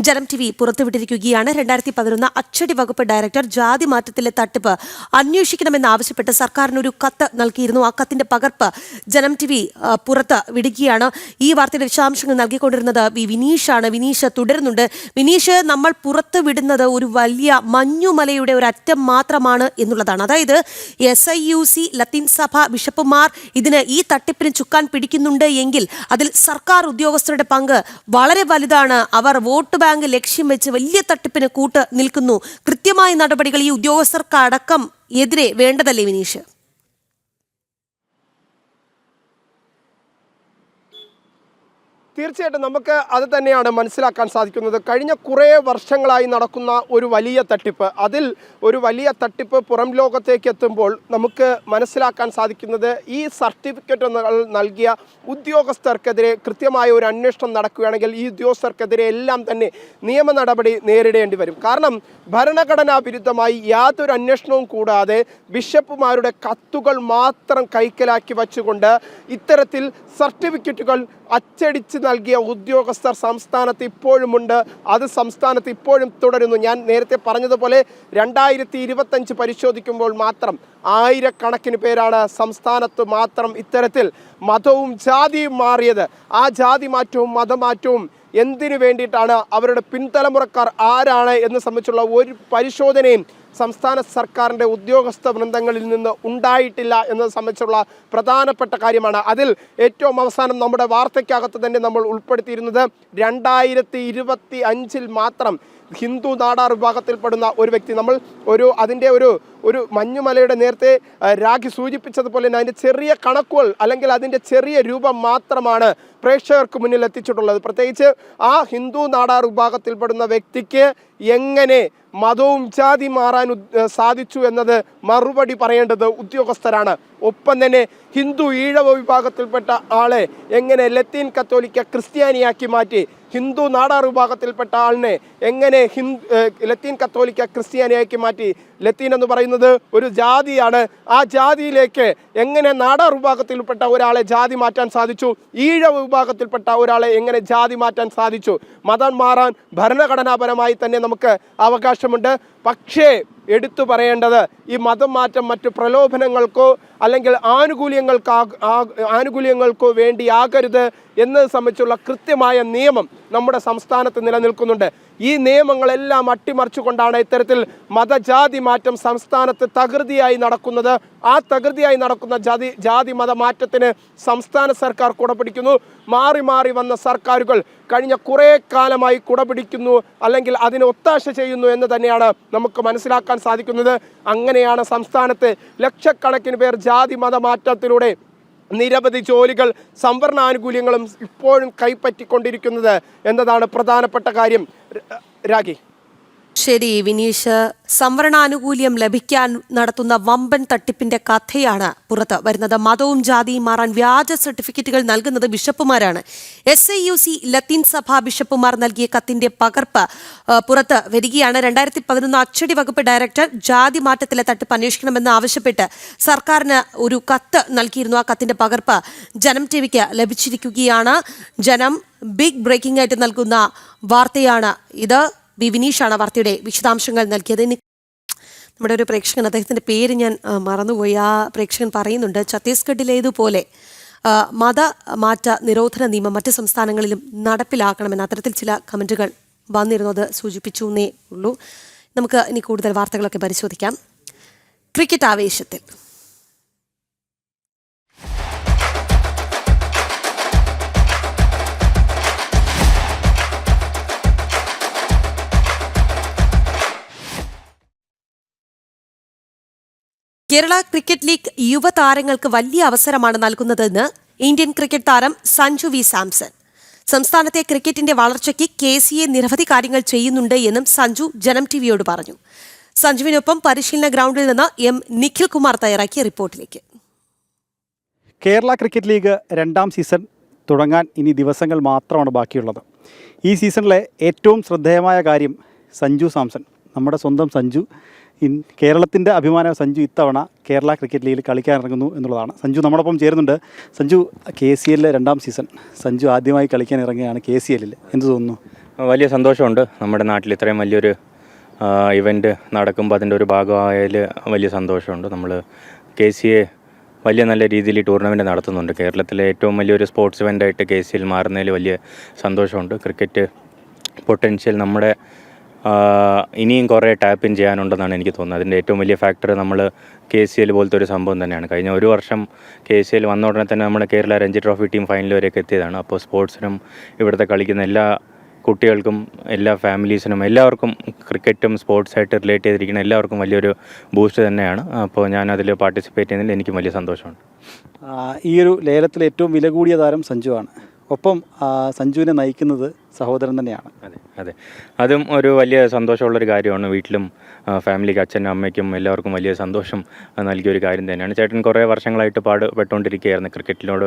ജനം TV പുറത്തുവിട്ടിരിക്കുകയാണ്. 2011 അച്ചടി വകുപ്പ് ഡയറക്ടർ ജാതി മാറ്റത്തിലെ തട്ടിപ്പ് അന്വേഷിക്കണമെന്നാവശ്യപ്പെട്ട് സർക്കാരിനൊരു കത്ത് നൽകിയിരുന്നു. ആ കത്തിന്റെ പകർപ്പ് ജനം TV പുറത്ത് വിടുകയാണ്. ഈ വാർത്തയുടെ വിശദാംശങ്ങൾ നൽകിക്കൊണ്ടിരുന്നത് വിനീഷാണ്. വിനീഷ് തുടരുന്നുണ്ട്. വിനീഷ്, നമ്മൾ പുറത്തു വിടുന്നത് ഒരു വലിയ മഞ്ഞുമലയുടെ ഒരു അറ്റം മാത്രമാണ് എന്നുള്ളതാണ്. അതായത് SIUC ലത്തീൻ സഭ ബിഷപ്പുമാർ ഈ തട്ടിപ്പിന് ചുക്കാൻ പിടിക്കുന്നുണ്ട് എങ്കിൽ അതിൽ സർക്കാർ ഉദ്യോഗസ്ഥരുടെ പങ്ക് വളരെ വലുതാണ്. അവർ വോട്ട് ബാങ്ക് ലക്ഷ്യം വെച്ച് വലിയ തട്ടിപ്പിന് കൂട്ട് നിൽക്കുന്നു. കൃത്യമായ നടപടികൾ ഈ ഉദ്യോഗസ്ഥർക്കടക്കം എതിരെ വേണ്ടതല്ലേ വിനീഷ്? തീർച്ചയായിട്ടും നമുക്ക് അത് തന്നെയാണ് മനസ്സിലാക്കാൻ സാധിക്കുന്നത്. കഴിഞ്ഞ കുറേ വർഷങ്ങളായി നടക്കുന്ന ഒരു വലിയ തട്ടിപ്പ്, അതിൽ ഒരു വലിയ തട്ടിപ്പ് പുറം ലോകത്തേക്ക് എത്തുമ്പോൾ നമുക്ക് മനസ്സിലാക്കാൻ സാധിക്കുന്നത് ഈ സർട്ടിഫിക്കറ്റ് നൽകിയ ഉദ്യോഗസ്ഥർക്കെതിരെ കൃത്യമായ ഒരു അന്വേഷണം നടക്കുകയാണെങ്കിൽ ഈ ഉദ്യോഗസ്ഥർക്കെതിരെ എല്ലാം തന്നെ നിയമ നടപടി നേരിടേണ്ടി വരും. കാരണം ഭരണഘടനാ വിരുദ്ധമായി യാതൊരു അന്വേഷണവും കൂടാതെ ബിഷപ്പുമാരുടെ കത്തുകൾ മാത്രം കൈക്കലാക്കി വച്ചുകൊണ്ട് ഇത്തരത്തിൽ സർട്ടിഫിക്കറ്റുകൾ അച്ചടിച്ച് നൽകിയ ഉദ്യോഗസ്ഥർ സംസ്ഥാനത്ത് ഇപ്പോഴുമുണ്ട്. അത് സംസ്ഥാനത്ത് ഇപ്പോഴും തുടരുന്നു. ഞാൻ നേരത്തെ പറഞ്ഞതുപോലെ 2025 പരിശോധിക്കുമ്പോൾ മാത്രം ആയിരക്കണക്കിന് പേരാണ് സംസ്ഥാനത്ത് മാത്രം ഇത്തരത്തിൽ മതവും ജാതിയും മാറിയത്. ആ ജാതി മാറ്റവും മതമാറ്റവും എന്തിനു വേണ്ടിയിട്ടാണ്, അവരുടെ പിൻതലമുറക്കാർ ആരാണ് എന്ന് സംബന്ധിച്ചുള്ള ഒരു പരിശോധനയും സംസ്ഥാന സർക്കാരിൻ്റെ ഉദ്യോഗസ്ഥ വൃന്ദങ്ങളിൽ നിന്ന് ഉണ്ടായിട്ടില്ല എന്നത് സംബന്ധിച്ചുള്ള പ്രധാനപ്പെട്ട കാര്യമാണ്. അതിൽ ഏറ്റവും അവസാനം നമ്മുടെ വാർത്തയ്ക്കകത്ത് തന്നെ നമ്മൾ ഉൾപ്പെടുത്തിയിരുന്നത് 2025 മാത്രം ഹിന്ദു നാടാർ വിഭാഗത്തിൽപ്പെടുന്ന ഒരു വ്യക്തി, നമ്മൾ അതിൻ്റെ ഒരു മഞ്ഞുമലയുടെ നേരത്തെ രാഖി സൂചിപ്പിച്ചതുപോലെ തന്നെ അതിൻ്റെ ചെറിയ കണക്കുകൾ അല്ലെങ്കിൽ അതിൻ്റെ ചെറിയ രൂപം മാത്രമാണ് പ്രേക്ഷകർക്ക് മുന്നിൽ എത്തിച്ചിട്ടുള്ളത്. പ്രത്യേകിച്ച് ആ ഹിന്ദു നാടാർ വിഭാഗത്തിൽപ്പെടുന്ന വ്യക്തിക്ക് എങ്ങനെ മതവും ജാതി മാറാൻ സാധിച്ചു എന്നത് മറുപടി പറയേണ്ടത് ഉദ്യോഗസ്ഥരാണ്. ഒപ്പം തന്നെ ഹിന്ദു ഈഴവ വിഭാഗത്തിൽപ്പെട്ട ആളെ എങ്ങനെ ലത്തീൻ കത്തോലിക്ക ക്രിസ്ത്യാനിയാക്കി മാറ്റി, ഹിന്ദു നാടാർ വിഭാഗത്തിൽപ്പെട്ട ആളിനെ എങ്ങനെ ലത്തീൻ കത്തോലിക്ക ക്രിസ്ത്യാനിയാക്കി മാറ്റി. ലത്തീൻ എന്ന് പറയുന്നത് ഒരു ജാതിയാണ്. ആ ജാതിയിലേക്ക് എങ്ങനെ നാടാർ വിഭാഗത്തിൽപ്പെട്ട ഒരാളെ ജാതി മാറ്റാൻ സാധിച്ചു, ഈഴവ വിഭാഗത്തിൽപ്പെട്ട ഒരാളെ എങ്ങനെ ജാതി മാറ്റാൻ സാധിച്ചു. മതം മാറാൻ ഭരണഘടനാപരമായി തന്നെ നമുക്ക് അവകാശമുണ്ട്. പക്ഷേ എടുത്തു പറയേണ്ടത് ഈ മതം മാറ്റം മറ്റു പ്രലോഭനങ്ങൾക്കോ അല്ലെങ്കിൽ ആനുകൂല്യങ്ങൾക്കോ വേണ്ടിയാകരുത് എന്നത് സംബന്ധിച്ചുള്ള കൃത്യമായ നിയമം നമ്മുടെ സംസ്ഥാനത്ത് നിലനിൽക്കുന്നുണ്ട്. ഈ നിയമങ്ങളെല്ലാം അട്ടിമറിച്ചുകൊണ്ടാണ് ഇത്തരത്തിൽ മതജാതി മാറ്റം സംസ്ഥാനത്ത് തകൃതിയായി നടക്കുന്നത്. ആ തകൃതിയായി നടക്കുന്ന ജാതി മത മാറ്റത്തിന് സംസ്ഥാന സർക്കാർ കുടപിടിക്കുന്നു. മാറി മാറി വന്ന സർക്കാരുകൾ കഴിഞ്ഞ കുറേ കാലമായി കുടപിടിക്കുന്നു അല്ലെങ്കിൽ അതിന് ഒത്താശ ചെയ്യുന്നു എന്ന് തന്നെയാണ് നമുക്ക് മനസ്സിലാക്കാൻ സാധിക്കുന്നത്. അങ്ങനെയാണ് സംസ്ഥാനത്ത് ലക്ഷക്കണക്കിന് പേർ ജാതി മത മാറ്റത്തിലൂടെ നിരവധി ജോലികൾ സംവരണാനുകൂല്യങ്ങളും ഇപ്പോഴും കൈപ്പറ്റിക്കൊണ്ടിരിക്കുന്നത് എന്നതാണ് പ്രധാനപ്പെട്ട കാര്യം. രാഗി. ശരി വിനീഷ്, സംവരണാനുകൂല്യം ലഭിക്കാൻ നടത്തുന്ന വമ്പൻ തട്ടിപ്പിന്റെ കഥയാണ് പുറത്ത് വരുന്നത്. മതവും ജാതിയും മാറാൻ വ്യാജ സർട്ടിഫിക്കറ്റുകൾ നൽകുന്നത് ബിഷപ്പുമാരാണ്. SIUC ലത്തീൻ സഭാ ബിഷപ്പുമാർ നൽകിയ കത്തിന്റെ പകർപ്പ് പുറത്ത് വരികയാണ്. 2011 അച്ചടി വകുപ്പ് ഡയറക്ടർ ജാതി മാറ്റത്തിലെ തട്ടിപ്പ് അന്വേഷിക്കണമെന്ന് ആവശ്യപ്പെട്ട് സർക്കാരിന് ഒരു കത്ത് നൽകിയിരുന്നു. ആ കത്തിന്റെ പകർപ്പ് ജനം TVക്ക് ലഭിച്ചിരിക്കുകയാണ്. ജനം ബിഗ് ബ്രേക്കിംഗ് ആയിട്ട് നൽകുന്ന വാർത്തയാണ് ഇത്. വിനീഷാണ് വാർത്തയുടെ വിശദാംശങ്ങൾ നൽകിയത്. നമ്മുടെ ഒരു പ്രേക്ഷകൻ, അദ്ദേഹത്തിൻ്റെ പേര് ഞാൻ മറന്നുപോയി, ആ പ്രേക്ഷകൻ പറയുന്നുണ്ട് ഛത്തീസ്ഗഡിലേതുപോലെ മതമാറ്റ നിരോധന നിയമം മറ്റ് സംസ്ഥാനങ്ങളിലും നടപ്പിലാക്കണമെന്ന്. അത്തരത്തിൽ ചില കമൻറ്റുകൾ വന്നിരുന്നത് സൂചിപ്പിച്ചു എന്നേ ഉള്ളൂ. നമുക്ക് ഇനി കൂടുതൽ വാർത്തകളൊക്കെ പരിശോധിക്കാം. ക്രിക്കറ്റ് ആവേശത്തിൽ കേരള ക്രിക്കറ്റ് ലീഗ് യുവതാരങ്ങൾക്ക് വലിയ അവസരമാണ് നൽകുന്നതെന്ന് ഇന്ത്യൻ ക്രിക്കറ്റ് താരം സഞ്ജു വി സാംസൺ. സംസ്ഥാനത്തെ ക്രിക്കറ്റിന്റെ വളർച്ചയ്ക്ക് KCA നിരവധി കാര്യങ്ങൾ ചെയ്യുന്നുണ്ട് എന്നും സഞ്ജു ജനം TVയോട് പറഞ്ഞു. സഞ്ജുവിനൊപ്പം പരിശീലന ഗ്രൗണ്ടിൽ നിന്ന് നിഖിൽ കുമാർ തയ്യാറാക്കിയ റിപ്പോർട്ടിലേക്ക്. കേരള ക്രിക്കറ്റ് ലീഗ് 2ാം സീസൺ തുടങ്ങാൻ ഇനി ദിവസങ്ങൾ മാത്രമാണ് ബാക്കിയുള്ളത്. ഈ സീസണിലെ ഏറ്റവും ശ്രദ്ധേയമായ കാര്യം സഞ്ജു സാംസൺ, നമ്മുടെ സ്വന്തം സഞ്ജു, കേരളത്തിൻ്റെ അഭിമാന സഞ്ജു ഇത്തവണ കേരള ക്രിക്കറ്റ് ലീഗിൽ കളിക്കാൻ ഇറങ്ങുന്നു എന്നുള്ളതാണ്. സഞ്ജു നമ്മളൊപ്പം ചേരുന്നുണ്ട്. സഞ്ജു, KCL 2ാം സീസൺ സഞ്ജു ആദ്യമായി കളിക്കാൻ ഇറങ്ങുകയാണ് KCL. എന്ത് തോന്നുന്നു? വലിയ സന്തോഷമുണ്ട്. നമ്മുടെ നാട്ടിൽ ഇത്രയും വലിയൊരു ഇവൻറ്റ് നടക്കുമ്പോൾ അതിൻ്റെ ഒരു ഭാഗമായതിൽ വലിയ സന്തോഷമുണ്ട്. നമ്മൾ KCA വലിയ നല്ല രീതിയിൽ ഈ ടൂർണമെൻറ്റ് നടത്തുന്നുണ്ട്. കേരളത്തിലെ ഏറ്റവും വലിയൊരു സ്പോർട്സ് ഇവൻ്റായിട്ട് KCL മാറുന്നതിൽ വലിയ സന്തോഷമുണ്ട്. ക്രിക്കറ്റ് പൊട്ടൻഷ്യൽ നമ്മുടെ ഇനിയും കുറേ ടാപ്പ് ഇൻ ചെയ്യാനുണ്ടെന്നാണ് എനിക്ക് തോന്നുന്നത്. അതിൻ്റെ ഏറ്റവും വലിയ ഫാക്ടർ നമ്മൾ KCL പോലത്തെ ഒരു സംഭവം തന്നെയാണ്. കഴിഞ്ഞ ഒരു വർഷം KCL വന്ന ഉടനെ തന്നെ നമ്മുടെ Kerala Ranji trophy team final വരെയൊക്കെ എത്തിയതാണ്. അപ്പോൾ സ്പോർട്സിനും ഇവിടുത്തെ കളിക്കുന്ന എല്ലാ കുട്ടികൾക്കും എല്ലാ ഫാമിലീസിനും എല്ലാവർക്കും ക്രിക്കറ്റും സ്പോർട്സായിട്ട് റിലേറ്റ് ചെയ്തിരിക്കുന്ന എല്ലാവർക്കും വലിയൊരു ബൂസ്റ്റ് തന്നെയാണ്. അപ്പോൾ ഞാനതിൽ പാർട്ടിസിപ്പേറ്റ് ചെയ്യുന്നതിൽ എനിക്കും വലിയ സന്തോഷമുണ്ട്. ഈ ഒരു ലേലത്തിൽ ഏറ്റവും വില കൂടിയ താരം സഞ്ജുവാണ്. ഒപ്പം സഞ്ജുവിനെ നയിക്കുന്നത് സഹോദരൻ തന്നെയാണ്. അതെ, അതും ഒരു വലിയ സന്തോഷമുള്ളൊരു കാര്യമാണ്. വീട്ടിലും ഫാമിലിക്ക്, അച്ഛനും അമ്മയ്ക്കും എല്ലാവർക്കും വലിയ സന്തോഷം നൽകിയൊരു കാര്യം തന്നെയാണ്. ചേട്ടൻ കുറേ വർഷങ്ങളായിട്ട് പാടുപെട്ടുകൊണ്ടിരിക്കുകയായിരുന്നു ക്രിക്കറ്റിനോട്.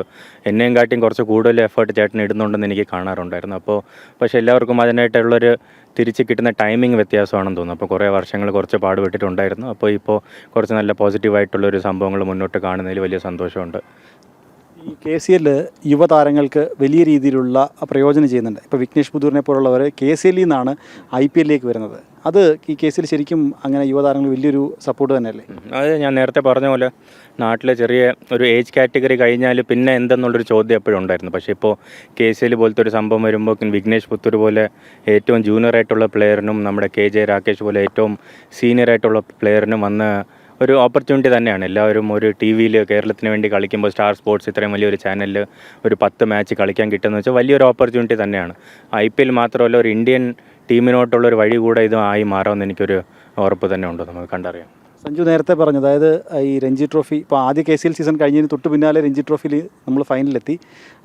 എന്നെയും കാട്ടിയും കുറച്ച് കൂടുതൽ എഫേർട്ട് ചേട്ടൻ ഇടുന്നുണ്ടെന്ന് എനിക്ക് കാണാറുണ്ടായിരുന്നു. അപ്പോൾ പക്ഷേ എല്ലാവർക്കും അതിനായിട്ടുള്ളൊരു തിരിച്ച് കിട്ടുന്ന ടൈമിംഗ് വ്യത്യാസമാണെന്ന് തോന്നുന്നു. അപ്പോൾ കുറേ വർഷങ്ങൾ കുറച്ച് പാടുപെട്ടിട്ടുണ്ടായിരുന്നു. അപ്പോൾ ഇപ്പോൾ കുറച്ച് നല്ല പോസിറ്റീവായിട്ടുള്ളൊരു സംഭവങ്ങൾ മുന്നോട്ട് കാണുന്നതിൽ വലിയ സന്തോഷമുണ്ട്. ഈ KCL യുവതാരങ്ങൾക്ക് വലിയ രീതിയിലുള്ള പ്രയോജനം ചെയ്യുന്നുണ്ട്. ഇപ്പോൾ വിഘ്നേഷ് പുതൂരിനെ പോലുള്ളവർ KCL നിന്നാണ് IPL വരുന്നത്. അത് ഈ KCL ശരിക്കും അങ്ങനെ യുവതാരങ്ങൾ വലിയൊരു സപ്പോർട്ട് തന്നെയല്ലേ? അത് ഞാൻ നേരത്തെ പറഞ്ഞ പോലെ നാട്ടിലെ ചെറിയ ഒരു ഏജ് കാറ്റഗറി കഴിഞ്ഞാൽ പിന്നെ എന്തെന്നുള്ളൊരു ചോദ്യം എപ്പോഴും ഉണ്ടായിരുന്നു. പക്ഷേ ഇപ്പോൾ KCL പോലത്തെ ഒരു സംഭവം വരുമ്പോൾ വിഘ്നേഷ് പുത്തൂർ പോലെ ഏറ്റവും ജൂനിയറായിട്ടുള്ള പ്ലെയറിനും നമ്മുടെ KJ രാകേഷ് പോലെ ഏറ്റവും സീനിയറായിട്ടുള്ള പ്ലെയറിനും വന്ന് ഒരു ഓപ്പർച്യൂണിറ്റി തന്നെയാണ്. എല്ലാവരും ഒരു TV-യിൽ കേരളത്തിന് വേണ്ടി കളിക്കുമ്പോൾ സ്റ്റാർ സ്പോർട്സ് ഇത്രയും വലിയൊരു ചാനലിൽ ഒരു 10 മാച്ച് കളിക്കാൻ കിട്ടുമെന്ന് വെച്ചാൽ വലിയൊരു ഓപ്പർച്യൂണിറ്റി തന്നെയാണ്. IPL മാത്രമല്ല, ഒരു ഇന്ത്യൻ ടീമിനോട്ടുള്ളൊരു വഴി കൂടെ ഇത് ആയി മാറുമെന്ന് എനിക്കൊരു ഉറപ്പ് തന്നെ ഉണ്ട്. നമുക്ക് കണ്ടറിയാം. സഞ്ജു നേരത്തെ പറഞ്ഞു, അതായത് ഈ രഞ്ജി ട്രോഫി ഇപ്പോൾ ആദ്യ KCL സീസൺ കഴിഞ്ഞതിന് തൊട്ട് പിന്നാലെ രഞ്ജി ട്രോഫിയിൽ നമ്മൾ ഫൈനലിലെത്തി.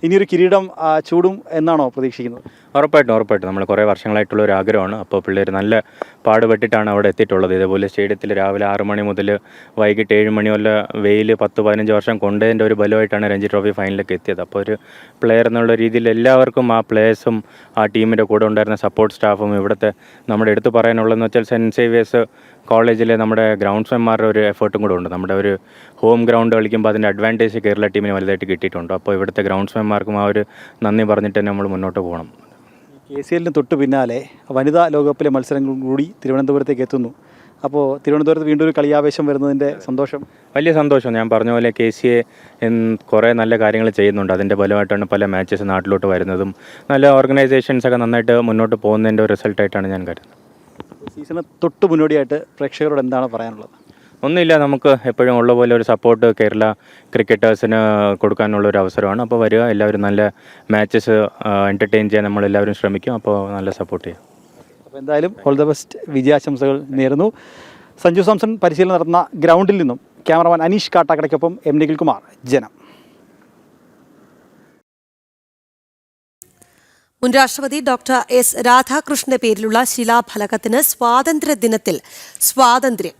ഇനിയൊരു കിരീടം ചൂടും എന്നാണോ പ്രതീക്ഷിക്കുന്നത്? ഉറപ്പായിട്ടും നമ്മൾ കുറേ വർഷങ്ങളായിട്ടുള്ള ഒരു ആഗ്രഹമാണ്. അപ്പോൾ പിള്ളേർ നല്ല പാടുപെട്ടിട്ടാണ് അവിടെ എത്തിയിട്ടുള്ളത്. ഇതേപോലെ സ്റ്റേഡിയത്തിൽ രാവിലെ 6 മണി മുതൽ വൈകിട്ട് 7 മണി വല്ല വെയിൽ 10-15 വർഷം കൊണ്ടതിൻ്റെ ഒരു ബലമായിട്ടാണ് രഞ്ജി ട്രോഫി ഫൈനലിലേക്ക് എത്തിയത്. അപ്പോൾ ഒരു പ്ലെയർ എന്നുള്ള രീതിയിൽ എല്ലാവർക്കും ആ പ്ലേയേഴ്സും ആ ടീമിൻ്റെ കൂടെ ഉണ്ടായിരുന്ന സപ്പോർട്ട് സ്റ്റാഫും ഇവിടുത്തെ നമ്മുടെ എടുത്തു പറയാനുള്ളതെന്ന് വെച്ചാൽ സെൻറ്റ് സേവിയേഴ്സ് കോളേജിലെ നമ്മുടെ ഗ്രൗണ്ട്സ്മാൻമാരുടെ ഒരു എഫേർട്ടും കൂടെ ഉണ്ട്. നമ്മുടെ ഒരു ഹോം ഗ്രൗണ്ട് കളിക്കുമ്പോൾ അതിൻ്റെ അഡ്വാൻറ്റേജ് കേരള ടീമിന് വലുതായിട്ട് കിട്ടിയിട്ടുണ്ട്. അപ്പോൾ ഇവിടുത്തെ ഗ്രൗണ്ട്സ്മാൻമാർക്കും ആ ഒരു നന്ദി പറഞ്ഞിട്ട് തന്നെ നമ്മൾ മുന്നോട്ട് പോകണം. KCL തൊട്ട് പിന്നാലെ വനിതാ ലോകകപ്പിലെ മത്സരങ്ങളും കൂടി തിരുവനന്തപുരത്തേക്ക് എത്തുന്നു. അപ്പോൾ തിരുവനന്തപുരത്ത് വീണ്ടും ഒരു കളിയാവേശം വരുന്നതിൻ്റെ സന്തോഷം? വലിയ സന്തോഷം. ഞാൻ പറഞ്ഞ പോലെ KCA കുറേ നല്ല കാര്യങ്ങൾ ചെയ്യുന്നുണ്ട്. അതിൻ്റെ ഫലമായിട്ടാണ് പല മാച്ചസ് നാട്ടിലോട്ട് വരുന്നതും നല്ല ഓർഗനൈസേഷൻസൊക്കെ നന്നായിട്ട് മുന്നോട്ട് പോകുന്നതിൻ്റെ ഒരു റിസൾട്ടായിട്ടാണ് ഞാൻ കരുതുന്നത്. സീസണ് തൊട്ട് മുന്നോടിയായിട്ട് പ്രേക്ഷകരോട് എന്താണ് പറയാനുള്ളത്? ഒന്നുമില്ല, നമുക്ക് എപ്പോഴും ഉള്ള പോലെ ഒരു സപ്പോർട്ട് കേരള ക്രിക്കറ്റേഴ്സിന് കൊടുക്കാനുള്ള ഒരു അവസരമാണ്. അപ്പോൾ വരിക, എല്ലാവരും നല്ല മാച്ചസ് എൻ്റർടൈൻ ചെയ്യാൻ നമ്മളെല്ലാവരും ശ്രമിക്കും. അപ്പോൾ നല്ല സപ്പോർട്ട് ചെയ്യാം. അപ്പോൾ എന്തായാലും ഓൾ ദ ബെസ്റ്റ്, വിജയാശംസകൾ നേരുന്നു. സഞ്ജു സാംസൺ പരിശീലനം നടത്തുന്ന ഗ്രൗണ്ടിൽ നിന്നും ക്യാമറമാൻ അനീഷ് കാട്ടാക്കടയ്ക്കൊപ്പം M. നിഖിൽകുമാർ, ജനം. മുൻ രാഷ്ട്രപതി ഡോക്ടർ S. രാധാകൃഷ്ണന്റെ പേരിലുള്ള ശിലാഫലകത്തിന് സ്വാതന്ത്ര്യദിനത്തിൽ സ്വാതന്ത്ര്യം.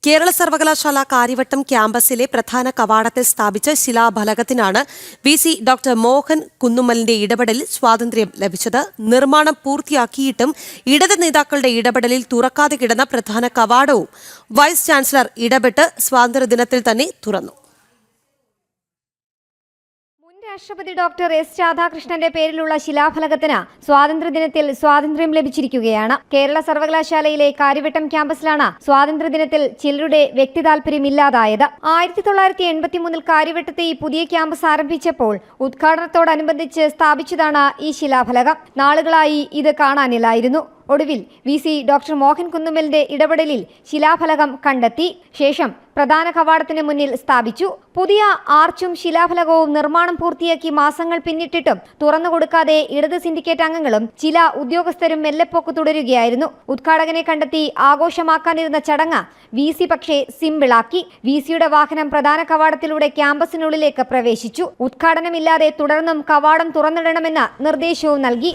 കേരള സർവകലാശാല കാര്യവട്ടം ക്യാമ്പസിലെ പ്രധാന കവാടത്തിൽ സ്ഥാപിച്ച ശിലാഫലകത്തിനാണ് VC ഡോക്ടർ മോഹൻ കുന്നുമ്മലിന്റെ ഇടപെടലിൽ സ്വാതന്ത്ര്യം ലഭിച്ചത്. നിർമ്മാണം പൂർത്തിയാക്കിയിട്ടും ഇടത് നേതാക്കളുടെ ഇടപെടലിൽ തുറക്കാതെ കിടന്ന പ്രധാന കവാടവും വൈസ് ചാൻസലർ ഇടപെട്ട് സ്വാതന്ത്ര്യദിനത്തിൽ തന്നെ തുറന്നു. രാഷ്ട്രപതി ഡോക്ടർ S. രാധാകൃഷ്ണന്റെ പേരിലുള്ള ശിലാഫലകത്തിന് സ്വാതന്ത്ര്യദിനത്തിൽ സ്വാതന്ത്ര്യം ലഭിച്ചിരിക്കുകയാണ്. കേരള സർവകലാശാലയിലെ കാര്യവട്ടം ക്യാമ്പസിലാണ് സ്വാതന്ത്ര്യദിനത്തിൽ ചിലരുടെ വ്യക്തി താൽപര്യമില്ലാതായത്. 1983 കാര്യവട്ടത്തെ ഈ പുതിയ ക്യാമ്പസ് ആരംഭിച്ചപ്പോൾ ഉദ്ഘാടനത്തോടനുബന്ധിച്ച് സ്ഥാപിച്ചതാണ് ഈ ശിലാഫലകം. നാളുകളായി ഇത് കാണാനില്ലായിരുന്നു. ഒടുവിൽ VC ഡോക്ടർ മോഹൻ കുന്നുമ്മലിന്റെ ഇടപെടലിൽ ശിലാഫലകം കണ്ടെത്തി. ശേഷം പ്രധാന കവാടത്തിന് മുന്നിൽ സ്ഥാപിച്ചു. പുതിയ ആർച്ചും ശിലാഫലകവും നിർമ്മാണം പൂർത്തിയാക്കി മാസങ്ങൾ പിന്നിട്ടിട്ടും തുറന്നുകൊടുക്കാതെ ഇടത് സിൻഡിക്കേറ്റ് അംഗങ്ങളും ചില ഉദ്യോഗസ്ഥരും മെല്ലെപ്പോക്ക് തുടരുകയായിരുന്നു. ഉദ്ഘാടകനെ കണ്ടെത്തി ആഘോഷമാക്കാനിരുന്ന ചടങ്ങ് VC പക്ഷേ സിമ്പിളാക്കി. VCയുടെ വാഹനം പ്രധാന കവാടത്തിലൂടെ ക്യാമ്പസിനുള്ളിലേക്ക് പ്രവേശിച്ചു. ഉദ്ഘാടനമില്ലാതെ തുടർന്നും കവാടം തുറന്നിടണമെന്ന നിർദ്ദേശവും നൽകി.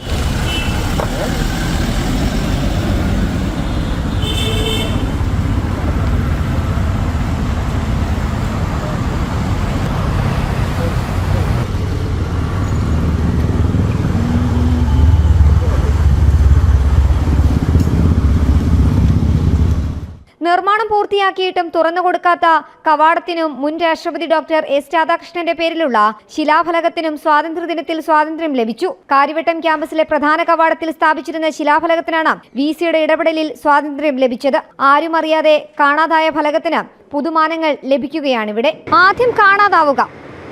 നിർമ്മാണം പൂർത്തിയാക്കിയിട്ടും തുറന്നുകൊടുക്കാത്ത കവാടത്തിനും മുൻ രാഷ്ട്രപതി ഡോക്ടർ S. രാധാകൃഷ്ണന്റെ പേരിലുള്ള ശിലാഫലകത്തിനും സ്വാതന്ത്ര്യദിനത്തിൽ സ്വാതന്ത്ര്യം ലഭിച്ചു. കാര്യവട്ടം ക്യാമ്പസിലെ പ്രധാന കവാടത്തിൽ സ്ഥാപിച്ചിരുന്ന ശിലാഫലകത്തിനാണ് VCയുടെ ഇടപെടലിൽ സ്വാതന്ത്ര്യം ലഭിച്ചത്. ആരും അറിയാതെ കാണാതായ ഫലകത്തിന് പുതുമാനങ്ങൾ ലഭിക്കുകയാണിവിടെ. ആദ്യം കാണാതാവുക,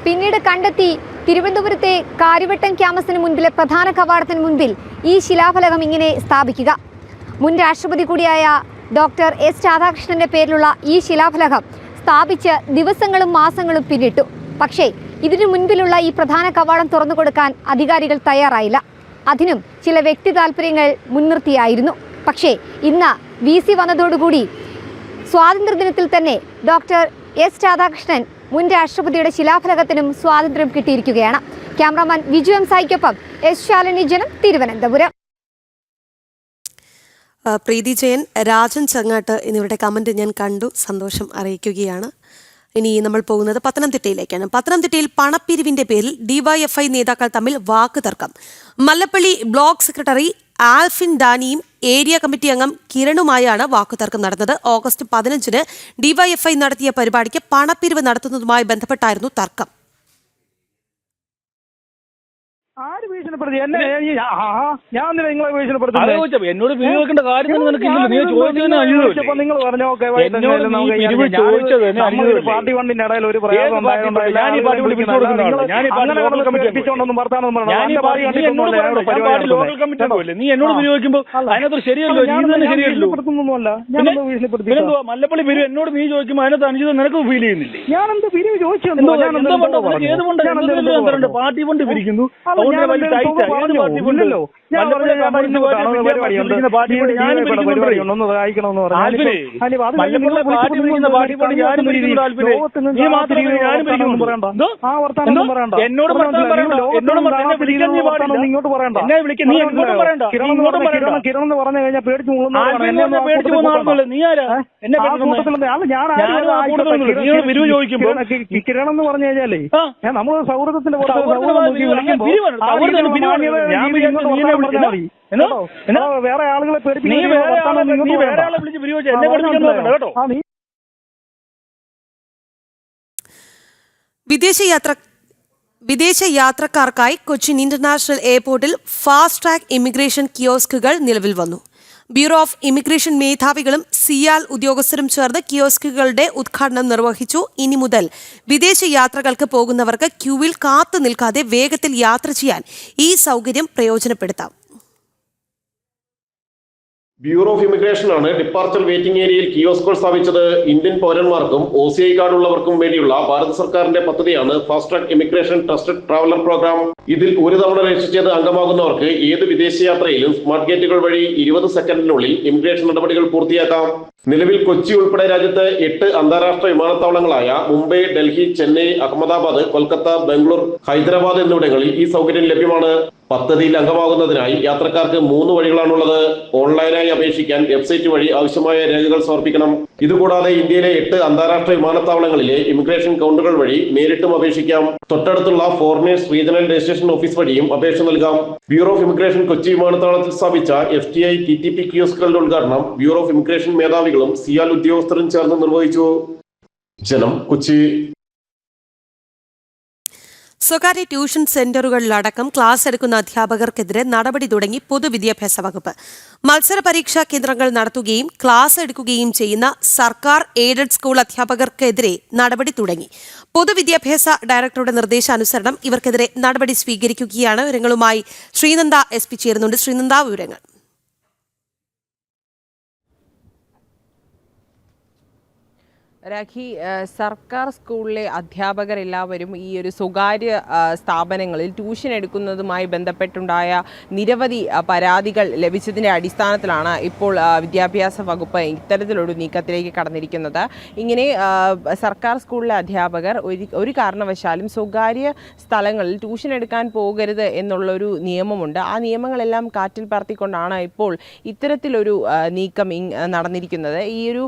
പിന്നീട് കണ്ടെത്തി തിരുവനന്തപുരത്തെ കാര്യവട്ടം ക്യാമ്പസിന് മുൻപിലെ പ്രധാന കവാടത്തിന് മുൻപിൽ ഈ ശിലാഫലകം ഇങ്ങനെ സ്ഥാപിക്കുക. മുൻ രാഷ്ട്രപതി കൂടിയായ ഡോക്ടർ S. രാധാകൃഷ്ണന്റെ പേരിലുള്ള ഈ ശിലാഫലകം സ്ഥാപിച്ച് ദിവസങ്ങളും മാസങ്ങളും പിന്നിട്ടു. പക്ഷേ ഇതിനു മുൻപിലുള്ള ഈ പ്രധാന കവാടം തുറന്നു കൊടുക്കാൻ അധികാരികൾ തയ്യാറായില്ല. അതിനും ചില വ്യക്തി താൽപര്യങ്ങൾ മുൻനിർത്തിയായിരുന്നു. പക്ഷേ ഇന്ന് VC വന്നതോടുകൂടി സ്വാതന്ത്ര്യദിനത്തിൽ തന്നെ ഡോക്ടർ S. രാധാകൃഷ്ണൻ മുൻ രാഷ്ട്രപതിയുടെ ശിലാഫലകത്തിനും സ്വാതന്ത്ര്യം കിട്ടിയിരിക്കുകയാണ്. Cameraman Viju M. സായിക്കൊപ്പം S. ശാലിനി, ജനം, തിരുവനന്തപുരം. പ്രീതി ജയൻ, രാജൻ ചങ്ങാട്ട് എന്നിവരുടെ കമൻറ്റ് ഞാൻ കണ്ടു, സന്തോഷം അറിയിക്കുകയാണ്. ഇനി നമ്മൾ പോകുന്നത് പത്തനംതിട്ടയിലേക്കാണ്. പത്തനംതിട്ടയിൽ പണപ്പിരിവിന്റെ പേരിൽ DYFI നേതാക്കൾ തമ്മിൽ വാക്കുതർക്കം. മല്ലപ്പള്ളി ബ്ലോക്ക് സെക്രട്ടറി ആൽഫിൻ ഡാനിയും ഏരിയ കമ്മിറ്റി അംഗം കിരണുമായാണ് വാക്കുതർക്കം നടന്നത്. ഓഗസ്റ്റ് 15-ന് DYFI നടത്തിയ പരിപാടിക്ക് പണപ്പിരിവ് നടത്തുന്നതുമായി ബന്ധപ്പെട്ടായിരുന്നു തർക്കം. ആര് ഭീഷണിപ്പെടുത്തി? എന്നെ ഞാൻ നിങ്ങളെ ഭീഷണിപ്പെടുത്തി? എന്നോട് പിരിവ് വെക്കേണ്ട കാര്യം നിങ്ങൾ പറഞ്ഞോ. പാർട്ടി ഫണ്ടിന്റെ ഇടയിൽ ഒരു നീ എന്നോട് പിരിവ് വെക്കുമ്പോ അതിനകത്ത് ശരിയല്ലോ, ഭീഷണിപ്പെടുത്തുന്നൊന്നുമല്ല. ഞാനെന്തോ ഭീഷണിപ്പെടുത്തി? മല്ലപ്പള്ളി പിരിവ് എന്നോട് നീ ചോദിക്കുമ്പോൾ അതിനകത്ത് അനുചിതം നിനക്ക് ഫീൽ ചെയ്യുന്നില്ലേ? ഞാനെന്ത് പിരിവ് ചോദിച്ചു? ഏതുകൊണ്ട് പാർട്ടി ഫണ്ട് പിരിക്കുന്നു? കിരണെന്ന് പറഞ്ഞു കഴിഞ്ഞാൽ പേടിച്ചു കിരണെന്ന് പറഞ്ഞു കഴിഞ്ഞാലേ നമ്മൾ സൗഹൃദത്തിന്റെ വേറെ ആളുകളെ വിദേശ യാത്രക്കാർക്കായി കൊച്ചിൻ ഇന്റർനാഷണൽ എയർപോർട്ടിൽ ഫാസ്റ്റ് ട്രാക്ക് ഇമിഗ്രേഷൻ കിയോസ്കുകൾ നിലവിൽ വന്നു. ബ്യൂറോ ഓഫ് ഇമിഗ്രേഷൻ മേധാവികളും സിയാൽ ഉദ്യോഗസ്ഥരും ചേർന്ന് കിയോസ്കുകളുടെ ഉദ്ഘാടനം നിർവഹിച്ചു. ഇനി മുതൽ വിദേശ യാത്രകൾക്ക് പോകുന്നവർക്ക് ക്യൂവിൽ കാത്തു നിൽക്കാതെ വേഗത്തിൽ യാത്ര ചെയ്യാൻ ഈ സൗകര്യം പ്രയോജനപ്പെടുത്താം. ബ്യൂറോ ഓഫ് ഇമിഗ്രേഷൻ ആണ് ഡിപ്പാർച്ചർ വെയിറ്റിംഗ് ഏരിയയിൽ കിയോസ്കുകൾ സ്ഥാപിച്ചത്. ഇന്ത്യൻ പൗരന്മാർക്കും OCI കാർഡ് ഉള്ളവർക്കും വേണ്ടിയുള്ള ഭാരത സർക്കാരിന്റെ പദ്ധതിയാണ് fast track immigration trusted traveller programme. ഇതിൽ ഒരു തവണ രജിസ്റ്റർ ചെയ്ത് അംഗമാകുന്നവർക്ക് ഏത് വിദേശയാത്രയിലും സ്മാർട്ട് ഗേറ്റുകൾ വഴി 20 സെക്കൻഡിനുള്ളിൽ ഇമിഗ്രേഷൻ നടപടികൾ പൂർത്തിയാക്കാം. നിലവിൽ കൊച്ചി ഉൾപ്പെടെ രാജ്യത്ത് 8 അന്താരാഷ്ട്ര വിമാനത്താവളങ്ങളായ മുംബൈ, ഡൽഹി, ചെന്നൈ, അഹമ്മദാബാദ്, കൊൽക്കത്ത, ബാംഗ്ലൂർ, ഹൈദരാബാദ് എന്നിവിടങ്ങളിൽ ഈ സൗകര്യം ലഭ്യമാണ്. പദ്ധതിയിൽ അംഗമാകുന്നതിനായി യാത്രക്കാർക്ക് 3 വഴികളാണുള്ളത്. ഓൺലൈനായി അപേക്ഷിക്കാൻ വെബ്സൈറ്റ് വഴി ആവശ്യമായ രേഖകൾ സമർപ്പിക്കണം. ഇതുകൂടാതെ ഇന്ത്യയിലെ 8 അന്താരാഷ്ട്ര വിമാനത്താവളങ്ങളിലെ ഇമിഗ്രേഷൻ കൗണ്ടറുകൾ വഴി നേരിട്ടും അപേക്ഷിക്കാം. തൊട്ടടുത്തുള്ള ഫോറിനേഴ്സ് റീജിയണൽ രജിസ്ട്രേഷൻ ഓഫീസ് വഴിയും അപേക്ഷ നൽകാം. ബ്യൂറോ ഓഫ് ഇമിഗ്രേഷൻ കൊച്ചി വിമാനത്താവളത്തിൽ സ്ഥാപിച്ച FTI TTP കിയോസ്കുകളുടെ ഉദ്ഘാടനം ബ്യൂറോ ഓഫ് ഇമിഗ്രേഷൻ മേധാവികളും സിയാൽ ഉദ്യോഗസ്ഥരും ചേർന്ന് നിർവഹിച്ചു. ജനം, കൊച്ചി. സ്വകാര്യ ട്യൂഷൻ സെന്ററുകളിലടക്കം ക്ലാസ് എടുക്കുന്ന അധ്യാപകർക്കെതിരെ നടപടി തുടങ്ങി പൊതുവിദ്യാഭ്യാസ വകുപ്പ്. മത്സര പരീക്ഷാ കേന്ദ്രങ്ങൾ നടത്തുകയും ക്ലാസ് എടുക്കുകയും ചെയ്യുന്ന സർക്കാർ എയ്ഡഡ് സ്കൂൾ അധ്യാപകർക്കെതിരെ നടപടി തുടങ്ങി. പൊതുവിദ്യാഭ്യാസ ഡയറക്ടറുടെ നിർദ്ദേശാനുസരണം ഇവർക്കെതിരെ നടപടി സ്വീകരിക്കുകയാണ്. വിവരങ്ങളുമായി ശ്രീനന്ദ SP ചേരുന്നുണ്ട്. ശ്രീനന്ദ, വിവരങ്ങൾ. രാഖി, സർക്കാർ സ്കൂളിലെ അധ്യാപകരെല്ലാവരും ഈ ഒരു സ്വകാര്യ സ്ഥാപനങ്ങളിൽ ട്യൂഷൻ എടുക്കുന്നതുമായി ബന്ധപ്പെട്ടുണ്ടായ നിരവധി പരാതികൾ ലഭിച്ചതിൻ്റെ അടിസ്ഥാനത്തിലാണ് ഇപ്പോൾ വിദ്യാഭ്യാസ വകുപ്പ് ഇത്തരത്തിലൊരു നീക്കത്തിലേക്ക് കടന്നിരിക്കുന്നത്. ഇങ്ങനെ സർക്കാർ സ്കൂളിലെ അധ്യാപകർ ഒരു കാരണവശാലും സ്വകാര്യ സ്ഥലങ്ങളിൽ ട്യൂഷൻ എടുക്കാൻ പോകരുത് എന്നുള്ളൊരു നിയമമുണ്ട്. ആ നിയമങ്ങളെല്ലാം കാറ്റിൽ പറത്തിക്കൊണ്ടാണ് ഇപ്പോൾ ഇത്തരത്തിലൊരു നീക്കം നടന്നിരിക്കുന്നത്. ഈ ഒരു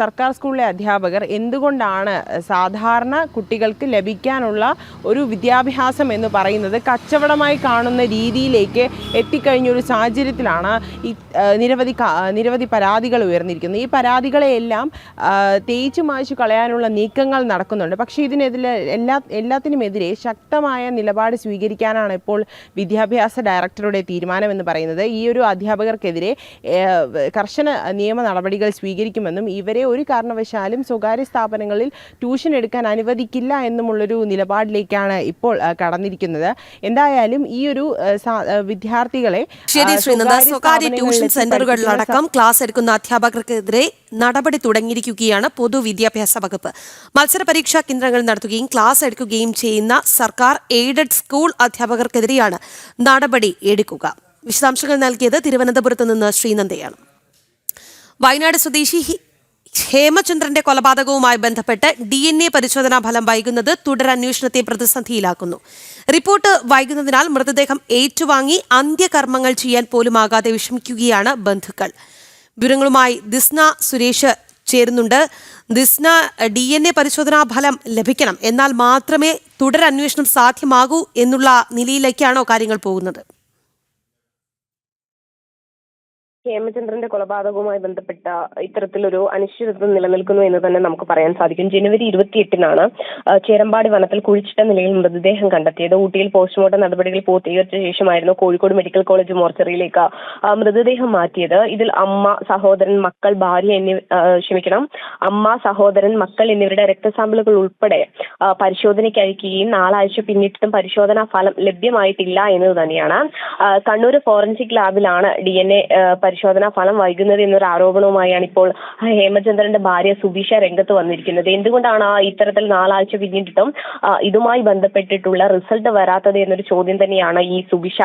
സർക്കാർ സ്കൂളിലെ അധ്യാപകർ എന്തുകൊണ്ടാണ് സാധാരണ കുട്ടികൾക്ക് ലഭിക്കാനുള്ള ഒരു വിദ്യാഭ്യാസം എന്ന് പറയുന്നത് കച്ചവടമായി കാണുന്ന രീതിയിലേക്ക് എത്തിക്കഴിഞ്ഞൊരു സാഹചര്യത്തിലാണ് നിരവധി പരാതികൾ ഉയർന്നിരിക്കുന്നത്. ഈ പരാതികളെയെല്ലാം തേച്ചു മായ്ച്ചു കളയാനുള്ള നീക്കങ്ങൾ നടക്കുന്നുണ്ട്. പക്ഷേ ഇതിനെതിരെ എല്ലാത്തിനുമെതിരെ ശക്തമായ നിലപാട് സ്വീകരിക്കാനാണ് ഇപ്പോൾ വിദ്യാഭ്യാസ ഡയറക്ടറുടെ തീരുമാനമെന്ന് പറയുന്നത്. ഈ ഒരു അധ്യാപകർക്കെതിരെ കർശന നിയമ നടപടികൾ സ്വീകരിക്കുമെന്നും ഇവരെ ഒരു കാരണവശാലും സ്വകാര്യ സ്ഥാപനങ്ങളിൽ ട്യൂഷൻ എടുക്കാൻ അനുവദിക്കില്ല എന്നുമുള്ളൊരു നിലപാടിലേക്കാണ് ഇപ്പോൾ കടന്നിരിക്കുന്നത്. എന്തായാലും ഈ ഒരു വിദ്യാർത്ഥികളെ സ്വകാര്യ ട്യൂഷൻ സെന്ററുകളിലടക്കം ക്ലാസ് എടുക്കുന്ന അധ്യാപകർക്കെതിരെ നടപടി തുടങ്ങിയിരിക്കുകയാണ് പൊതുവിദ്യാഭ്യാസ വകുപ്പ്. മത്സര പരീക്ഷാ കേന്ദ്രങ്ങൾ നടത്തുകയും ക്ലാസ് എടുക്കുകയും ചെയ്യുന്ന സർക്കാർ എയ്ഡഡ് സ്കൂൾ അധ്യാപകർക്കെതിരെയാണ് നടപടി എടുക്കുക. വിശദാംശങ്ങൾ നൽകിയത് തിരുവനന്തപുരത്ത് നിന്ന് ശ്രീനന്ദയാണ്. വയനാട് സ്വദേശി ഹേമചന്ദ്രന്റെ കൊലപാതകവുമായി ബന്ധപ്പെട്ട് DNA പരിശോധനാ ഫലം വൈകുന്നത് തുടരന്വേഷണത്തെ പ്രതിസന്ധിയിലാക്കുന്നു. റിപ്പോർട്ട് വൈകുന്നതിനാൽ മൃതദേഹം ഏറ്റുവാങ്ങി അന്ത്യകർമ്മങ്ങൾ ചെയ്യാൻ പോലുമാകാതെ വിഷമിക്കുകയാണ് ബന്ധുക്കൾ. വിവരങ്ങളുമായി ദിസ്ന സുരേഷ് ചേരുന്നുണ്ട്. ദിസ്ന, DNA പരിശോധനാ ഫലം ലഭിക്കണം, എന്നാൽ മാത്രമേ തുടരന്വേഷണം സാധ്യമാകൂ എന്നുള്ള നിലയിലേക്കാണോ കാര്യങ്ങൾ പോകുന്നത്? ഹേമചന്ദ്രന്റെ കൊലപാതകവുമായി ബന്ധപ്പെട്ട ഇത്തരത്തിലൊരു അനിശ്ചിതത്വം നിലനിൽക്കുന്നു എന്ന് തന്നെ നമുക്ക് പറയാൻ സാധിക്കും. ജനുവരി 28-നാണ് ചേരമ്പാടി വനത്തിൽ കുഴിച്ചിട്ട നിലയിൽ മൃതദേഹം കണ്ടെത്തിയത്. ഊട്ടിയിൽ പോസ്റ്റ്മോർട്ടം നടപടികൾ പൂർത്തീകരിച്ച ശേഷമായിരുന്നു കോഴിക്കോട് മെഡിക്കൽ കോളേജ് മോർച്ചറിയിലേക്ക് മൃതദേഹം മാറ്റിയത്. ഇതിൽ അമ്മ, സഹോദരൻ, മക്കൾ, എന്നിവരുടെ രക്തസാമ്പിളുകൾ ഉൾപ്പെടെ പരിശോധനയ്ക്ക് അയക്കുകയും 4 ആഴ്ച പിന്നിട്ടും പരിശോധനാ ഫലം ലഭ്യമായിട്ടില്ല എന്നത് തന്നെയാണ്. കണ്ണൂർ ഫോറൻസിക് ലാബിലാണ് DNA പരിശോധനാ ഫലം വൈകുന്നത് എന്നൊരു ആരോപണവുമായാണ് ഇപ്പോൾ ഹേമചന്ദ്രന്റെ ഭാര്യ സുബിഷ രംഗത്ത് വന്നിരിക്കുന്നത്. എന്തുകൊണ്ടാണ് ഇത്തരത്തിൽ 4 ആഴ്ച പിന്നിട്ടിട്ടും ഇതുമായി ബന്ധപ്പെട്ടിട്ടുള്ള റിസൾട്ട് വരാത്തത് എന്നൊരു ചോദ്യം തന്നെയാണ് ഈ സുബിഷ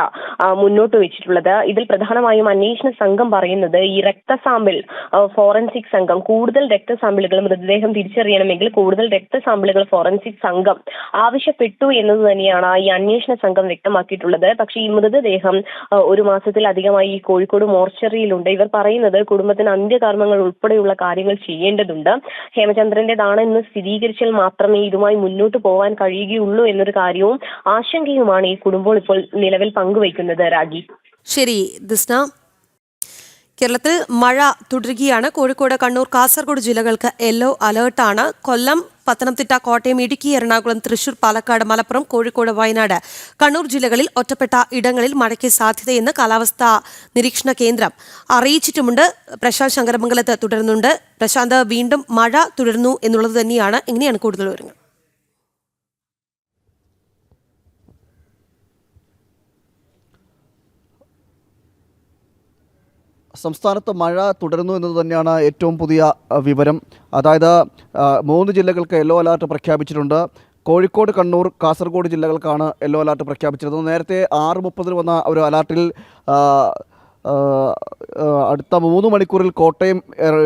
മുന്നോട്ട് വെച്ചിട്ടുള്ളത്. ഇതിൽ പ്രധാനമായും അന്വേഷണ സംഘം പറയുന്നത് ഈ രക്തസാമ്പിൾ ഫോറൻസിക് സംഘം കൂടുതൽ രക്തസാമ്പിളുകൾ മൃതദേഹം തിരിച്ചറിയണമെങ്കിൽ കൂടുതൽ രക്തസാമ്പിളുകൾ ഫോറൻസിക് സംഘം ആവശ്യപ്പെട്ടു എന്നത് തന്നെയാണ് ഈ അന്വേഷണ സംഘം വ്യക്തമാക്കിയിട്ടുള്ളത്. പക്ഷേ ഈ മൃതദേഹം 1 മാസത്തിലധികമായി ഈ കോഴിക്കോട് മോർച്ചറിയിലുണ്ട്. ഇവർ പറയുന്നത് കുടുംബത്തിന് അന്ത്യകർമ്മങ്ങൾ ഉൾപ്പെടെയുള്ള കാര്യങ്ങൾ ചെയ്യേണ്ടതുണ്ട്. ഹേമചന്ദ്രന്റേതാണെന്ന് സ്ഥിരീകരിച്ചാൽ മാത്രമേ ഇതുമായി മുന്നോട്ട് പോകാൻ കഴിയുകയുള്ളൂ എന്നൊരു കാര്യവും ആശങ്കയുമാണ് ഈ കുടുംബം ഇപ്പോൾ നിലവിൽ പങ്കുവയ്ക്കുന്നത്. രാഗി. ശരി ദിസ്ന. കേരളത്തിൽ മഴ തുടരുകയാണ്. കോഴിക്കോട്, കണ്ണൂർ, കാസർഗോഡ് ജില്ലകൾക്ക് യെല്ലോ അലേർട്ടാണ്. കൊല്ലം, പത്തനംതിട്ട, കോട്ടയം, ഇടുക്കി, എറണാകുളം, തൃശൂർ, പാലക്കാട്, മലപ്പുറം, കോഴിക്കോട്, വയനാട്, കണ്ണൂർ ജില്ലകളിൽ ഒറ്റപ്പെട്ട ഇടങ്ങളിൽ മഴയ്ക്ക് സാധ്യതയെന്ന് കാലാവസ്ഥാ നിരീക്ഷണ കേന്ദ്രം അറിയിച്ചിട്ടുമുണ്ട്. പ്രശാന്ത് ശങ്കരമംഗലത്ത് തുടരുന്നുണ്ട്. പ്രശാന്ത്, വീണ്ടും മഴ തുടരുന്നു എന്നുള്ളത് തന്നെയാണ്. എങ്ങനെയാണ് കൂടുതൽ വിവരങ്ങൾ? സംസ്ഥാനത്ത് മഴ തുടരുന്നു എന്നത് തന്നെയാണ് ഏറ്റവും പുതിയ വിവരം. അതായത് 3 ജില്ലകൾക്ക് യെല്ലോ അലർട്ട് പ്രഖ്യാപിച്ചിട്ടുണ്ട്. കോഴിക്കോട്, കണ്ണൂർ, കാസർഗോഡ് ജില്ലകൾക്കാണ് യെല്ലോ അലർട്ട് പ്രഖ്യാപിച്ചിരുന്നത്. നേരത്തെ 6:30 വന്ന ഒരു അലർട്ടിൽ അടുത്ത 3 മണിക്കൂറിൽ കോട്ടയം,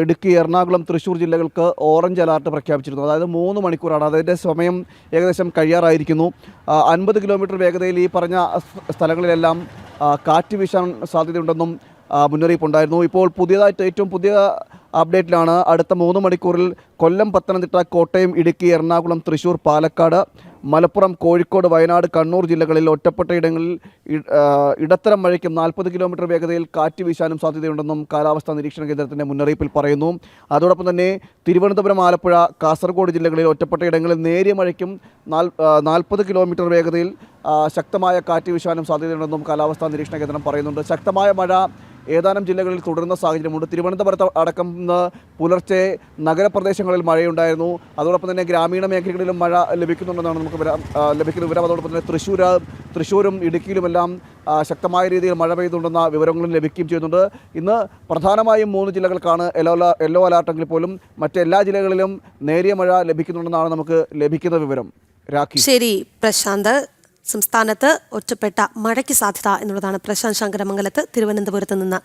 ഇടുക്കി, എറണാകുളം, തൃശ്ശൂർ ജില്ലകൾക്ക് ഓറഞ്ച് അലർട്ട് പ്രഖ്യാപിച്ചിരുന്നു. അതായത് 3 മണിക്കൂറാണ്. അതിൻ്റെ സമയം ഏകദേശം കഴിയാറായിരിക്കുന്നു. 50 കിലോമീറ്റർ വേഗതയിൽ ഈ പറഞ്ഞ സ്ഥലങ്ങളിലെല്ലാം കാറ്റ് വീശാൻ സാധ്യതയുണ്ടെന്നും മുന്നറിയിപ്പുണ്ടായിരുന്നു. ഇപ്പോൾ പുതിയതായിട്ട് ഏറ്റവും പുതിയ അപ്ഡേറ്റിലാണ് അടുത്ത 3 മണിക്കൂറിൽ കൊല്ലം, പത്തനംതിട്ട, കോട്ടയം, ഇടുക്കി, എറണാകുളം, തൃശ്ശൂർ, പാലക്കാട്, മലപ്പുറം, കോഴിക്കോട്, വയനാട്, കണ്ണൂർ ജില്ലകളിൽ ഒറ്റപ്പെട്ട ഇടങ്ങളിൽ ഇടത്തരം മഴയ്ക്കും 40 കിലോമീറ്റർ വേഗതയിൽ കാറ്റ് വീശാനും സാധ്യതയുണ്ടെന്നും കാലാവസ്ഥാ നിരീക്ഷണ കേന്ദ്രത്തിൻ്റെ മുന്നറിയിപ്പിൽ പറയുന്നു. അതോടൊപ്പം തന്നെ തിരുവനന്തപുരം, ആലപ്പുഴ, കാസർഗോഡ് ജില്ലകളിൽ ഒറ്റപ്പെട്ട ഇടങ്ങളിൽ നേരിയ മഴയ്ക്കും 40 കിലോമീറ്റർ വേഗതയിൽ ശക്തമായ കാറ്റ് വീശാനും സാധ്യതയുണ്ടെന്നും കാലാവസ്ഥാ നിരീക്ഷണ കേന്ദ്രം പറയുന്നുണ്ട്. ശക്തമായ മഴ ഏതാനും ജില്ലകളിൽ തുടരുന്ന സാഹചര്യമുണ്ട്. തിരുവനന്തപുരത്ത് അടക്കം പുലർച്ചെ നഗരപ്രദേശങ്ങളിൽ മഴയുണ്ടായിരുന്നു. അതോടൊപ്പം തന്നെ ഗ്രാമീണ മേഖലകളിലും മഴ ലഭിക്കുന്നുണ്ടെന്നാണ് നമുക്ക് ലഭിക്കുന്ന വിവരം. അതോടൊപ്പം തന്നെ തൃശ്ശൂരും ഇടുക്കിയിലുമെല്ലാം ശക്തമായ രീതിയിൽ മഴ പെയ്തുണ്ടെന്ന വിവരങ്ങളും ലഭിക്കുകയും ചെയ്യുന്നുണ്ട്. ഇന്ന് പ്രധാനമായും 3 ജില്ലകൾക്കാണ് യെല്ലോ അലർട്ടെങ്കിൽ പോലും മറ്റെല്ലാ ജില്ലകളിലും നേരിയ മഴ ലഭിക്കുന്നുണ്ടെന്നാണ് നമുക്ക് ലഭിക്കുന്ന വിവരം. ശരി പ്രശാന്ത്, സംസ്ഥാനത്ത് ഒറ്റപ്പെട്ട മഴയ്ക്ക് സാധ്യത എന്നുള്ളതാണ് പ്രശാന്ത് ശങ്കരമംഗലത്ത് തിരുവനന്തപുരത്ത് നിന്ന്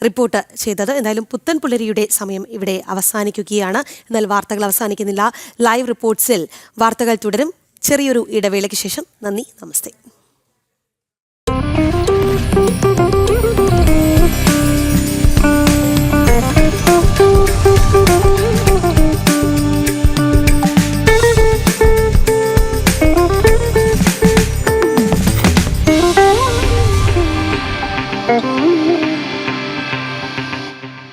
റിപ്പോർട്ട് ചെയ്തത്. എന്തായാലും പുത്തൻ പുലരിയുടെ സമയം ഇവിടെ അവസാനിക്കുകയാണ്. എന്നാൽ വാർത്തകൾ അവസാനിക്കുന്നില്ല. ലൈവ് റിപ്പോർട്ട്സിൽ വാർത്തകൾ തുടരും. ചെറിയൊരു ഇടവേളയ്ക്ക് ശേഷം. നന്ദി, നമസ്തേ.